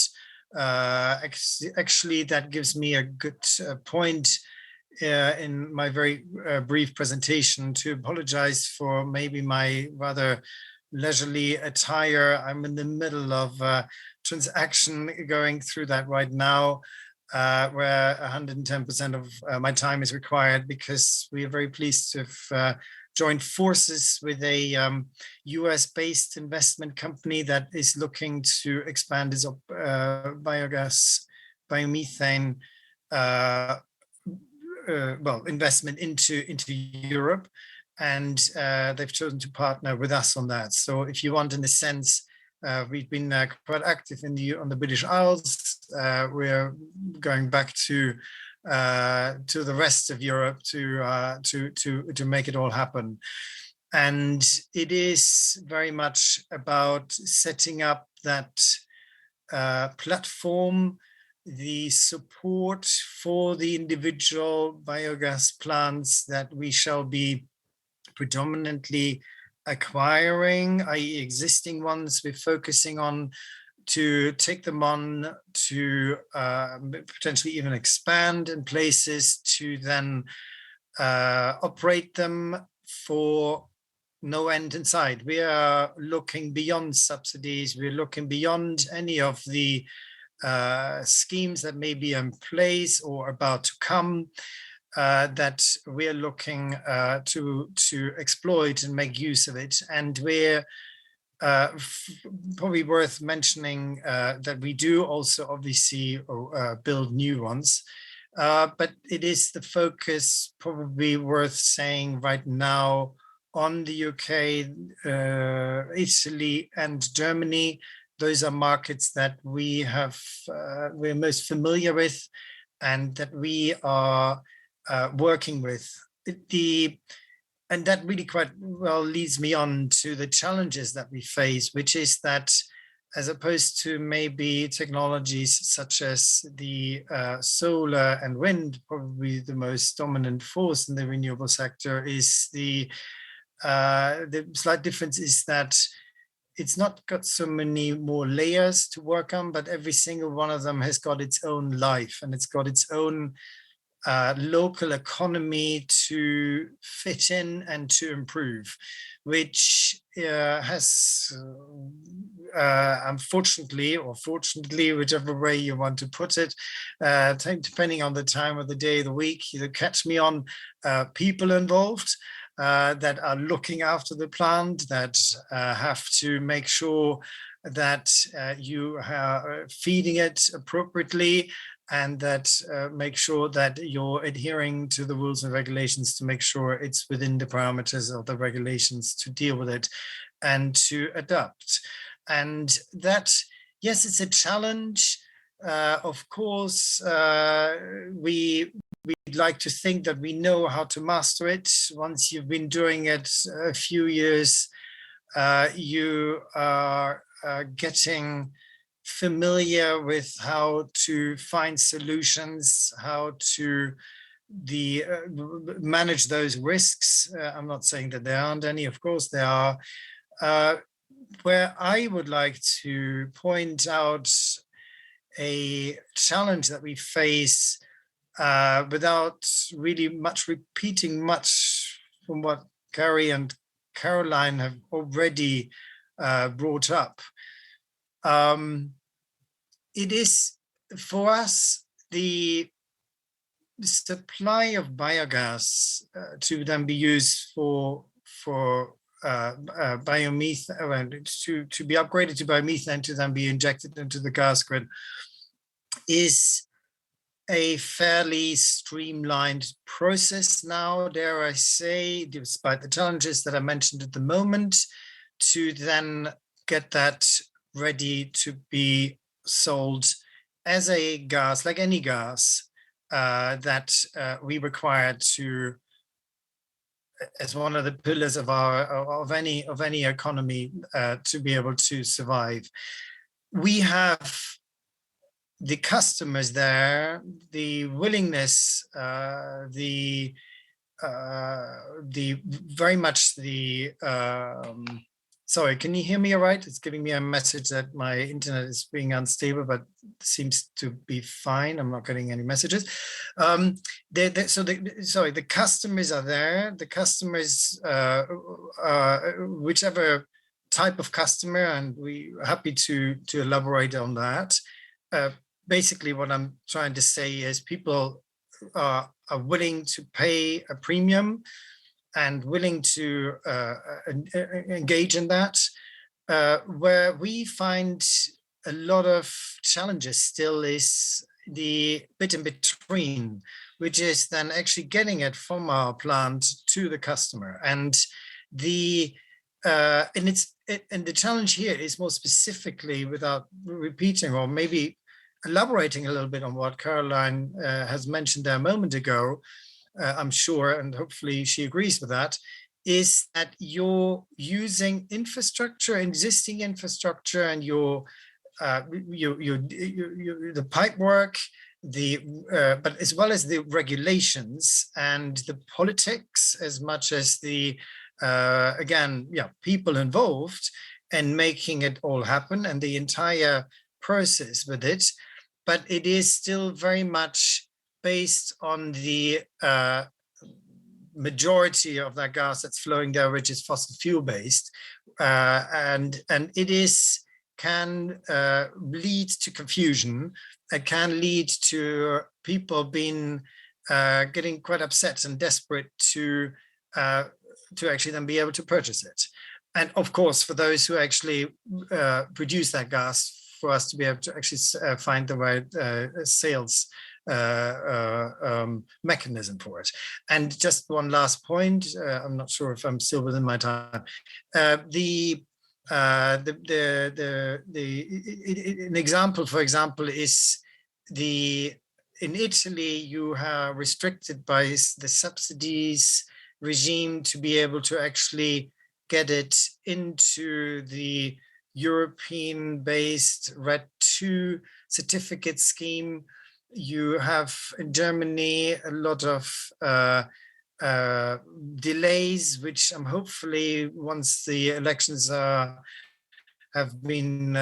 actually that gives me a good point in my very brief presentation to apologize for maybe my rather leisurely attire. I'm in the middle of a transaction going through that right now, where 110% of my time is required, because we are very pleased to have joined forces with a US-based investment company that is looking to expand its biogas, biomethane, investment into Europe. And they've chosen to partner with us on that. So if you want, in a sense, we've been quite active on the British Isles. We're going back to the rest of Europe to make it all happen. And it is very much about setting up that platform, the support for the individual biogas plants that we shall be predominantly acquiring, i.e. existing ones. We're focusing on to take them on to potentially even expand in places to then operate them for no end in sight. We are looking beyond subsidies. We're looking beyond any of the schemes that may be in place or about to come. That we're looking to exploit and make use of it. And we're probably worth mentioning that we do also obviously build new ones. But it is the focus probably worth saying right now on the UK, Italy and Germany. Those are markets that we're most familiar with and that we are working with. And that really quite well leads me on to the challenges that we face, which is that as opposed to maybe technologies such as the solar and wind, probably the most dominant force in the renewable sector, is the slight difference is that it's not got so many more layers to work on, but every single one of them has got its own life and it's got its own local economy to fit in and to improve, which has unfortunately or fortunately, whichever way you want to put it, depending on the time of the day, the week, you catch me on, people involved that are looking after the plant, that have to make sure that you are feeding it appropriately, and that make sure that you're adhering to the rules and regulations to make sure it's within the parameters of the regulations to deal with it and to adapt. And that, yes, it's a challenge. Of course, we'd like to think that we know how to master it. Once you've been doing it a few years, you are getting familiar with how to find solutions, how to manage those risks. I'm not saying that there aren't any, of course there are. Where I would like to point out a challenge that we face without really repeating much from what Gary and Caroline have already brought up. It is, for us, the supply of biogas to then be used for biomethane, to be upgraded to biomethane to then be injected into the gas grid, is a fairly streamlined process now, dare I say, despite the challenges that I mentioned at the moment, to then get that ready to be sold as a gas, like any gas, that we require to, as one of the pillars of any economy, to be able to survive. We have the customers there, the willingness, the very much the sorry, can you hear me all right? It's giving me a message that my internet is being unstable, but seems to be fine. I'm not getting any messages. The customers are there. The customers, whichever type of customer, and we're happy to elaborate on that. Basically, what I'm trying to say is people are willing to pay a premium and willing to engage in that. Where we find a lot of challenges still is the bit in between, which is then actually getting it from our plant to the customer. And the challenge here is more specifically, without repeating or maybe elaborating a little bit on what Caroline has mentioned there a moment ago, I'm sure, and hopefully she agrees with that, is that you're using infrastructure, existing infrastructure, and the pipe work, but as well as the regulations and the politics, as much as the people involved and making it all happen and the entire process with it. But it is still very much based on the majority of that gas that's flowing there, which is fossil fuel based, and it can lead to confusion. It can lead to people being getting quite upset and desperate to actually then be able to purchase it. And of course, for those who actually produce that gas, for us to be able to actually find the right sales mechanism for it. And just one last point, I'm not sure if I'm still within my time. An example, for example, is in Italy, you are restricted by the subsidies regime to be able to actually get it into the European-based RED II certificate scheme. You have in Germany a lot of delays, which hopefully once the elections have been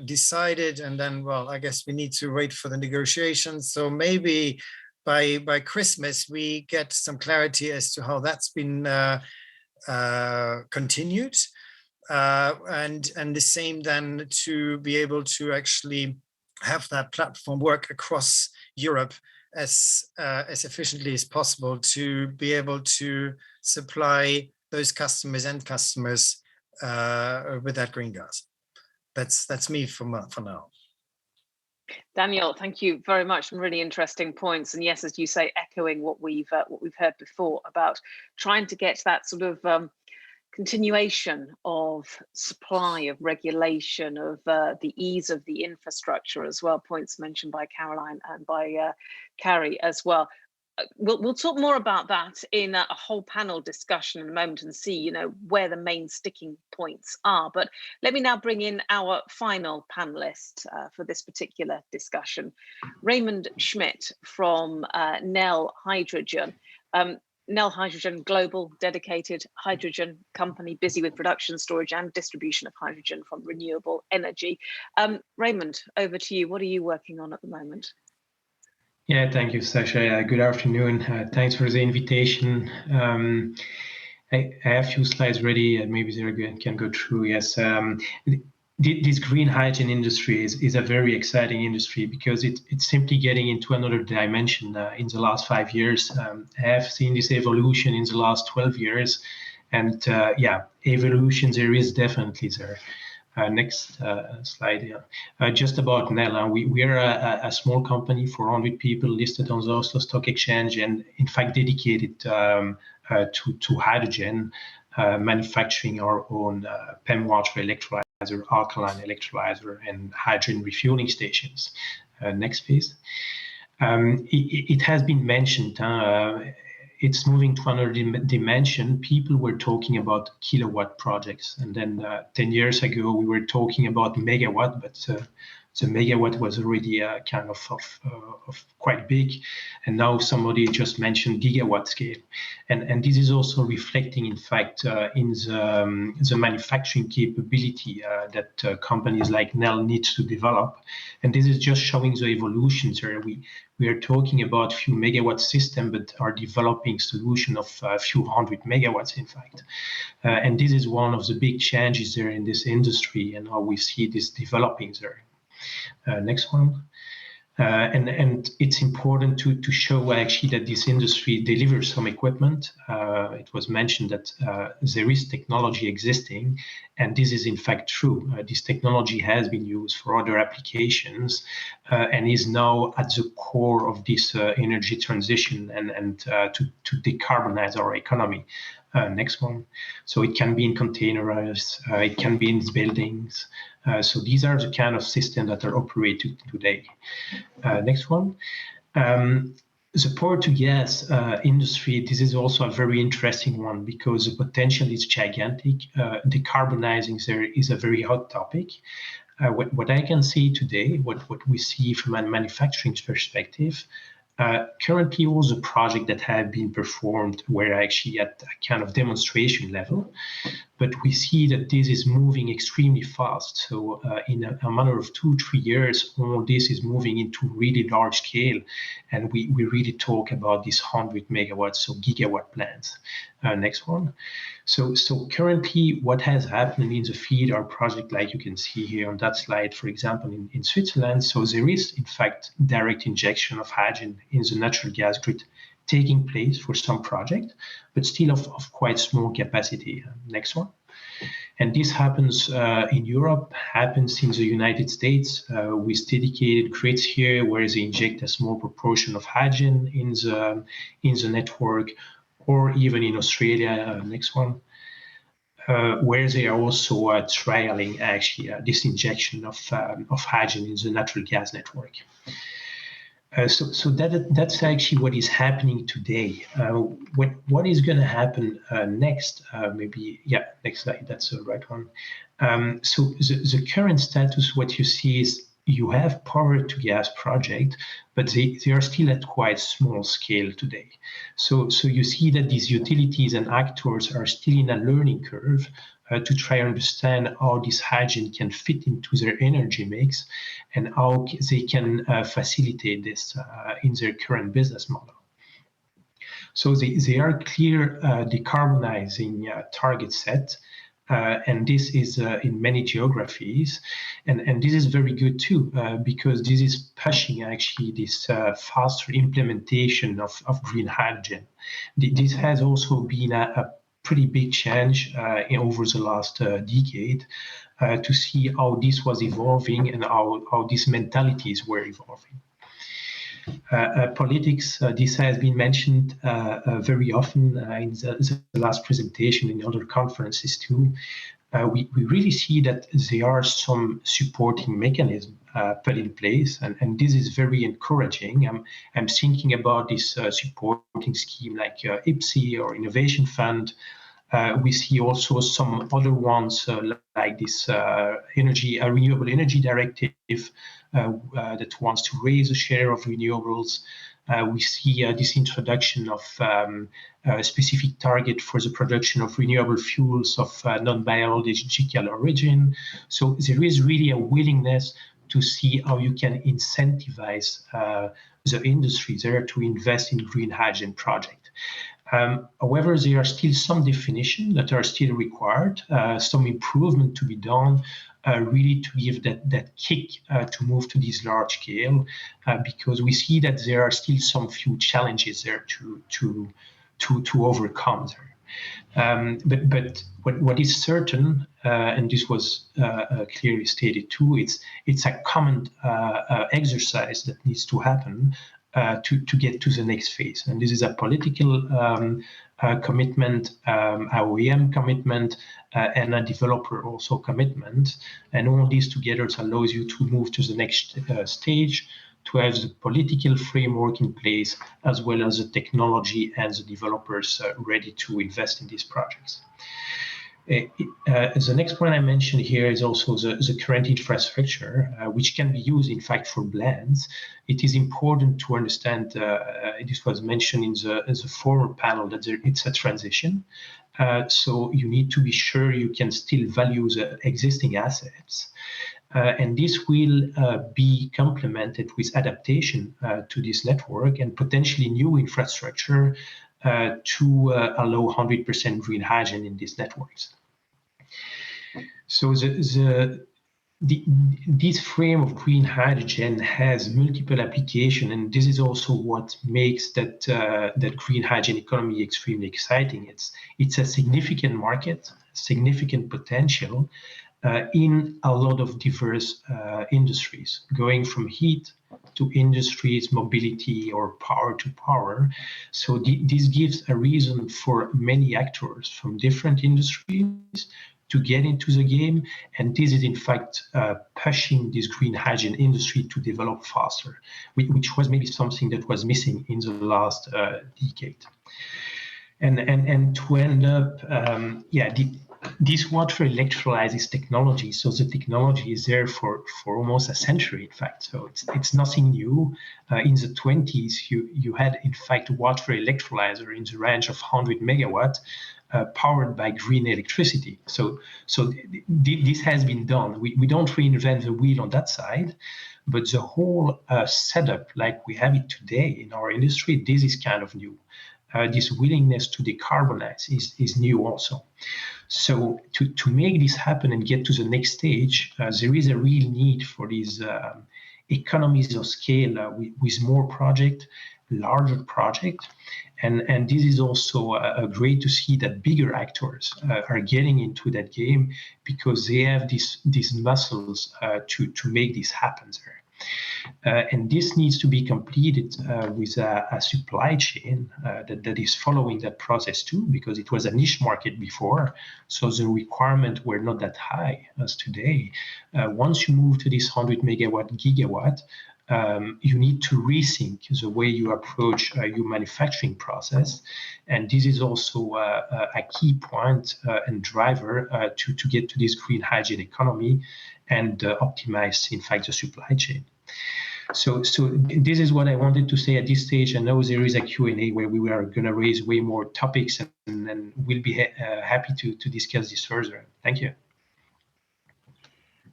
decided, and then, well, I guess we need to wait for the negotiations. So maybe by Christmas we get some clarity as to how that's been continued. And the same then to be able to actually have that platform work across Europe as efficiently as possible to be able to supply those customers with that green gas. That's me for now. Daniel, thank you very much. Some really interesting points, and yes, as you say, echoing what we've heard before about trying to get that sort of continuation of supply, of regulation, of the ease of the infrastructure as well, points mentioned by Caroline and by Carrie as well. We'll talk more about that in a whole panel discussion in a moment and see, where the main sticking points are. But let me now bring in our final panelist for this particular discussion, Raymond Schmidt from Nel Hydrogen. Nel Hydrogen, global dedicated hydrogen company busy with production, storage and distribution of hydrogen from renewable energy. Raymond, over to you. What are you working on at the moment? Yeah, thank you, Sasha. Good afternoon. Thanks for the invitation. I have a few slides ready. Maybe they can go through. Yes. This green hydrogen industry is a very exciting industry because it's simply getting into another dimension in the last 5 years. I have seen this evolution in the last 12 years. And evolution there is definitely there. Next slide here. Just about Nel, we are a small company, 400 people listed on the Oslo Stock Exchange, and in fact dedicated to hydrogen, manufacturing our own PEM water electrolyzer. alkaline electrolyzer, and hydrogen refueling stations. Next, please. It has been mentioned, it's moving to another dimension. People were talking about kilowatt projects, and then 10 years ago we were talking about megawatt, but the megawatt was already kind of quite big, and now somebody just mentioned gigawatt scale, and this is also reflecting, in fact, in the manufacturing capability that companies like Nel need to develop, and this is just showing the evolution there. We are talking about few megawatt system, but are developing solution of a few hundred megawatts, in fact, and this is one of the big changes there in this industry, and how we see this developing there. Next one. And it's important to show actually that this industry delivers some equipment. It was mentioned that there is technology existing, and this is in fact true. This technology has been used for other applications and is now at the core of this energy transition and to decarbonize our economy. Next one. So it can be in containers, it can be in buildings. So these are the kind of systems that are operated today. Next one. The power to gas industry, this is also a very interesting one because the potential is gigantic. Decarbonizing there is a very hot topic. What I can see today, what we see from a manufacturing perspective, currently all the projects that have been performed were actually at a kind of demonstration level, but we see that this is moving extremely fast. So in a matter of 2-3 years, all this is moving into really large scale, and we really talk about these 100 megawatts, so gigawatt plants. Next one. So currently what has happened in the field are projects like you can see here on that slide, for example, in Switzerland. So there is in fact direct injection of hydrogen in the natural gas grid taking place for some project, but still of quite small capacity. Next one. And this happens in Europe, happens in the United States with dedicated grids here where they inject a small proportion of hydrogen in the network, or even in Australia, next one, where they are also trialing actually this injection of hydrogen in the natural gas network. So that's actually what is happening today. What is going to happen next? Maybe, yeah, next slide, that's the right one. So the current status, what you see is you have power to gas project, but they are still at quite small scale today. So you see that these utilities and actors are still in a learning curve to try to understand how this hydrogen can fit into their energy mix and how they can facilitate this in their current business model. So they are clear decarbonizing target set. And this is in many geographies, and this is very good too, because this is pushing actually this faster implementation of green hydrogen. This has also been a pretty big change over the last decade to see how this was evolving and how these mentalities were evolving. Politics, this has been mentioned very often in the last presentation in other conferences too. We really see that there are some supporting mechanisms put in place, and this is very encouraging. I'm thinking about this supporting scheme like IPSI or Innovation Fund. We see also some other ones like this renewable energy directive that wants to raise the share of renewables. We see this introduction of a specific target for the production of renewable fuels of non-biological origin. So there is really a willingness to see how you can incentivize the industry there to invest in green hydrogen project. However, there are still some definitions that are still required, some improvement to be done, really to give that kick to move to this large scale, because we see that there are still some few challenges there to overcome there. But what is certain, and this was clearly stated too, it's a common exercise that needs to happen to get to the next phase. And this is a political commitment, OEM commitment, and a developer also commitment. And all these together allows you to move to the next stage, to have the political framework in place, as well as the technology and the developers ready to invest in these projects. The next point I mentioned here is also the current infrastructure, which can be used, in fact, for blends. It is important to understand, this was mentioned in the former panel, that it's a transition. So you need to be sure you can still value the existing assets. And this will be complemented with adaptation to this network and potentially new infrastructure to allow 100% green hydrogen in these networks. So this frame of green hydrogen has multiple applications, and this is also what makes that green hydrogen economy extremely exciting. It's a significant market, significant potential in a lot of diverse industries, going from heat to industries, mobility, or power to power. So this gives a reason for many actors from different industries to get into the game, and this is in fact pushing this green hydrogen industry to develop faster, which was maybe something that was missing in the last decade. And to end up, this water electrolysis technology, so the technology is there for almost a century, in fact, so it's nothing new. In the 20s, you had, in fact, water electrolyzer in the range of 100 megawatt, powered by green electricity. So this has been done. We don't reinvent the wheel on that side, but the whole setup like we have it today in our industry, this is kind of new. This willingness to decarbonize is new also. So to make this happen and get to the next stage, there is a real need for these economies of scale with more project, larger project. And this is also great to see that bigger actors are getting into that game because they have these muscles to make this happen there. And this needs to be completed with a supply chain that is following that process too, because it was a niche market before, so the requirements were not that high as today. Once you move to this 100 megawatt gigawatt, you need to rethink the way you approach your manufacturing process. And this is also a key point and driver to get to this green hydrogen economy and optimize, in fact, the supply chain. So this is what I wanted to say at this stage. I know there is a Q&A where we are going to raise way more topics, and then we'll be happy to discuss this further. Thank you.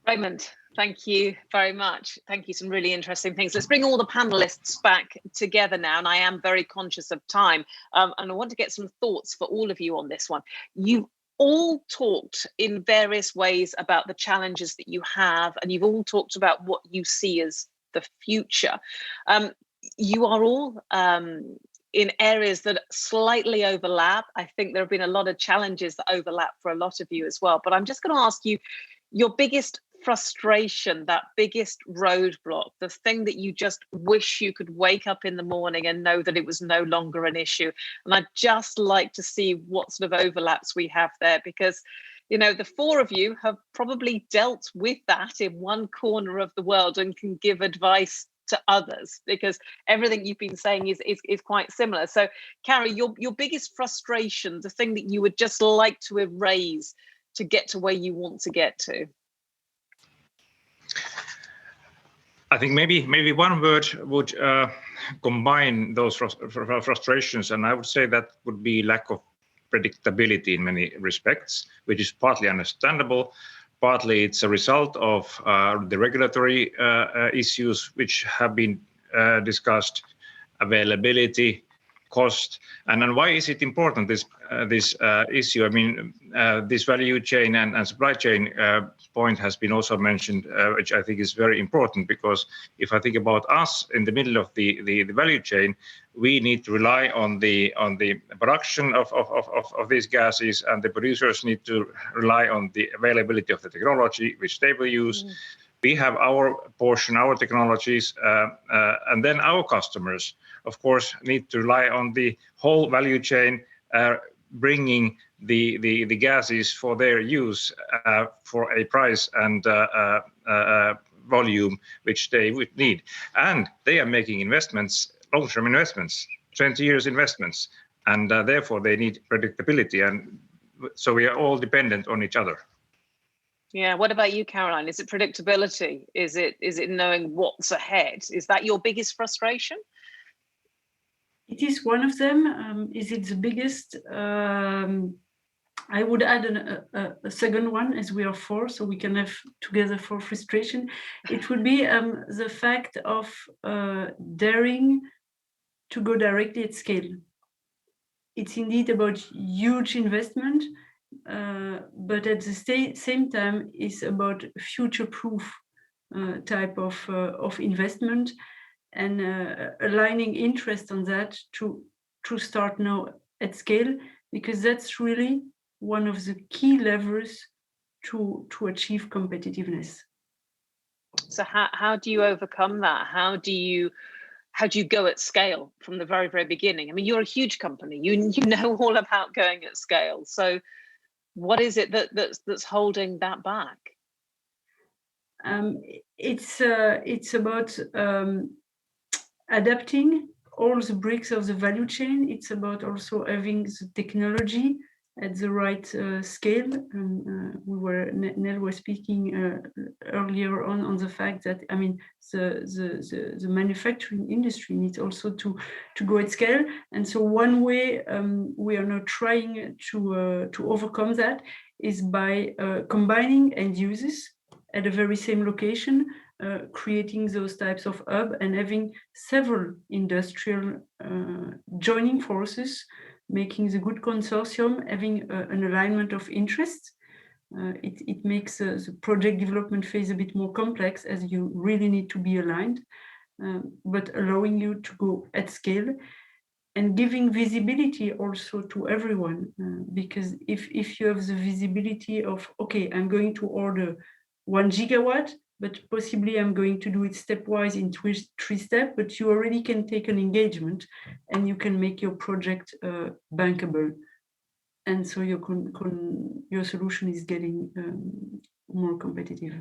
Raymond, thank you very much. Thank you. Some really interesting things. Let's bring all the panelists back together now. And I am very conscious of time. And I want to get some thoughts for all of you on this one. You've all talked in various ways about the challenges that you have, and you've all talked about what you see as the future. You are all in areas that slightly overlap. I think there have been a lot of challenges that overlap for a lot of you as well. But I'm just going to ask you your biggest frustration, that biggest roadblock, the thing that you just wish you could wake up in the morning and know that it was no longer an issue. And I'd just like to see what sort of overlaps we have there, because, you know, the four of you have probably dealt with that in one corner of the world and can give advice to others, because everything you've been saying is quite similar. So, Carrie, your biggest frustration, the thing that you would just like to erase to get to where you want to get to. I think maybe one word would combine those frustrations, and I would say that would be lack of predictability in many respects, which is partly understandable. Partly it's a result of the regulatory issues which have been discussed, availability, cost, and then why is it important, this issue? I mean, this value chain and supply chain point has been also mentioned, which I think is very important, because if I think about us in the middle of the value chain, we need to rely on the production of these gases, and the producers need to rely on the availability of the technology which they will use. We have our portion, our technologies, and then our customers, of course, need to rely on the whole value chain bringing the gases for their use for a price and volume which they would need. And they are making investments, long-term investments, 20 years investments, and therefore they need predictability. And so we are all dependent on each other. Yeah. What about you, Caroline? Is it predictability? Is it knowing what's ahead? Is that your biggest frustration? It is one of them. Is it the biggest? I would add a second one, as we are four, so we can have together for frustration. It would be the fact of daring to go directly at scale. It's indeed about huge investment, but at the same time, it's about future-proof type of investment, and aligning interest on that to start now at scale, because that's really one of the key levers to achieve competitiveness. So how do you overcome that? How do you go at scale from the very, very beginning? I mean, you're a huge company. You know all about going at scale. So what is it that's holding that back? It's about adapting all the bricks of the value chain. It's about also having the technology at the right scale. Nell was speaking earlier on the fact that, I mean, the manufacturing industry needs also to go at scale. And so one way we are now trying to overcome that is by combining end users at the very same location, creating those types of hub and having several industrial joining forces, making the good consortium, having an alignment of interests. It makes the project development phase a bit more complex, as you really need to be aligned, but allowing you to go at scale and giving visibility also to everyone. Because if you have the visibility of, okay, I'm going to order 1 gigawatt, but possibly I'm going to do it stepwise in three steps, but you already can take an engagement and you can make your project bankable. And so your solution is getting more competitive.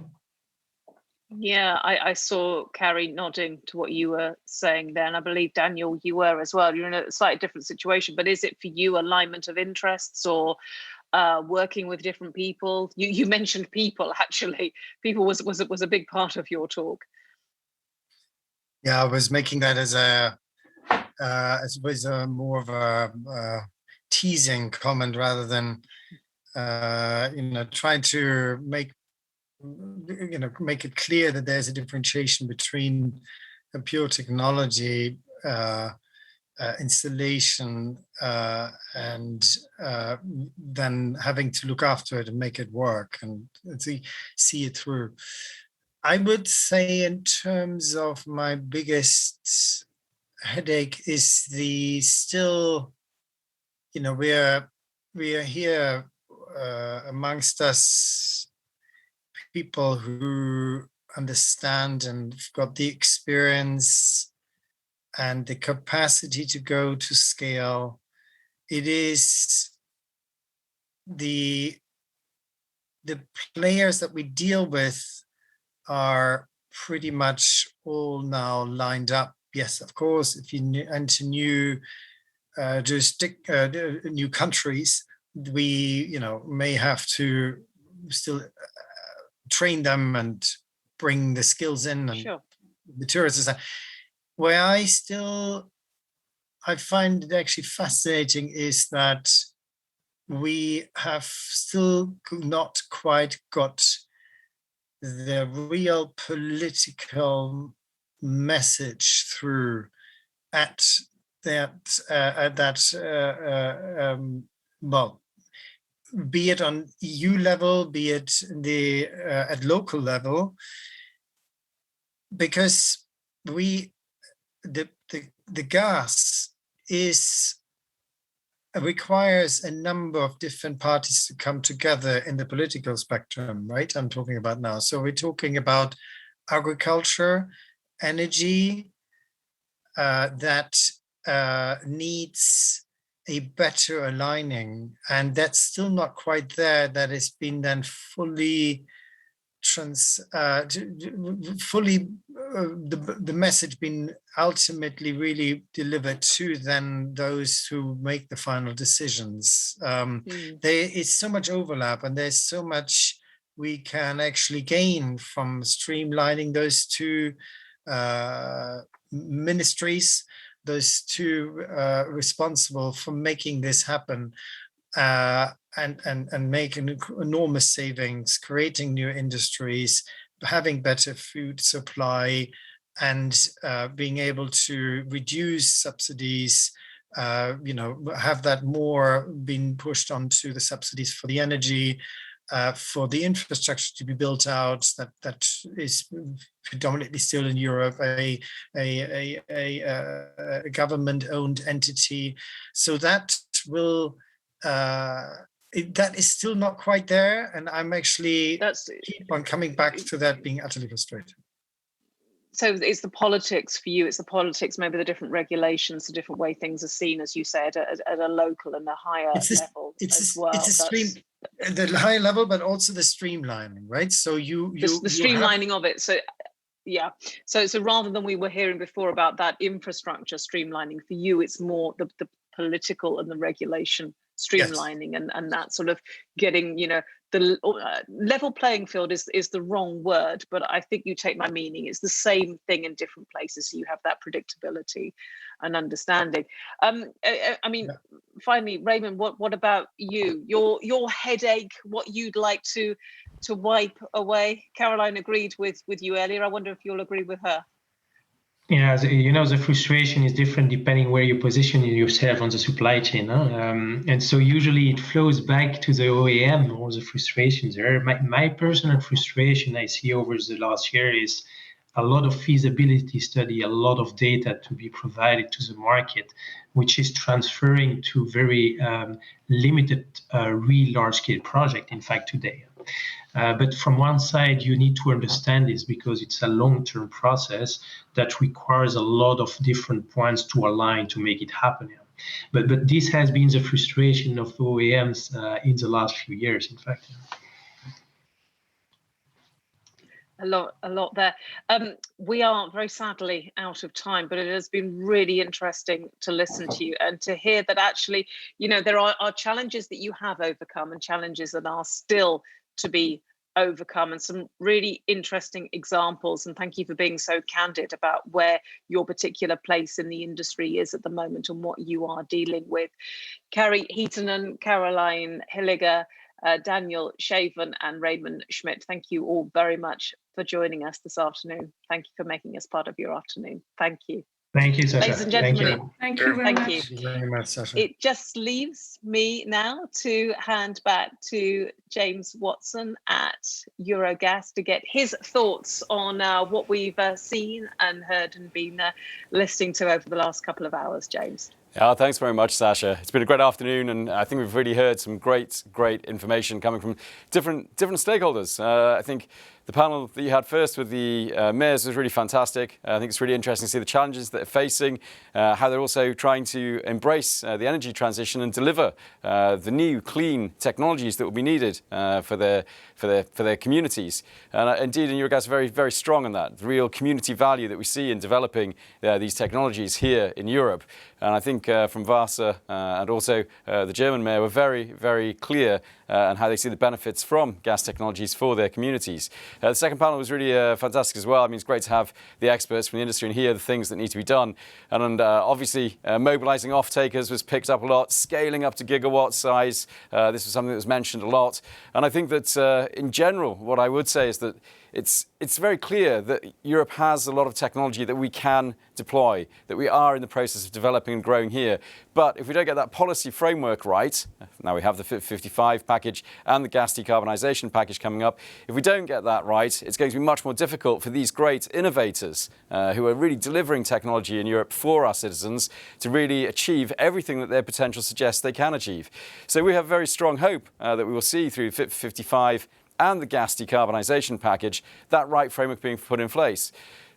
Yeah, I saw Carrie nodding to what you were saying there, and I believe, Daniel, you were as well. You're in a slightly different situation, but is it for you alignment of interests or working with different people? You mentioned people, actually. People was a big part of your talk. Yeah, I was making that as more of a teasing comment rather than trying to make it clear that there's a differentiation between a pure technology installation and then having to look after it and make it work and see it through. I would say, in terms of my biggest headache, is we are here amongst us people who understand and got the experience and the capacity to go to scale. It is the players that we deal with are pretty much all now lined up. Yes, of course, if you enter new new countries, we may have to still train them and bring the skills in and sure. Materials. Where I find it actually fascinating is that we have still not quite got the real political message through at that be it on EU level, be it at local level, because the gas requires a number of different parties to come together in the political spectrum, right? I'm talking about now. So we're talking about agriculture, energy that needs a better aligning, and that's still not quite there. That has been then fully the message being ultimately really delivered to then those who make the final decisions. There is so much overlap, and there's so much we can actually gain from streamlining those two ministries, those two responsible for making this happen. And making enormous savings, creating new industries, having better food supply, and being able to reduce subsidies, have that more being pushed onto the subsidies for the energy, for the infrastructure to be built out, that is predominantly still in Europe, a government-owned entity. So that will that is still not quite there, and I'm actually keep on coming back to that being utterly frustrating. So it's the politics for you, it's the politics, maybe the different regulations, the different way things are seen, as you said, at a local and a higher level as well. It's the high level, but also the streamlining, right? So the streamlining of it. So yeah, so rather than we were hearing before about that infrastructure streamlining, for you it's more the political and the regulation streamlining. Yes. and that sort of getting, the level playing field is the wrong word, but I think you take my meaning. It's the same thing in different places, so you have that predictability and understanding. Finally, Raymond, what about you? Your headache, what you'd like to wipe away? Caroline agreed with you earlier. I wonder if you'll agree with her. Yeah, the frustration is different depending where you position yourself on the supply chain. And so usually it flows back to the OEM or the frustrations there. My personal frustration I see over the last year is a lot of feasibility study, a lot of data to be provided to the market, which is transferring to very limited, real large-scale project, in fact, today. But from one side, you need to understand this because it's a long-term process that requires a lot of different points to align to make it happen. But this has been the frustration of OEMs in the last few years, in fact. A lot there. We are very sadly out of time, but it has been really interesting to listen to you and to hear that actually, there are challenges that you have overcome and challenges that are still to be overcome, and some really interesting examples. And thank you for being so candid about where your particular place in the industry is at the moment and what you are dealing with. Kari Hietanen, Caroline Hilliger, Daniel Shaven and Raymond Schmidt, thank you all very much for joining us this afternoon. Thank you for making us part of your afternoon. Thank you. Thank you, Sasha. Ladies and gentlemen, thank you very much. Thank you very much, Sasha. It just leaves me now to hand back to James Watson at Eurogas to get his thoughts on what we've seen and heard and been listening to over the last couple of hours. James. Yeah, thanks very much, Sasha. It's been a great afternoon, and I think we've really heard some great information coming from different stakeholders. I think the panel that you had first with the mayors was really fantastic. I think it's really interesting to see the challenges that they're facing, how they're also trying to embrace the energy transition and deliver the new clean technologies that will be needed for their communities. And indeed, in Eurogas, very, very strong on that, the real community value that we see in developing these technologies here in Europe. And I think from Vasa and also the German mayor were very, very clear on how they see the benefits from gas technologies for their communities. The second panel was really fantastic as well. I mean, it's great to have the experts from the industry and hear the things that need to be done. And obviously, mobilising off-takers was picked up a lot, scaling up to gigawatt size. This was something that was mentioned a lot. And I think that in general, what I would say is that it's very clear that Europe has a lot of technology that we can deploy, that we are in the process of developing and growing here. But if we don't get that policy framework right, now we have the Fit for 55 package and the gas decarbonisation package coming up, if we don't get that right, it's going to be much more difficult for these great innovators who are really delivering technology in Europe for our citizens to really achieve everything that their potential suggests they can achieve. So we have very strong hope that we will see through Fit for 55 and the gas decarbonisation package, that right framework being put in place.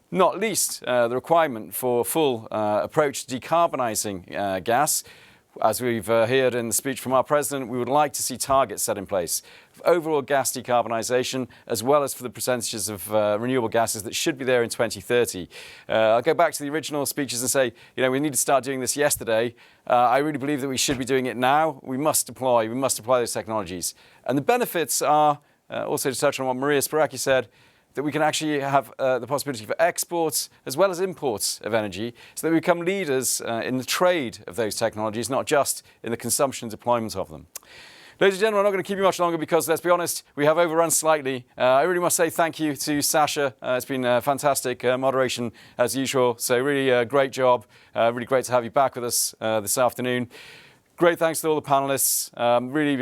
Not least the requirement for full approach to decarbonising gas. as we've heard in the speech from our president, we would like to see targets set in place for overall gas decarbonisation, as well as for the percentages of renewable gases that should be there in 2030. I'll go back to the original speeches and say, we need to start doing this yesterday. I really believe that we should be doing it now. We must deploy those technologies. And the benefits are, also to touch on what Maria Spiraki said, that we can actually have the possibility for exports as well as imports of energy, so that we become leaders in the trade of those technologies, not just in the consumption and deployment of them. Ladies and gentlemen, I'm not going to keep you much longer because, let's be honest, we have overrun slightly. I really must say thank you to Sasha. It's been fantastic moderation as usual, so really great job. Really great to have you back with us this afternoon. Great thanks to all the panellists. Really